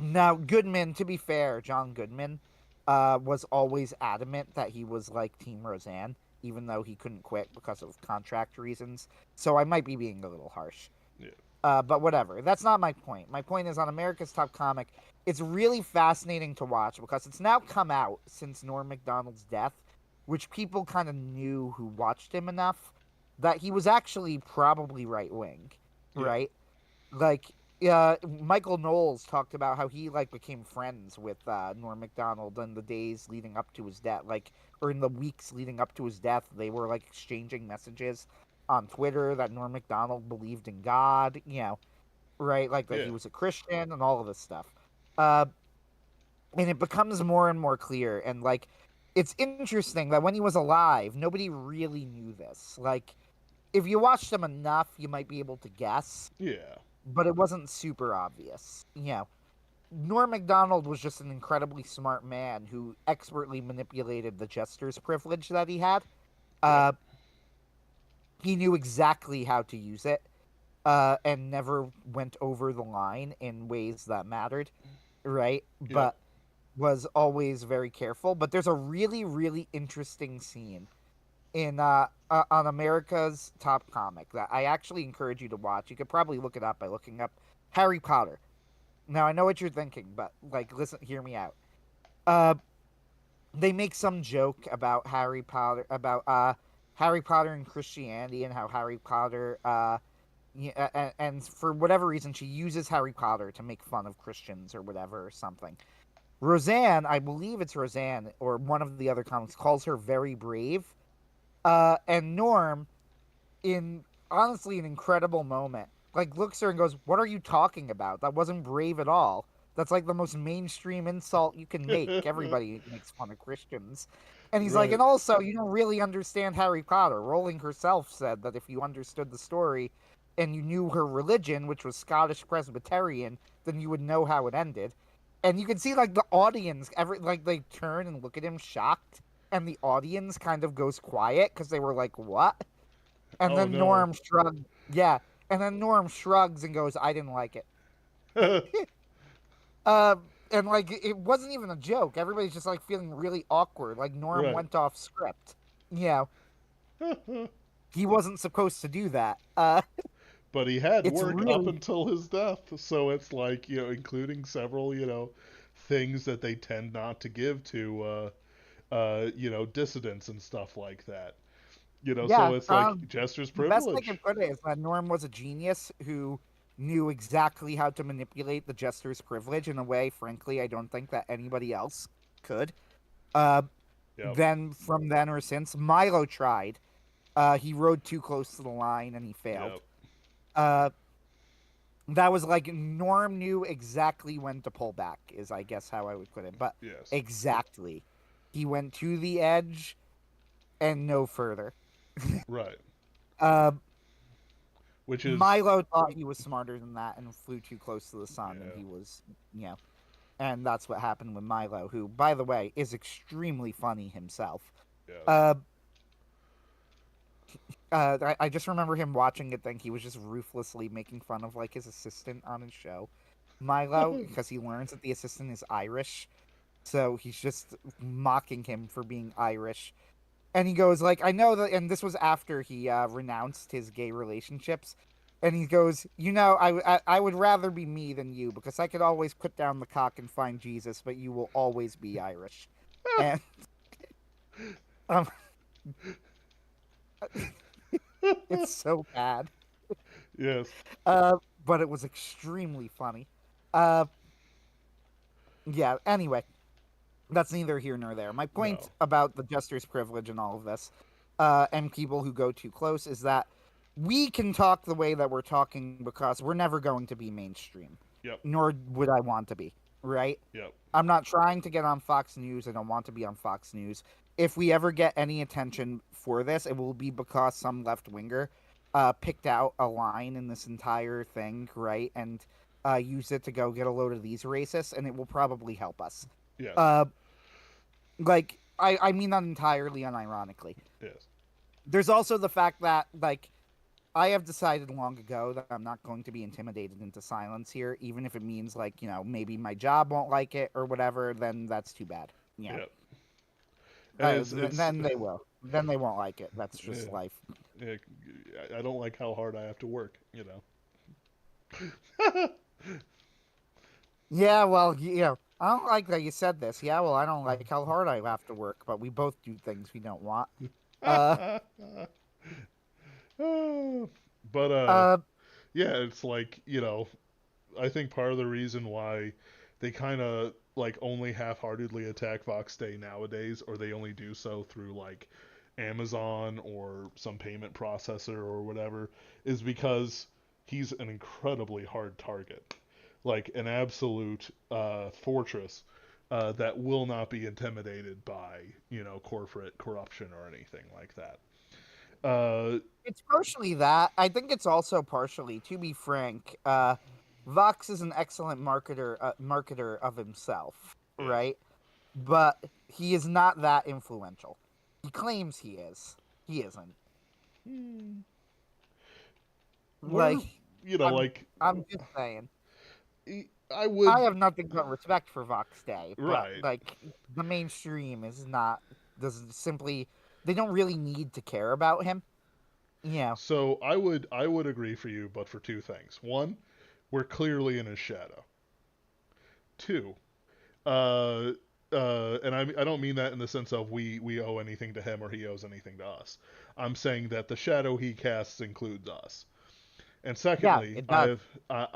Speaker 2: Now, Goodman, to be fair, John Goodman, was always adamant that he was like Team Roseanne, even though he couldn't quit because of contract reasons. So I might be being a little harsh.
Speaker 1: Yeah.
Speaker 2: But whatever. That's not my point. My point is, on America's Top Comic, it's really fascinating to watch because it's now come out since Norm Macdonald's death, which people kind of knew who watched him enough that he was actually probably right wing,
Speaker 1: Yeah.
Speaker 2: right? Like, Michael Knowles talked about how he like became friends with Norm Macdonald in the days leading up to his death, like, or in the weeks leading up to his death. They were like exchanging messages on Twitter that Norm Macdonald believed in God, right? Like that
Speaker 1: Yeah.
Speaker 2: he was a Christian and all of this stuff. Uh, and it becomes more and more clear. And like, it's interesting that when he was alive, nobody really knew this. Like, if you watched him enough, you might be able to guess,
Speaker 1: Yeah.
Speaker 2: but it wasn't super obvious. Norm Macdonald was just an incredibly smart man who expertly manipulated the jester's privilege that he had. Uh, he knew exactly how to use it, and never went over the line in ways that mattered, right?
Speaker 1: Yeah.
Speaker 2: But was always very careful. But there's a really, really interesting scene in on America's Top Comic that I actually encourage you to watch. You could probably look it up by looking up Harry Potter. Now I know what you're thinking, but like, listen, hear me out. Uh, they make some joke about Harry Potter and Christianity, and how Harry Potter, and for whatever reason, she uses Harry Potter to make fun of Christians or whatever or something. Roseanne, I believe it's Roseanne or one of the other comics, calls her very brave. And Norm, in honestly an incredible moment, like looks at her and goes, "What are you talking about? That wasn't brave at all. That's like the most mainstream insult you can make. Everybody makes fun of Christians." And he's like,
Speaker 1: Right.
Speaker 2: "And also, you don't really understand Harry Potter. Rowling herself said that if you understood the story and you knew her religion, which was Scottish Presbyterian, then you would know how it ended." And you can see like the audience, like they turn and look at him shocked, and the audience kind of goes quiet because they were like, "What?" And
Speaker 1: Oh
Speaker 2: then
Speaker 1: no.
Speaker 2: Norm shrugs. Yeah. And then Norm shrugs and goes, "I didn't like it." Uh, and like it wasn't even a joke. Everybody's just like feeling really awkward. Like Norm
Speaker 1: Right.
Speaker 2: went off script. Yeah, he wasn't supposed to do that.
Speaker 1: But he had
Speaker 2: It's
Speaker 1: work up
Speaker 2: really
Speaker 1: until his death, so it's like, including several, things that they tend not to give to dissidents and stuff like that. So
Speaker 2: yeah.
Speaker 1: it's like Jester's
Speaker 2: The best I can
Speaker 1: privilege.
Speaker 2: put it is that Norm was a genius who knew exactly how to manipulate the jester's privilege in a way, frankly, I don't think that anybody else could. Uh,
Speaker 1: Yep.
Speaker 2: then from then or since, Milo tried. He rode too close to the line and he failed.
Speaker 1: Yep.
Speaker 2: Uh, that was like Norm knew exactly when to pull back, is I guess how I would put it. But
Speaker 1: Yes.
Speaker 2: exactly, he went to the edge and no further.
Speaker 1: Right.
Speaker 2: Uh,
Speaker 1: Which is,
Speaker 2: Milo thought he was smarter than that and flew too close to the sun, and
Speaker 1: yeah.
Speaker 2: he was, and that's what happened with Milo, who, by the way, is extremely funny himself.
Speaker 1: Yes.
Speaker 2: Uh, I just remember him watching it. Think he was just ruthlessly making fun of like his assistant on his show, Milo, because he learns that the assistant is Irish, so he's just mocking him for being Irish. And he goes like, "I know that," and this was after he renounced his gay relationships. And he goes, I would rather be me than you because I could always put down the cock and find Jesus, but you will always be Irish. And um, it's so bad.
Speaker 1: Yes.
Speaker 2: Uh, but it was extremely funny. Uh, yeah. Anyway, that's neither here nor there. My point
Speaker 1: No.
Speaker 2: about the jester's privilege and all of this, and people who go too close, is that we can talk the way that we're talking because we're never going to be mainstream,
Speaker 1: Yep.
Speaker 2: nor would I want to be. Right?
Speaker 1: Yep.
Speaker 2: I'm not trying to get on Fox News. I don't want to be on Fox News. If we ever get any attention for this, it will be because some left winger picked out a line in this entire thing, right? And used it to go get a load of these racists, and it will probably help us.
Speaker 1: Yes.
Speaker 2: Uh, like, I mean that entirely unironically.
Speaker 1: Yes.
Speaker 2: There's also the fact that, like, I have decided long ago that I'm not going to be intimidated into silence here, even if it means, like, maybe my job won't like it or whatever, then that's too bad.
Speaker 1: Yep. And it's
Speaker 2: Then they will. Then they won't like it. That's just
Speaker 1: yeah,
Speaker 2: life.
Speaker 1: yeah, I don't like how hard I have to work.
Speaker 2: Yeah, well, I don't like that you said this. Yeah, well, I don't like how hard I have to work, but we both do things we don't want. Uh,
Speaker 1: But
Speaker 2: uh,
Speaker 1: yeah, it's like, I think part of the reason why they kind of like only half-heartedly attack Vox Day nowadays, or they only do so through like Amazon or some payment processor or whatever, is because he's an incredibly hard target, like an absolute fortress that will not be intimidated by corporate corruption or anything like that.
Speaker 2: it's partially that. I think it's also partially, to be frank, Vox is an excellent marketer of himself,
Speaker 1: Yes.
Speaker 2: right? But he is not that influential. He claims he is. He isn't.
Speaker 1: Hmm. Where
Speaker 2: Like, I'm,
Speaker 1: like
Speaker 2: I'm just saying.
Speaker 1: I would
Speaker 2: I have nothing but respect for Vox Day, but
Speaker 1: right.
Speaker 2: like the mainstream is not does simply they don't really need to care about him. Yeah.
Speaker 1: So I would agree for you, but for two things. One, we're clearly in his shadow. Two, uh, and I don't mean that in the sense of we owe anything to him or he owes anything to us. I'm saying that the shadow he casts includes us. And
Speaker 2: Yeah,
Speaker 1: secondly,
Speaker 2: it does.
Speaker 1: I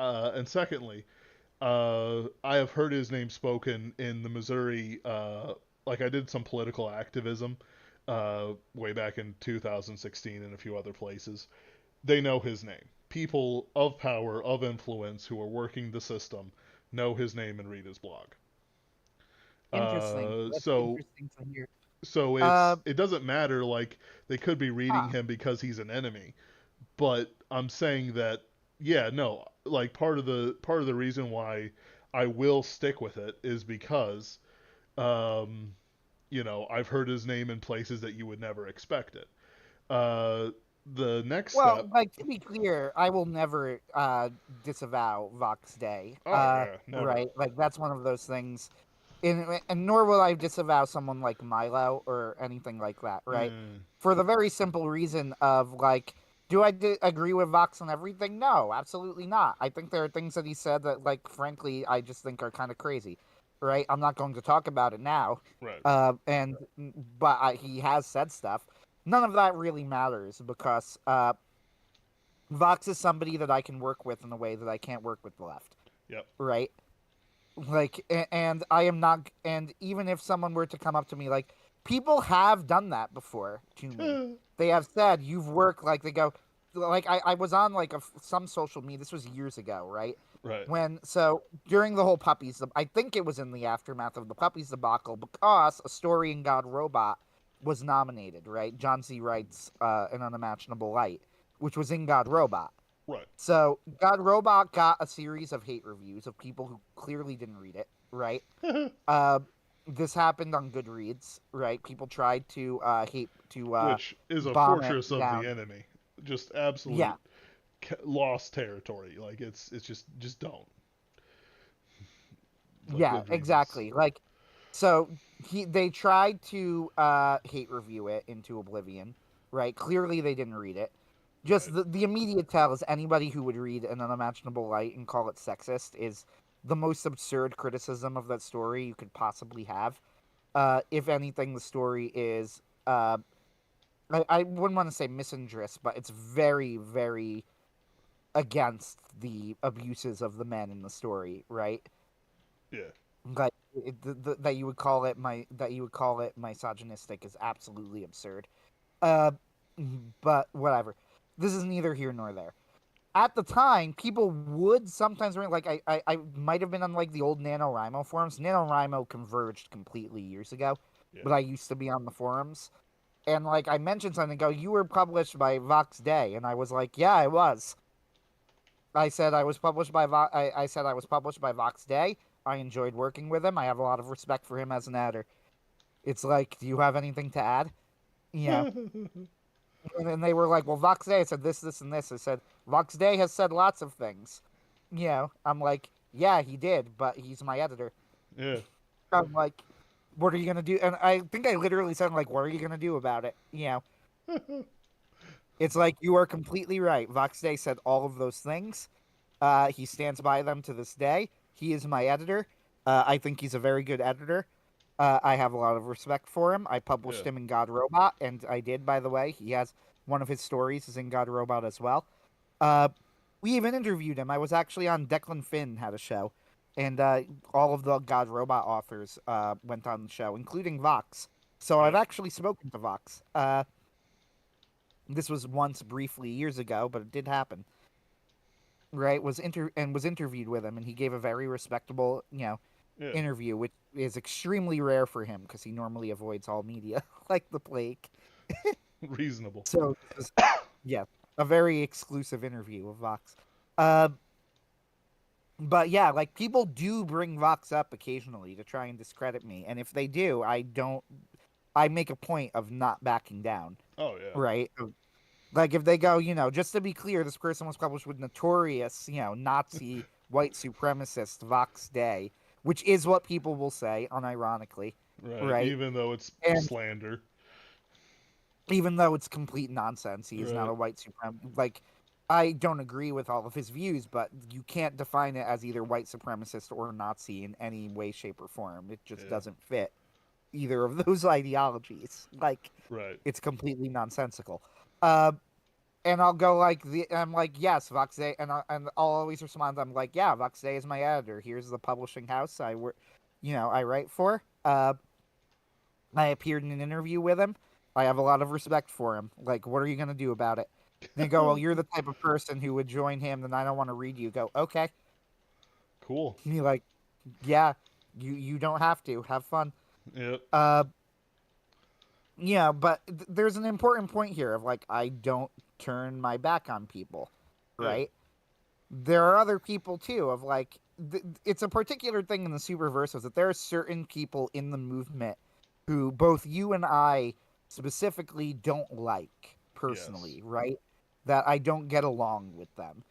Speaker 1: have heard his name spoken in the Missouri. Like I did some political activism way back in 2016 and a few other places. They know his name. People of power, of influence, who are working the system know his name and read his blog.
Speaker 2: Interesting. That's
Speaker 1: So
Speaker 2: interesting to hear.
Speaker 1: so
Speaker 2: Uh,
Speaker 1: it doesn't matter, like they could be reading
Speaker 2: huh.
Speaker 1: him because he's an enemy, but I'm saying that, yeah, no, like part of the reason why I will stick with it is because um I've heard his name in places that you would never expect it. Uh the next
Speaker 2: Well,
Speaker 1: step.
Speaker 2: like to be clear, I will never disavow Vox Day.
Speaker 1: Oh yeah, never.
Speaker 2: Right? Like that's one of those things. And nor will I disavow someone like Milo or anything like that, right?
Speaker 1: Mm,
Speaker 2: For the very simple reason of like, do I agree with Vox on everything? No, absolutely not. I think there are things that he said that, like, frankly, I just think are kind of crazy, right? I'm not going to talk about it now,
Speaker 1: right.
Speaker 2: and but he has said stuff. None of that really matters because Vox is somebody that I can work with in a way that I can't work with the left,
Speaker 1: Yep.
Speaker 2: right? Like, and I am not, and even if someone were to come up to me, like, people have done that before to me. They have said, you've worked, like, they go, like, I was on, like, some social media, this was years ago, right?
Speaker 1: Right.
Speaker 2: So, during the whole puppies, I think it was in the aftermath of the puppies debacle, because A Story in God Robot was nominated, right? John C. Wright's An Unimaginable Light, which was in God Robot.
Speaker 1: Right.
Speaker 2: So, God Robot got a series of hate reviews of people who clearly didn't read it, right? Uh, this happened on Goodreads, right? People tried to
Speaker 1: Which is a
Speaker 2: bomb it
Speaker 1: fortress of the
Speaker 2: down.
Speaker 1: enemy. Just
Speaker 2: Yeah,
Speaker 1: absolute lost territory. Like it's just don't. But
Speaker 2: yeah,
Speaker 1: Goodreads is
Speaker 2: exactly. Like, so they tried to hate review it into oblivion, right? Clearly, they didn't read it. Just
Speaker 1: right.
Speaker 2: the immediate tell is anybody who would read An Unimaginable Light and call it sexist is the most absurd criticism of that story you could possibly have. If anything, the story is I wouldn't want to say misandrist, but it's very, very against the abuses of the men in the story, right?
Speaker 1: Yeah.
Speaker 2: Like that you would call it misogynistic is absolutely absurd. Uh, but whatever. This is neither here nor there. At the time, people would sometimes like I might have been on like the old NaNoWriMo forums. NaNoWriMo converged completely years ago,
Speaker 1: Yeah.
Speaker 2: but I used to be on the forums. And like I mentioned something, go, you were published by Vox Day, and I was like, yeah, I was. I said I was published by I said I was published by Vox Day. I enjoyed working with him. I have a lot of respect for him as an editor. It's like, do you have anything to add? You know. And then they were like, well, Vox Day said this, this, and this. I said, Vox Day has said lots of things. You know, I'm like, yeah, he did, but he's my editor.
Speaker 1: Yeah.
Speaker 2: I'm like, what are you going to do? And I think I literally said, like, what are you going to do about it? You know, it's like, you are completely right. Vox Day said all of those things. He stands by them to this day. He is my editor. I think he's a very good editor. I have a lot of respect for him. I published
Speaker 1: Yeah.
Speaker 2: him in God Robot, and I did, by the way. He has one of his stories is in God Robot as well. Uh, we even interviewed him. I was actually on Declan Finn had a show, and all of the God Robot authors went on the show, including Vox. So I've
Speaker 1: Right.
Speaker 2: actually spoken to Vox. This was once briefly years ago, but it did happen. Right? Was interviewed with him, and he gave a very respectable,
Speaker 1: Yeah.
Speaker 2: interview, which is extremely rare for him because he normally avoids all media like the plague.
Speaker 1: Reasonable.
Speaker 2: So, yeah, a very exclusive interview with Vox. Uh, but yeah, like people do bring Vox up occasionally to try and discredit me, and if they do, I don't. I make a point of not backing down.
Speaker 1: Oh yeah.
Speaker 2: Right? Like if they go, just to be clear, this person was published with notorious, Nazi white supremacist Vox Day, which is what people will say, unironically,
Speaker 1: Right.
Speaker 2: right?
Speaker 1: Even though it's
Speaker 2: And
Speaker 1: slander.
Speaker 2: even though it's complete nonsense, he is not
Speaker 1: Right.
Speaker 2: a white like I don't agree with all of his views, but you can't define it as either white supremacist or Nazi in any way, shape, or form. It just
Speaker 1: Yeah.
Speaker 2: doesn't fit either of those ideologies. Like
Speaker 1: Right.
Speaker 2: it's completely nonsensical. Uh, and I'll go like I'm like, yes, Vox Day, and I'll always respond. I'm like, yeah, Vox Day is my editor. Here's the publishing house I write for. I appeared in an interview with him. I have a lot of respect for him. Like, what are you gonna do about it? They go, well, you're the type of person who would join him, then I don't want to read you. Go, okay.
Speaker 1: Cool.
Speaker 2: And you're like, yeah, you don't have to. Have fun.
Speaker 1: Yep.
Speaker 2: Uh, yeah, but there's an important point here of like, I don't turn my back on people,
Speaker 1: Yeah.
Speaker 2: right? There are other people too of like, it's a particular thing in the Superversives that there are certain people in the movement who both you and I specifically don't like
Speaker 1: Yes.
Speaker 2: personally, right? That I don't get along with them.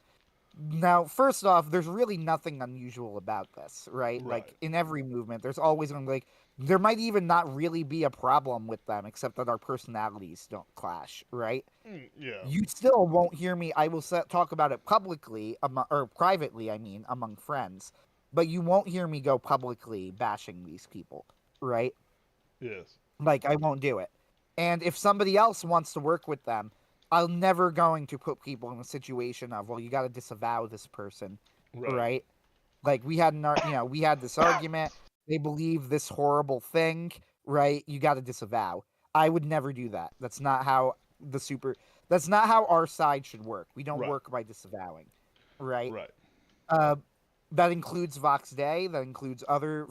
Speaker 2: Now, first off, there's really nothing unusual about this, right?
Speaker 1: Right.
Speaker 2: Like in every movement, there's always going to like there might even not really be a problem with them, except that our personalities don't clash, right?
Speaker 1: Yeah.
Speaker 2: You still won't hear me. I will talk about it publicly, or privately, I mean, among friends, but you won't hear me go publicly bashing these people, right?
Speaker 1: Yes.
Speaker 2: Like I won't do it. And if somebody else wants to work with them, I'm never going to put people in a situation of, well, you got to disavow this person,
Speaker 1: Right.
Speaker 2: right? Like we had we had this argument. They believe this horrible thing, right? You got to disavow. I would never do that. The super. That's not how our side should work. We don't
Speaker 1: Right.
Speaker 2: work by disavowing, right?
Speaker 1: Right.
Speaker 2: Uh, that includes Vox Day. That includes other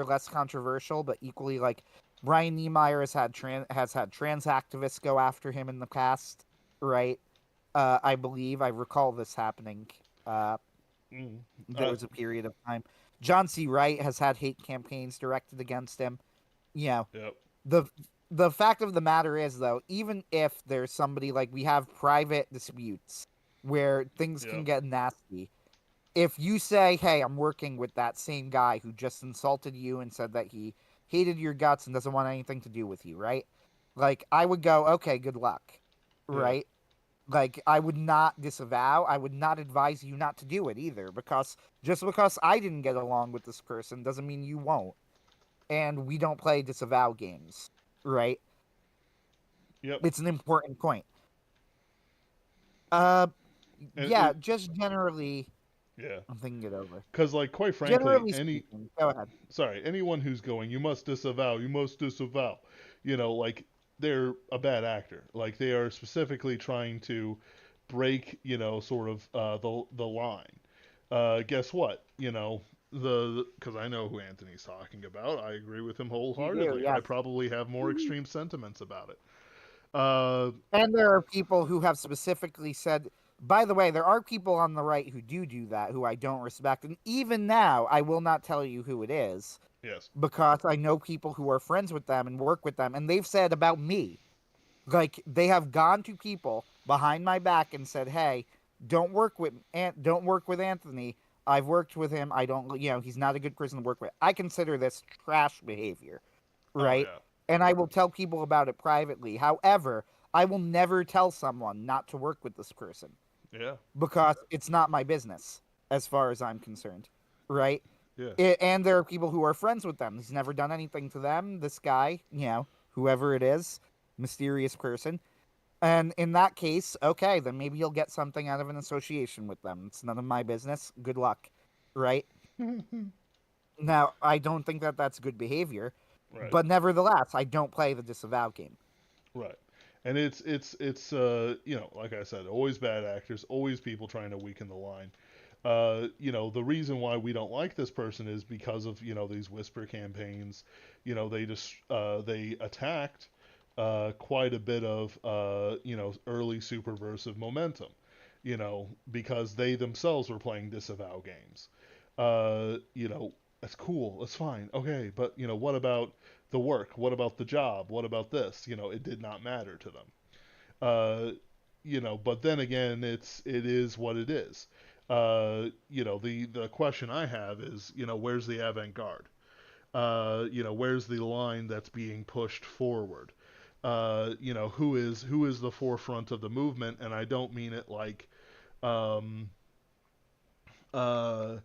Speaker 2: less controversial, but equally like Brian Niemeyer has had trans activists go after him in the past, right? I believe I recall this happening.
Speaker 1: Mm.
Speaker 2: There was a period of time. John C. Wright has had hate campaigns directed against him. You know,
Speaker 1: Yep.
Speaker 2: the the fact of the matter is though, even if there's somebody like we have private disputes where things can
Speaker 1: Yep.
Speaker 2: get nasty, if you say, "Hey, I'm working with that same guy who just insulted you and said that he hated your guts and doesn't want anything to do with you," right? Like I would go, "Okay, good luck."
Speaker 1: Yeah.
Speaker 2: Right? Like I would not disavow. I would not advise you not to do it either because just because I didn't get along with this person doesn't mean you won't. And we don't play disavow games, right?
Speaker 1: Yep.
Speaker 2: It's an important point. Uh
Speaker 1: And
Speaker 2: yeah,
Speaker 1: it.
Speaker 2: just generally
Speaker 1: Yeah.
Speaker 2: I'm thinking it over.
Speaker 1: Because, like, quite frankly,
Speaker 2: Generally speaking, go ahead.
Speaker 1: anyone who's going, you must disavow, you must disavow, like, they're a bad actor. Like, they are specifically trying to break, sort of the line. Guess what? Because I know who Anthony's talking about. I agree with him
Speaker 2: You do,
Speaker 1: wholeheartedly. I
Speaker 2: yes.
Speaker 1: probably have more extreme sentiments about it. Uh,
Speaker 2: And there are people who have specifically said, by the way, there are people on the right who do that, who I don't respect. And even now, I will not tell you who it is
Speaker 1: yes.
Speaker 2: because I know people who are friends with them and work with them. And they've said about me, like, they have gone to people behind my back and said, hey, don't work with Anthony. I've worked with him. I don't, he's not a good person to work with. I consider this trash behavior,
Speaker 1: Oh,
Speaker 2: right?
Speaker 1: yeah.
Speaker 2: And I will tell people about it privately. However, I will never tell someone not to work with this person
Speaker 1: Yeah.
Speaker 2: because it's not my business as far as I'm concerned, right?
Speaker 1: Yeah.
Speaker 2: And there are people who are friends with them. He's never done anything to them. This guy, whoever it is, mysterious person. And in that case, okay, then maybe you'll get something out of an association with them. It's none of my business. Good luck, right? Now, I don't think that that's good behavior,
Speaker 1: Right.
Speaker 2: but nevertheless, I don't play the disavow game.
Speaker 1: Right. And it's like I said, always bad actors, always people trying to weaken the line. The reason why we don't like this person is because of, these whisper campaigns. They attacked quite a bit of early superversive momentum, because they themselves were playing disavow games. That's cool, that's fine, okay, but what about the work? What about the job? What about this? It did not matter to them. Uh, but then again, it is what it is. The question I have is, where's the avant-garde? Where's the line that's being pushed forward? Who is the forefront of the movement? And I don't mean it like, um, uh,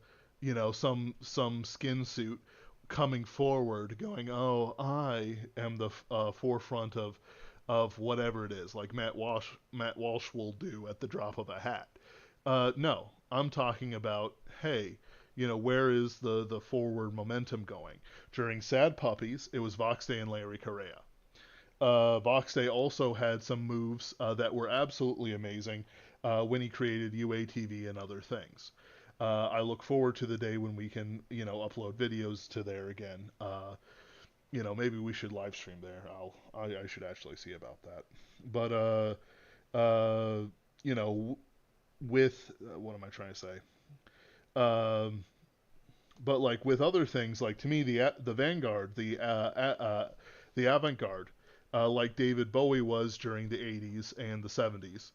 Speaker 1: some skin suit coming forward, going, "Oh, I am the forefront of whatever it is," like Matt Walsh will do at the drop of a hat. No, I'm talking about, hey, where is the forward momentum going? During Sad Puppies, it was Vox Day and Larry Correa. Vox Day also had some moves that were absolutely amazing when he created UATV and other things. I look forward to the day when we can, upload videos to there again. Maybe we should live stream there. I should actually see about that. But you know, with what am I trying to say? Um, but like with other things, like to me, the vanguard, the avant-garde, like David Bowie was during the '80s and the '70s,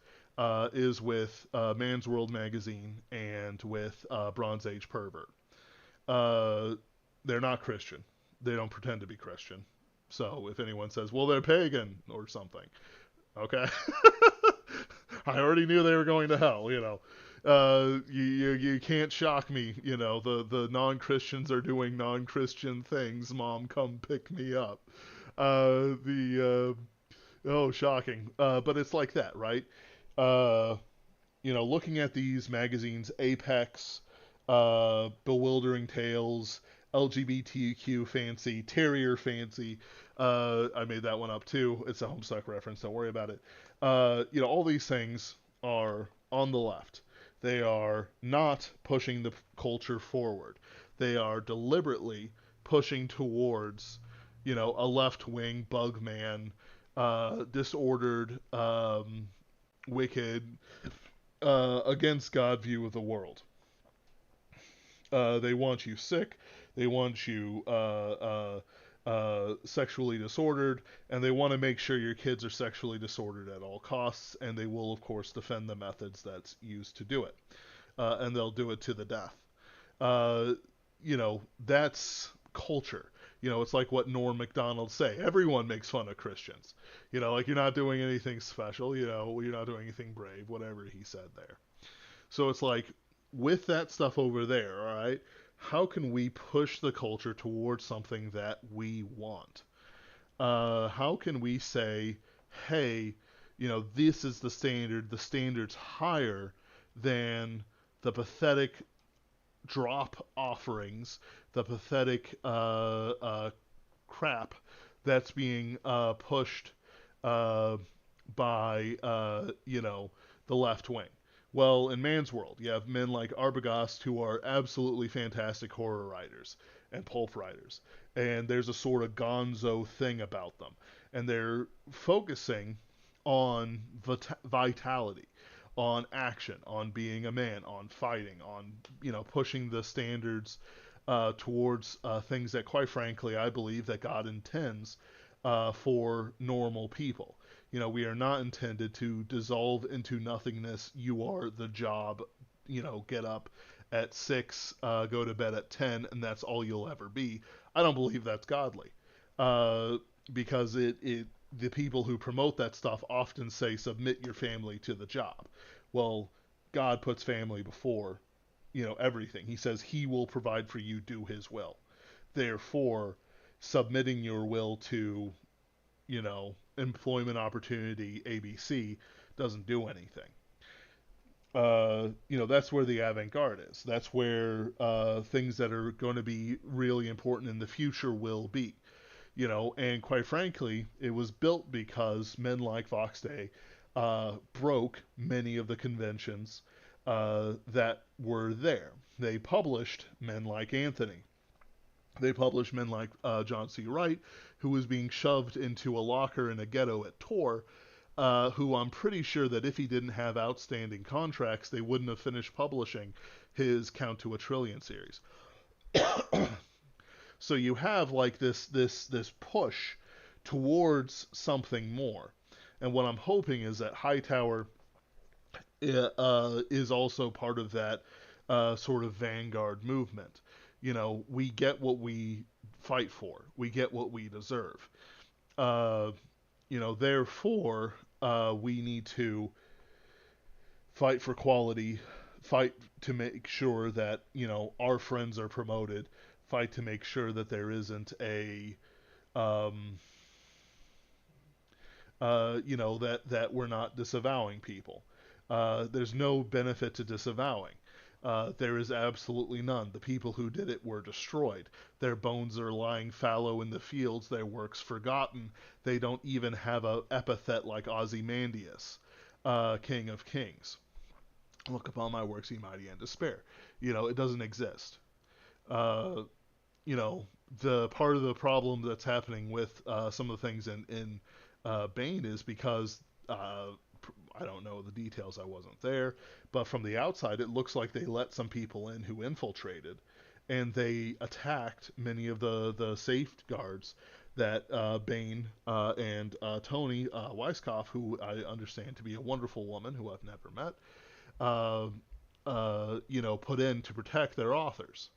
Speaker 1: is with Man's World magazine and with Bronze Age Pervert. Uh, they're not Christian. They don't pretend to be Christian. So if anyone says, "Well, they're pagan" or something, okay, I already knew they were going to hell. You can't shock me. The non Christians are doing non Christian things. Mom, come pick me up. The Oh, shocking. But it's like that, right? Uh, Looking at these magazines, Apex, Bewildering Tales, LGBTQ Fancy, Terrier Fancy. I made that one up too. It's a Homestuck reference. Don't worry about it. All these things are on the left. They are not pushing the culture forward. They are deliberately pushing towards, a left wing bug man, disordered, wicked, against God view of the world. They want you sick. They want you sexually disordered, and they want to make sure your kids are sexually disordered at all costs. And they will, of course, defend the methods that's used to do it, and they'll do it to the death. Uh, that's culture. It's like what Norm Macdonald say. Everyone makes fun of Christians. Like you're not doing anything special. You're not doing anything brave. Whatever he said there. So it's like with that stuff over there, all right, how can we push the culture towards something that we want? How can we say, hey, this is the standard's higher than the pathetic drop offerings, the pathetic crap that's being pushed uh, by, the left wing. Well, in Man's World, you have men like Arbogast who are absolutely fantastic horror writers and pulp writers. And there's a sort of gonzo thing about them. And they're focusing on vitality, on action, on being a man, on fighting, on, pushing the standards towards things that, quite frankly, I believe that God intends for normal people. We are not intended to dissolve into nothingness. You are the job. Get up at 6, go to bed at 10, and that's all you'll ever be. I don't believe that's godly, uh, because the people who promote that stuff often say submit your family to the job. Well, God puts family before everything. He says He will provide for you. Do His will. Therefore, submitting your will to employment opportunity ABC doesn't do anything. That's where the avant-garde is. That's where things that are going to be really important in the future will be. And quite frankly, it was built because men like Vox Day broke many of the conventions that were there. They published men like Anthony. They published men like John C. Wright, who was being shoved into a locker in a ghetto at Tor, who I'm pretty sure that if he didn't have outstanding contracts, they wouldn't have finished publishing his Count to a Trillion series. So you have like this push towards something more. And what I'm hoping is that Hightower is also part of that sort of vanguard movement. We get what we fight for. We get what we deserve. Uh, therefore, we need to fight for quality, fight to make sure that, our friends are promoted, fight to make sure that there isn't um, that we're not disavowing people. There's no benefit to disavowing. There is absolutely none. The people who did it were destroyed. Their bones are lying fallow in the fields, their works forgotten. They don't even have a epithet like Ozymandias, King of Kings. Look upon my works, ye mighty, and despair. It doesn't exist. Uh, you know, the part of the problem that's happening with some of the things in Bane is because I don't know the details. I wasn't there, but from the outside, it looks like they let some people in who infiltrated, and they attacked many of the safeguards that Bane and Tony Weisskopf, who I understand to be a wonderful woman who I've never met, uh, put in to protect their authors.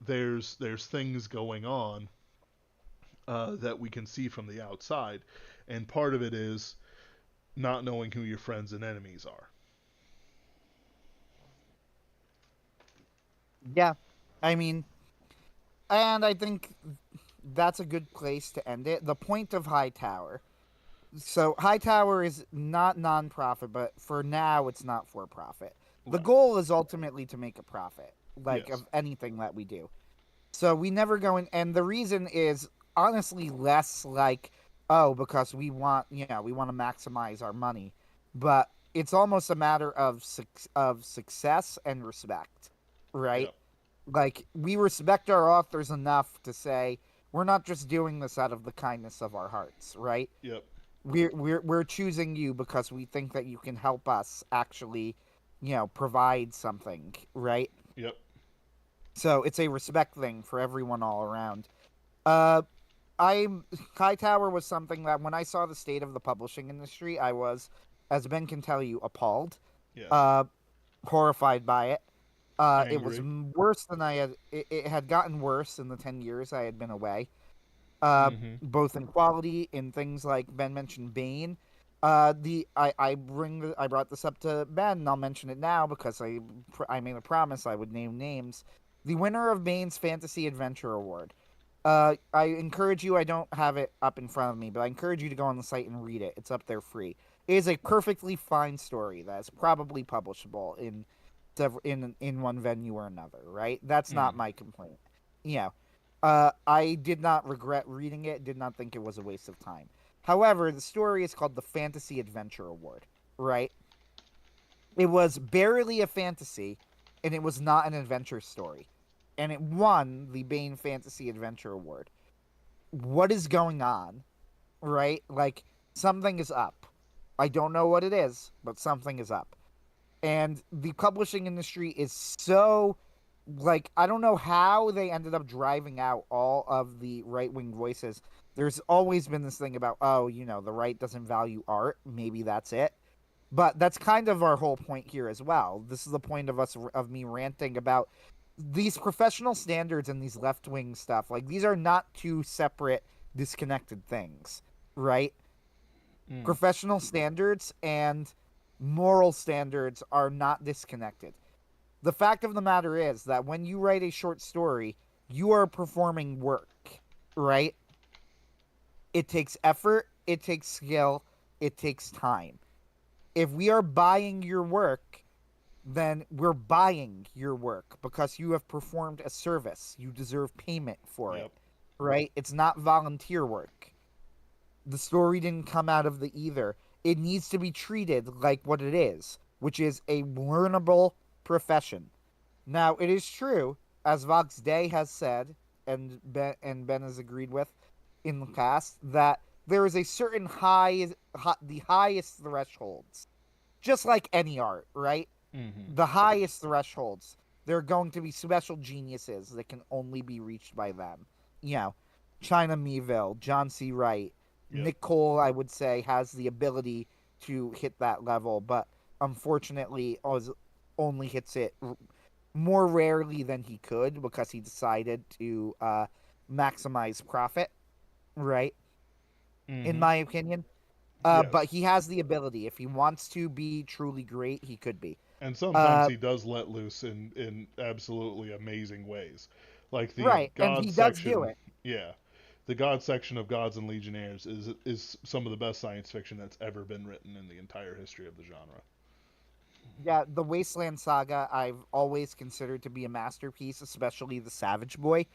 Speaker 1: There's things going on that we can see from the outside, and part of it is not knowing who your friends and enemies are.
Speaker 2: Yeah, I mean, and I think that's a good place to end it. The point of Hightower. So Hightower is not nonprofit, but for now it's not for profit. The
Speaker 1: Right.
Speaker 2: goal is ultimately to make a profit, like
Speaker 1: Yes.
Speaker 2: of anything that we do. So we never go in, and the reason is honestly less like, oh, because we want to maximize our money, but it's almost a matter of success and respect, right?
Speaker 1: Yep.
Speaker 2: Like we respect our authors enough to say we're not just doing this out of the kindness of our hearts, right?
Speaker 1: Yep.
Speaker 2: We're choosing you because we think that you can help us actually, provide something, right?
Speaker 1: Yep.
Speaker 2: So it's a respect thing for everyone all around. Uh, I Hightower was something that when I saw the state of the publishing industry, I was, as Ben can tell you, appalled,
Speaker 1: Yes.
Speaker 2: uh, horrified by it. It was
Speaker 1: Angry.
Speaker 2: worse than I had. It had gotten worse in the 10 years I had been away.
Speaker 1: Mm-hmm.
Speaker 2: Both in quality, in things like Ben mentioned Bane. I brought this up to Ben, and I'll mention it now because I made a promise I would name names. The winner of Bane's Fantasy Adventure Award. I encourage you. I don't have it up in front of me, but I encourage you to go on the site and read it. It's up there free. It is a perfectly fine story that is probably publishable in one venue or another. Right? That's not
Speaker 1: Mm.
Speaker 2: my complaint. Yeah. I did not regret reading it. Did not think it was a waste of time. However, the story is called the Fantasy Adventure Award. Right? It was barely a fantasy, and it was not an adventure story, and it won the Bane Fantasy Adventure Award. What is going on? Right? Like something is up. I don't know what it is, but something is up. And the publishing industry is so like I don't know how they ended up driving out all of the right-wing voices. There's always been this thing about, oh, the right doesn't value art. Maybe that's it. But that's kind of our whole point here as well. This is the point of me ranting about these professional standards and these left-wing stuff. Like these are not two separate disconnected things, right?
Speaker 1: Mm.
Speaker 2: Professional standards and moral standards are not disconnected. The fact of the matter is that when you write a short story, you are performing work, right? It takes effort, it takes skill, it takes time. If we are buying your work, then we're buying your work because you have performed a service. You deserve payment for it,
Speaker 1: Yep.
Speaker 2: right? It's not volunteer work. The story didn't come out of the ether. It needs to be treated like what it is, which is a learnable profession. Now, it is true, as Vox Day has said, and Ben has agreed with in the past, that there is a certain the highest thresholds, just like any art, right?
Speaker 1: Mm-hmm.
Speaker 2: The highest thresholds. There are going to be special geniuses that can only be reached by them. You know, China Miéville, John C. Wright,
Speaker 1: Yep.
Speaker 2: Nick Cole, I would say, has the ability to hit that level, but unfortunately, only hits it more rarely than he could because he decided to maximize profit, right? In
Speaker 1: Mm-hmm.
Speaker 2: my opinion. But
Speaker 1: Yes.
Speaker 2: he has the ability. If he wants to be truly great, he could be.
Speaker 1: And sometimes
Speaker 2: Uh,
Speaker 1: he does let loose in absolutely amazing ways, like the
Speaker 2: right, and
Speaker 1: God
Speaker 2: he does do
Speaker 1: section.
Speaker 2: it.
Speaker 1: Yeah, the God section of Gods and Legionnaires is some of the best science fiction that's ever been written in the entire history of the genre.
Speaker 2: Yeah, the Wasteland Saga I've always considered to be a masterpiece, especially the Savage Boy,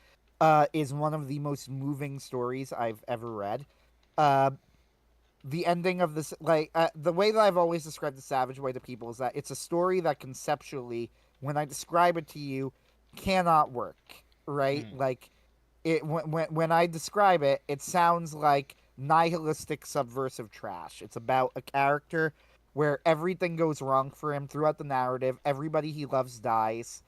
Speaker 2: is one of the most moving stories I've ever read. Uh, the ending of this, the way that I've always described the Savage Boy to people is that it's a story that conceptually, when I describe it to you, cannot work, right?
Speaker 1: Mm.
Speaker 2: Like, when I describe it, it sounds like nihilistic subversive trash. It's about a character where everything goes wrong for him throughout the narrative. Everybody he loves dies,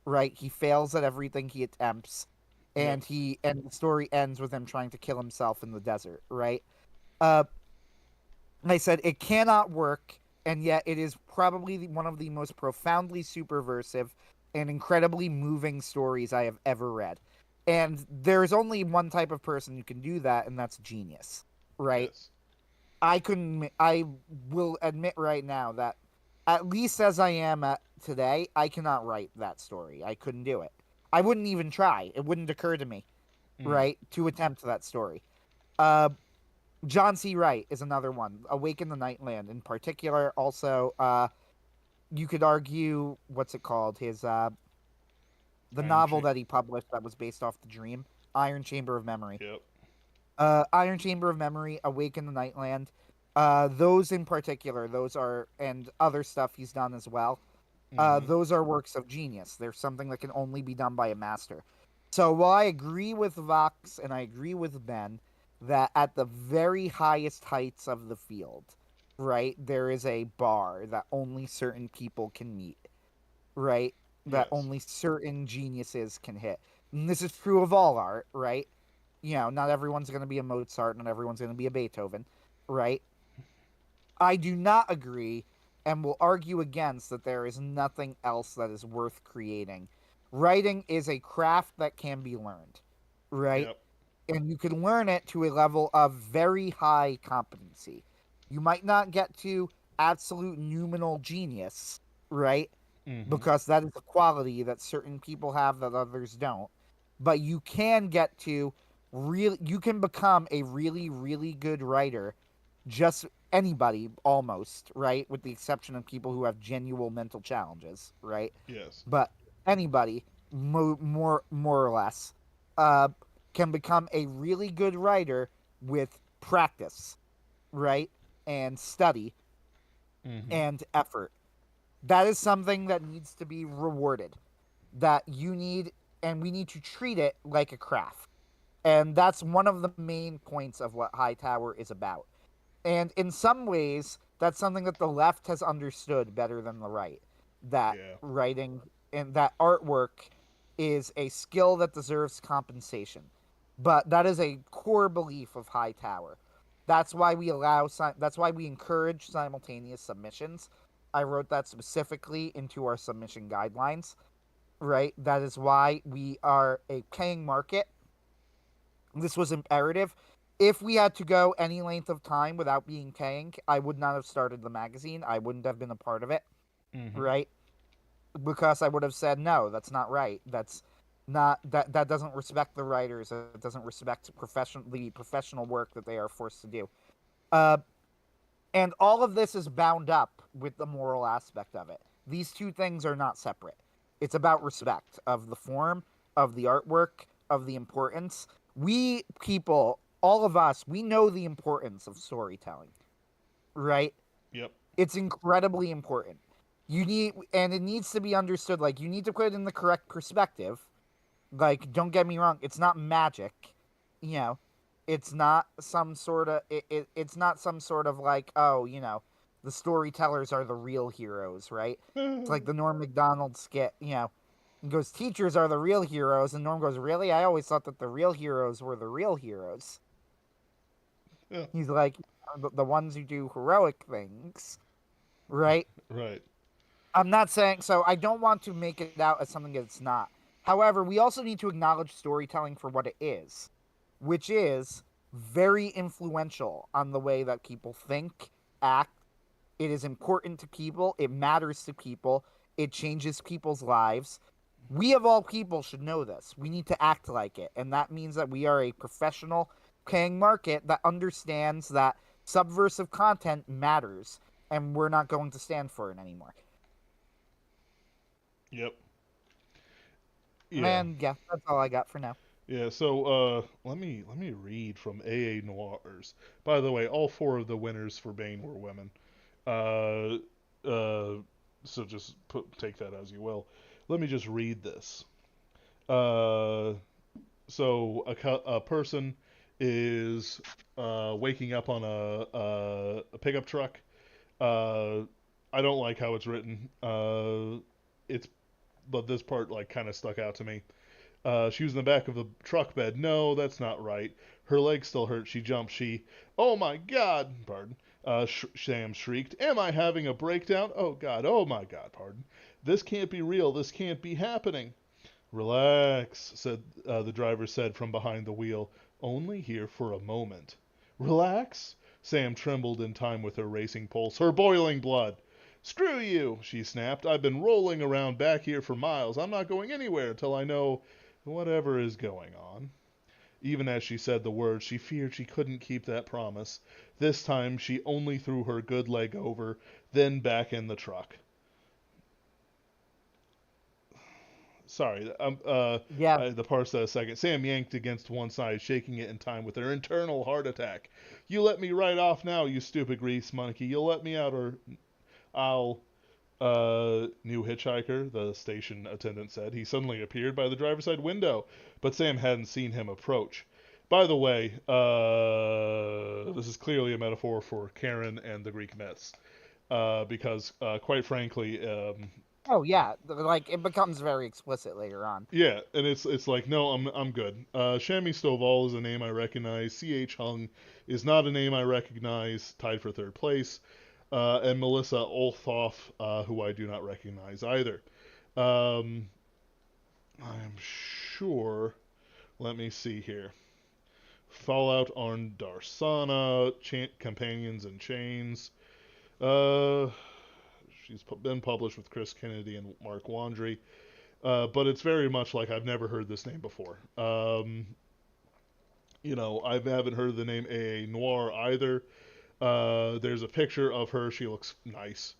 Speaker 2: right? He fails at everything he attempts,
Speaker 1: Yep.
Speaker 2: and the story ends with him trying to kill himself in the desert, right? Uh, I said it cannot work, and yet it is probably one of the most profoundly superversive and incredibly moving stories I have ever read. And there's only one type of person who can do that, and that's genius, right?
Speaker 1: Yes.
Speaker 2: I will admit right now that, at least as I am at today, I cannot write that story. I couldn't do it. I wouldn't even try. It wouldn't occur to me,
Speaker 1: Mm.
Speaker 2: right, to attempt that story. Uh, John C. Wright is another one. Awaken the Nightland, in particular. Also, you could argue, what's it called? His the
Speaker 1: Iron
Speaker 2: novel
Speaker 1: Chain.
Speaker 2: that he published that was based off the dream, Iron Chamber of Memory.
Speaker 1: Yep.
Speaker 2: Iron Chamber of Memory, Awaken the Nightland. Those in particular, those are, and other stuff he's done as well.
Speaker 1: Mm-hmm.
Speaker 2: Those are works of genius. They're something that can only be done by a master. So while I agree with Vox and I agree with Ben that at the very highest heights of the field, right, there is a bar that only certain people can meet, right? That
Speaker 1: Yes.
Speaker 2: only certain geniuses can hit. And this is true of all art, right? You know, not everyone's going to be a Mozart, not everyone's going to be a Beethoven, right? I do not agree and will argue against that there is nothing else that is worth creating. Writing is a craft that can be learned, right?
Speaker 1: Yep.
Speaker 2: And you can learn it to a level of very high competency. You might not get to absolute numinal genius, right?
Speaker 1: Mm-hmm.
Speaker 2: Because that is a quality that certain people have that others don't. But you can get to you can become a really, really good writer. Just anybody, almost, right? With the exception of people who have genuine mental challenges, right?
Speaker 1: Yes.
Speaker 2: But anybody, more or less, uh, can become a really good writer with practice, right? And study
Speaker 1: Mm-hmm.
Speaker 2: and effort. That is something that needs to be rewarded. That you need, and we need to treat it like a craft. And that's one of the main points of what Hightower is about. And in some ways, that's something that the left has understood better than the right. That
Speaker 1: Yeah.
Speaker 2: writing and that artwork is a skill that deserves compensation. But that is a core belief of Hightower. That's why we encourage simultaneous submissions. I wrote that specifically into our submission guidelines, right? That is why we are a paying market. This was imperative. If we had to go any length of time without being paying, I would not have started the magazine. I wouldn't have been a part of it,
Speaker 1: Mm-hmm.
Speaker 2: right? Because I would have said no, that's not right. That doesn't respect the writers. It doesn't respect the professional work that they are forced to do. Uh, and all of this is bound up with the moral aspect of it. These two things are not separate. It's about respect of the form, of the artwork, of the importance. We people, all of us, we know the importance of storytelling, right?
Speaker 1: Yep.
Speaker 2: It's incredibly important. And it needs to be understood. Like, you need to put it in the correct perspective. Like, don't get me wrong, it's not magic, you know. It's not some sort of it's not some sort of like, oh, the storytellers are the real heroes, right? It's like the Norm Macdonald skit, he goes, teachers are the real heroes, and Norm goes, really? I always thought that the real heroes were the real heroes.
Speaker 1: Yeah.
Speaker 2: He's like, the ones who do heroic things, right?
Speaker 1: Right.
Speaker 2: I'm not saying so. I don't want to make it out as something that it's not. However, we also need to acknowledge storytelling for what it is, which is very influential on the way that people think, act. It is important to people. It matters to people. It changes people's lives. We, of all people, should know this. We need to act like it. And that means that we are a professional paying market that understands that subversive content matters, and we're not going to stand for it anymore.
Speaker 1: Yep. Yeah.
Speaker 2: And yeah, that's all I got for now.
Speaker 1: Yeah, so let me read from AA Noirs. By the way, all four of the winners for Bane were women. Uh, uh, so just take that as you will. Let me just read this. Uh, so a person is waking up on a pickup truck. Uh, I don't like how it's written. It's but this part like kind of stuck out to me. She was in the back of the truck bed. No, that's not right. Her leg still hurt. She jumped. Oh my God, pardon. Sam shrieked. Am I having a breakdown? Oh God, oh my God, pardon. This can't be real. This can't be happening. Relax, the driver said from behind the wheel. Only here for a moment. Relax? Sam trembled in time with her racing pulse, her boiling blood. Screw you, she snapped. I've been rolling around back here for miles. I'm not going anywhere until I know whatever is going on. Even as she said the words, she feared she couldn't keep that promise. This time, she only threw her good leg over, then back in the truck. Sorry,
Speaker 2: Yeah,
Speaker 1: the parse that a second. Sam yanked against one side, shaking it in time with her internal heart attack. You let me right off now, you stupid grease monkey. You'll let me out or I'll new hitchhiker, the station attendant said. He suddenly appeared by the driver's side window, but Sam hadn't seen him approach. By the way, this is clearly a metaphor for Karen and the Greek myths, because quite frankly,
Speaker 2: oh yeah, like it becomes very explicit later on.
Speaker 1: yeah, and it's like no, I'm good. Shami Stovall is a name I recognize. C.H. Hung is not a name I recognize. Tied for third place, and Melissa Olthoff, who I do not recognize either. Um, I'm sure. Let me see here. Fallout on Darsana, Companions and Chains. Uh, she's been published with Chris Kennedy and Mark Wandry. But it's very much like I've never heard this name before. I haven't heard the name A.A. Noir either. There's a picture of her. She looks nice.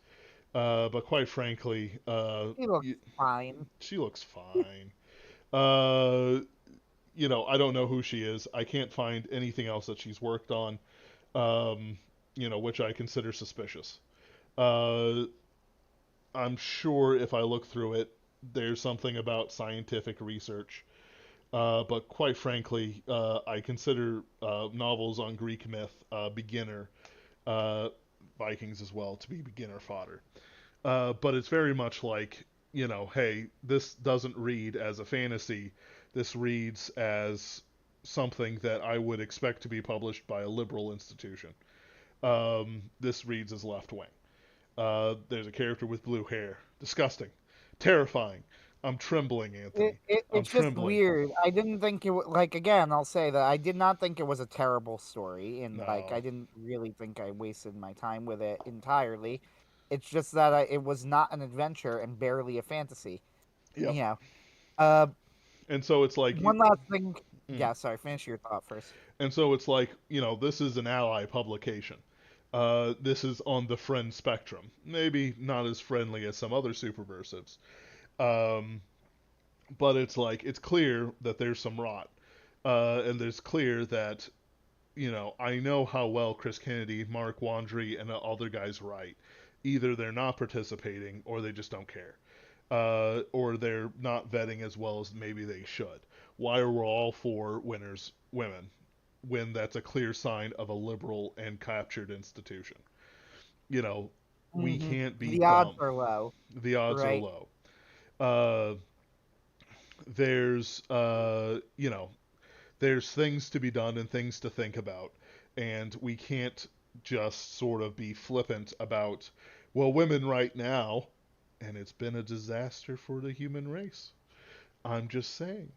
Speaker 1: But quite frankly,
Speaker 2: He looks fine.
Speaker 1: she looks fine. Uh, I don't know who she is. I can't find anything else that she's worked on, um, which I consider suspicious. Uh, I'm sure if I look through it, there's something about scientific research. But quite frankly, I consider novels on Greek myth beginner, uh, Vikings as well, to be beginner fodder. But it's very much like, hey, this doesn't read as a fantasy. This reads as something that I would expect to be published by a liberal institution. This reads as left wing. There's a character with blue hair. Disgusting. Terrifying. I'm trembling, Anthony. I'm
Speaker 2: It's just
Speaker 1: trembling.
Speaker 2: weird. I didn't think it was like again. I'll say that I did not think it was a terrible story, and like I
Speaker 1: No.
Speaker 2: didn't really think I wasted my time with it entirely. It's just that it was not an adventure and barely a fantasy.
Speaker 1: Yep.
Speaker 2: You know. Uh,
Speaker 1: And so it's like,
Speaker 2: one last thing.
Speaker 1: mm.
Speaker 2: Yeah, sorry. Finish your thought first.
Speaker 1: And so it's like, this is an ally publication. This is on the friend spectrum. Maybe not as friendly as some other superversives. Um, but it's like, it's clear that there's some rot. And there's clear that, I know how well Chris Kennedy, Mark Wandry, and the other guys write. Either they're not participating or they just don't care. Or they're not vetting as well as maybe they should. Why are we all for winners women when that's a clear sign of a liberal and captured institution? You know, we
Speaker 2: Hmm.
Speaker 1: can't be
Speaker 2: The odds
Speaker 1: dumb.
Speaker 2: are low,
Speaker 1: The odds are
Speaker 2: right?
Speaker 1: low. Uh, there's things to be done and things to think about, and we can't just sort of be flippant about, well, women right now, and it's been a disaster for the human race. I'm just saying.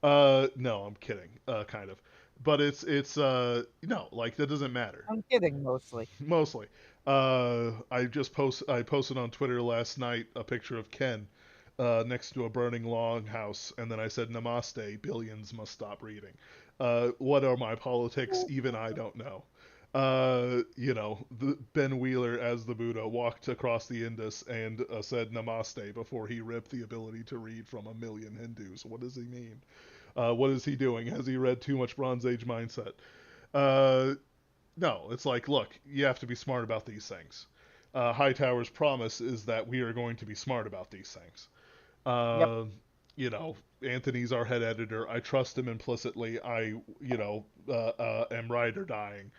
Speaker 1: No, I'm kidding. Kind of, but it's no, like that doesn't matter.
Speaker 2: I'm kidding mostly.
Speaker 1: Mostly. I posted on Twitter last night a picture of Ken next to a burning longhouse, and then I said, "Namaste, billions must stop reading." What are my politics? Even I don't know. Ben Wheeler as the Buddha walked across the Indus and said Namaste before he ripped the ability to read from a million Hindus. What does he mean? What is he doing? Has he read too much Bronze Age mindset? Uh, no, it's like, look, you have to be smart about these things. Hightower's promise is that we are going to be smart about these things.
Speaker 2: Yep.
Speaker 1: Uh, Anthony's our head editor. I trust him implicitly. Am right or dying,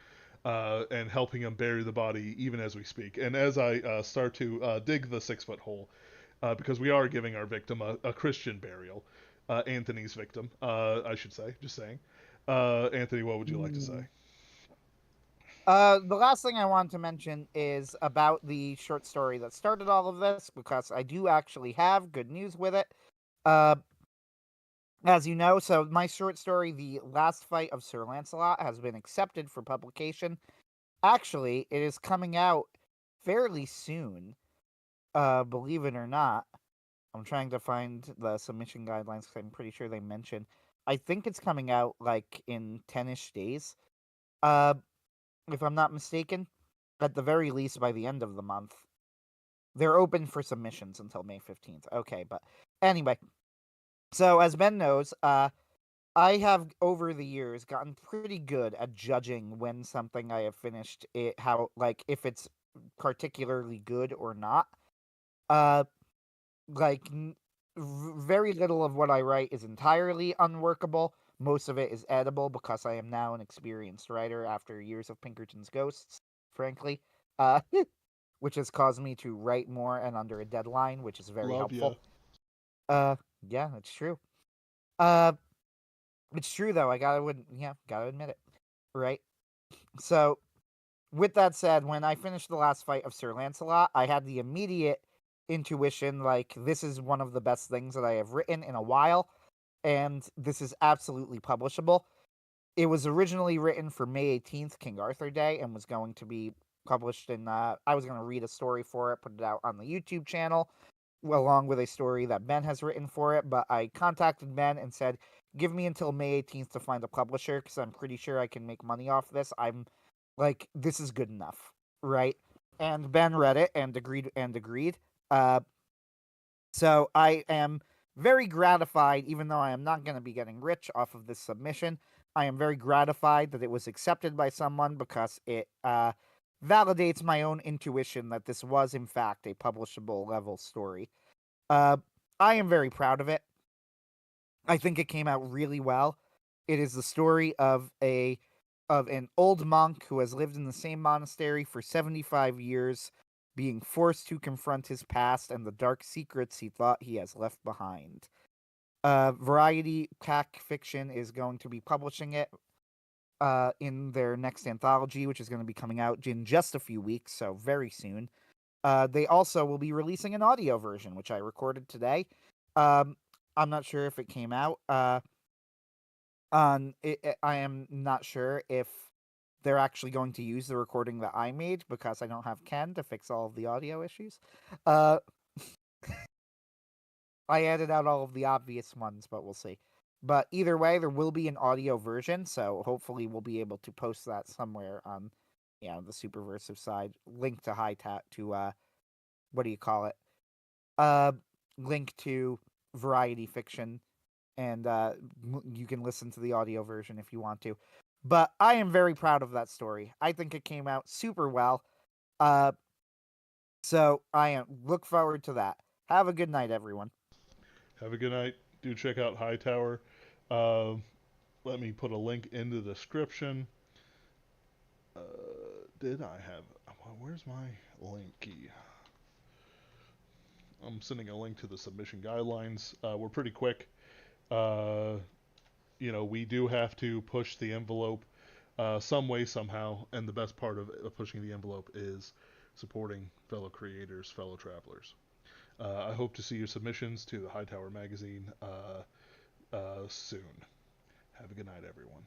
Speaker 1: and helping him bury the body even as we speak. And as I start to dig the 6 foot hole, because we are giving our victim a Christian burial, Anthony's victim, I should say, just saying. Anthony, what would you like to say?
Speaker 2: The last thing I want to mention is about the short story that started all of this, because I do actually have good news with it. Uh, as you know, so my short story, The Last Fight of Sir Lancelot, has been accepted for publication. Actually, it is coming out fairly soon, believe it or not. I'm trying to find the submission guidelines because I'm pretty sure they mention. I think it's coming out like in 10-ish days. Uh, if I'm not mistaken, at the very least by the end of the month. They're open for submissions until May 15th. Okay, but anyway. So as Ben knows, I have over the years gotten pretty good at judging when something I have finished like if it's particularly good or not. Uh like very little of what I write is entirely unworkable. Most of it is edible because I am now an experienced writer after years of Pinkerton's Ghosts, frankly. Uh which has caused me to write more and under a deadline, which is very
Speaker 1: Love
Speaker 2: helpful.
Speaker 1: ya.
Speaker 2: Yeah, it's true. Uh it's true though, gotta admit it. Right? So with that said, when I finished The Last Fight of Sir Lancelot, I had the immediate intuition like this is one of the best things that I have written in a while, and this is absolutely publishable. It was originally written for May 18th, King Arthur Day, and was going to be published in. I was going to read a story for it, put it out on the YouTube channel, along with a story that Ben has written for it. But I contacted Ben and said, give me until May 18th to find a publisher because I'm pretty sure I can make money off this. I'm like, this is good enough, right? And Ben read it and agreed. Uh, so I am very gratified, even though I am not going to be getting rich off of this submission. I am very gratified that it was accepted by someone because it validates my own intuition that this was, in fact, a publishable level story. Uh, I am very proud of it. I think it came out really well. It is the story of an old monk who has lived in the same monastery for 75 years, being forced to confront his past and the dark secrets he thought he has left behind. Variety Pack Fiction is going to be publishing it in their next anthology, which is going to be coming out in just a few weeks, so very soon. They also will be releasing an audio version, which I recorded today. I'm not sure if it came out. I am not sure if they're actually going to use the recording that I made because I don't have Ken to fix all of the audio issues. Uh, I added out all of the obvious ones, but we'll see. But either way, there will be an audio version, so hopefully we'll be able to post that somewhere on, the Superversive side. Link to what do you call it? Uh, Link to Variety Fiction, and you can listen to the audio version if you want to. But I am very proud of that story. I think it came out super well. Uh, so look forward to that. Have a good night, everyone.
Speaker 1: Have a good night. Do check out Hightower. Uh, Let me put a link in the description. Uh, did I have? Where's my link key? I'm sending a link to the submission guidelines. We're pretty quick. Uh, we do have to push the envelope some way, somehow, and the best part of pushing the envelope is supporting fellow creators, fellow travelers. I hope to see your submissions to the Hightower magazine soon. Have a good night, everyone.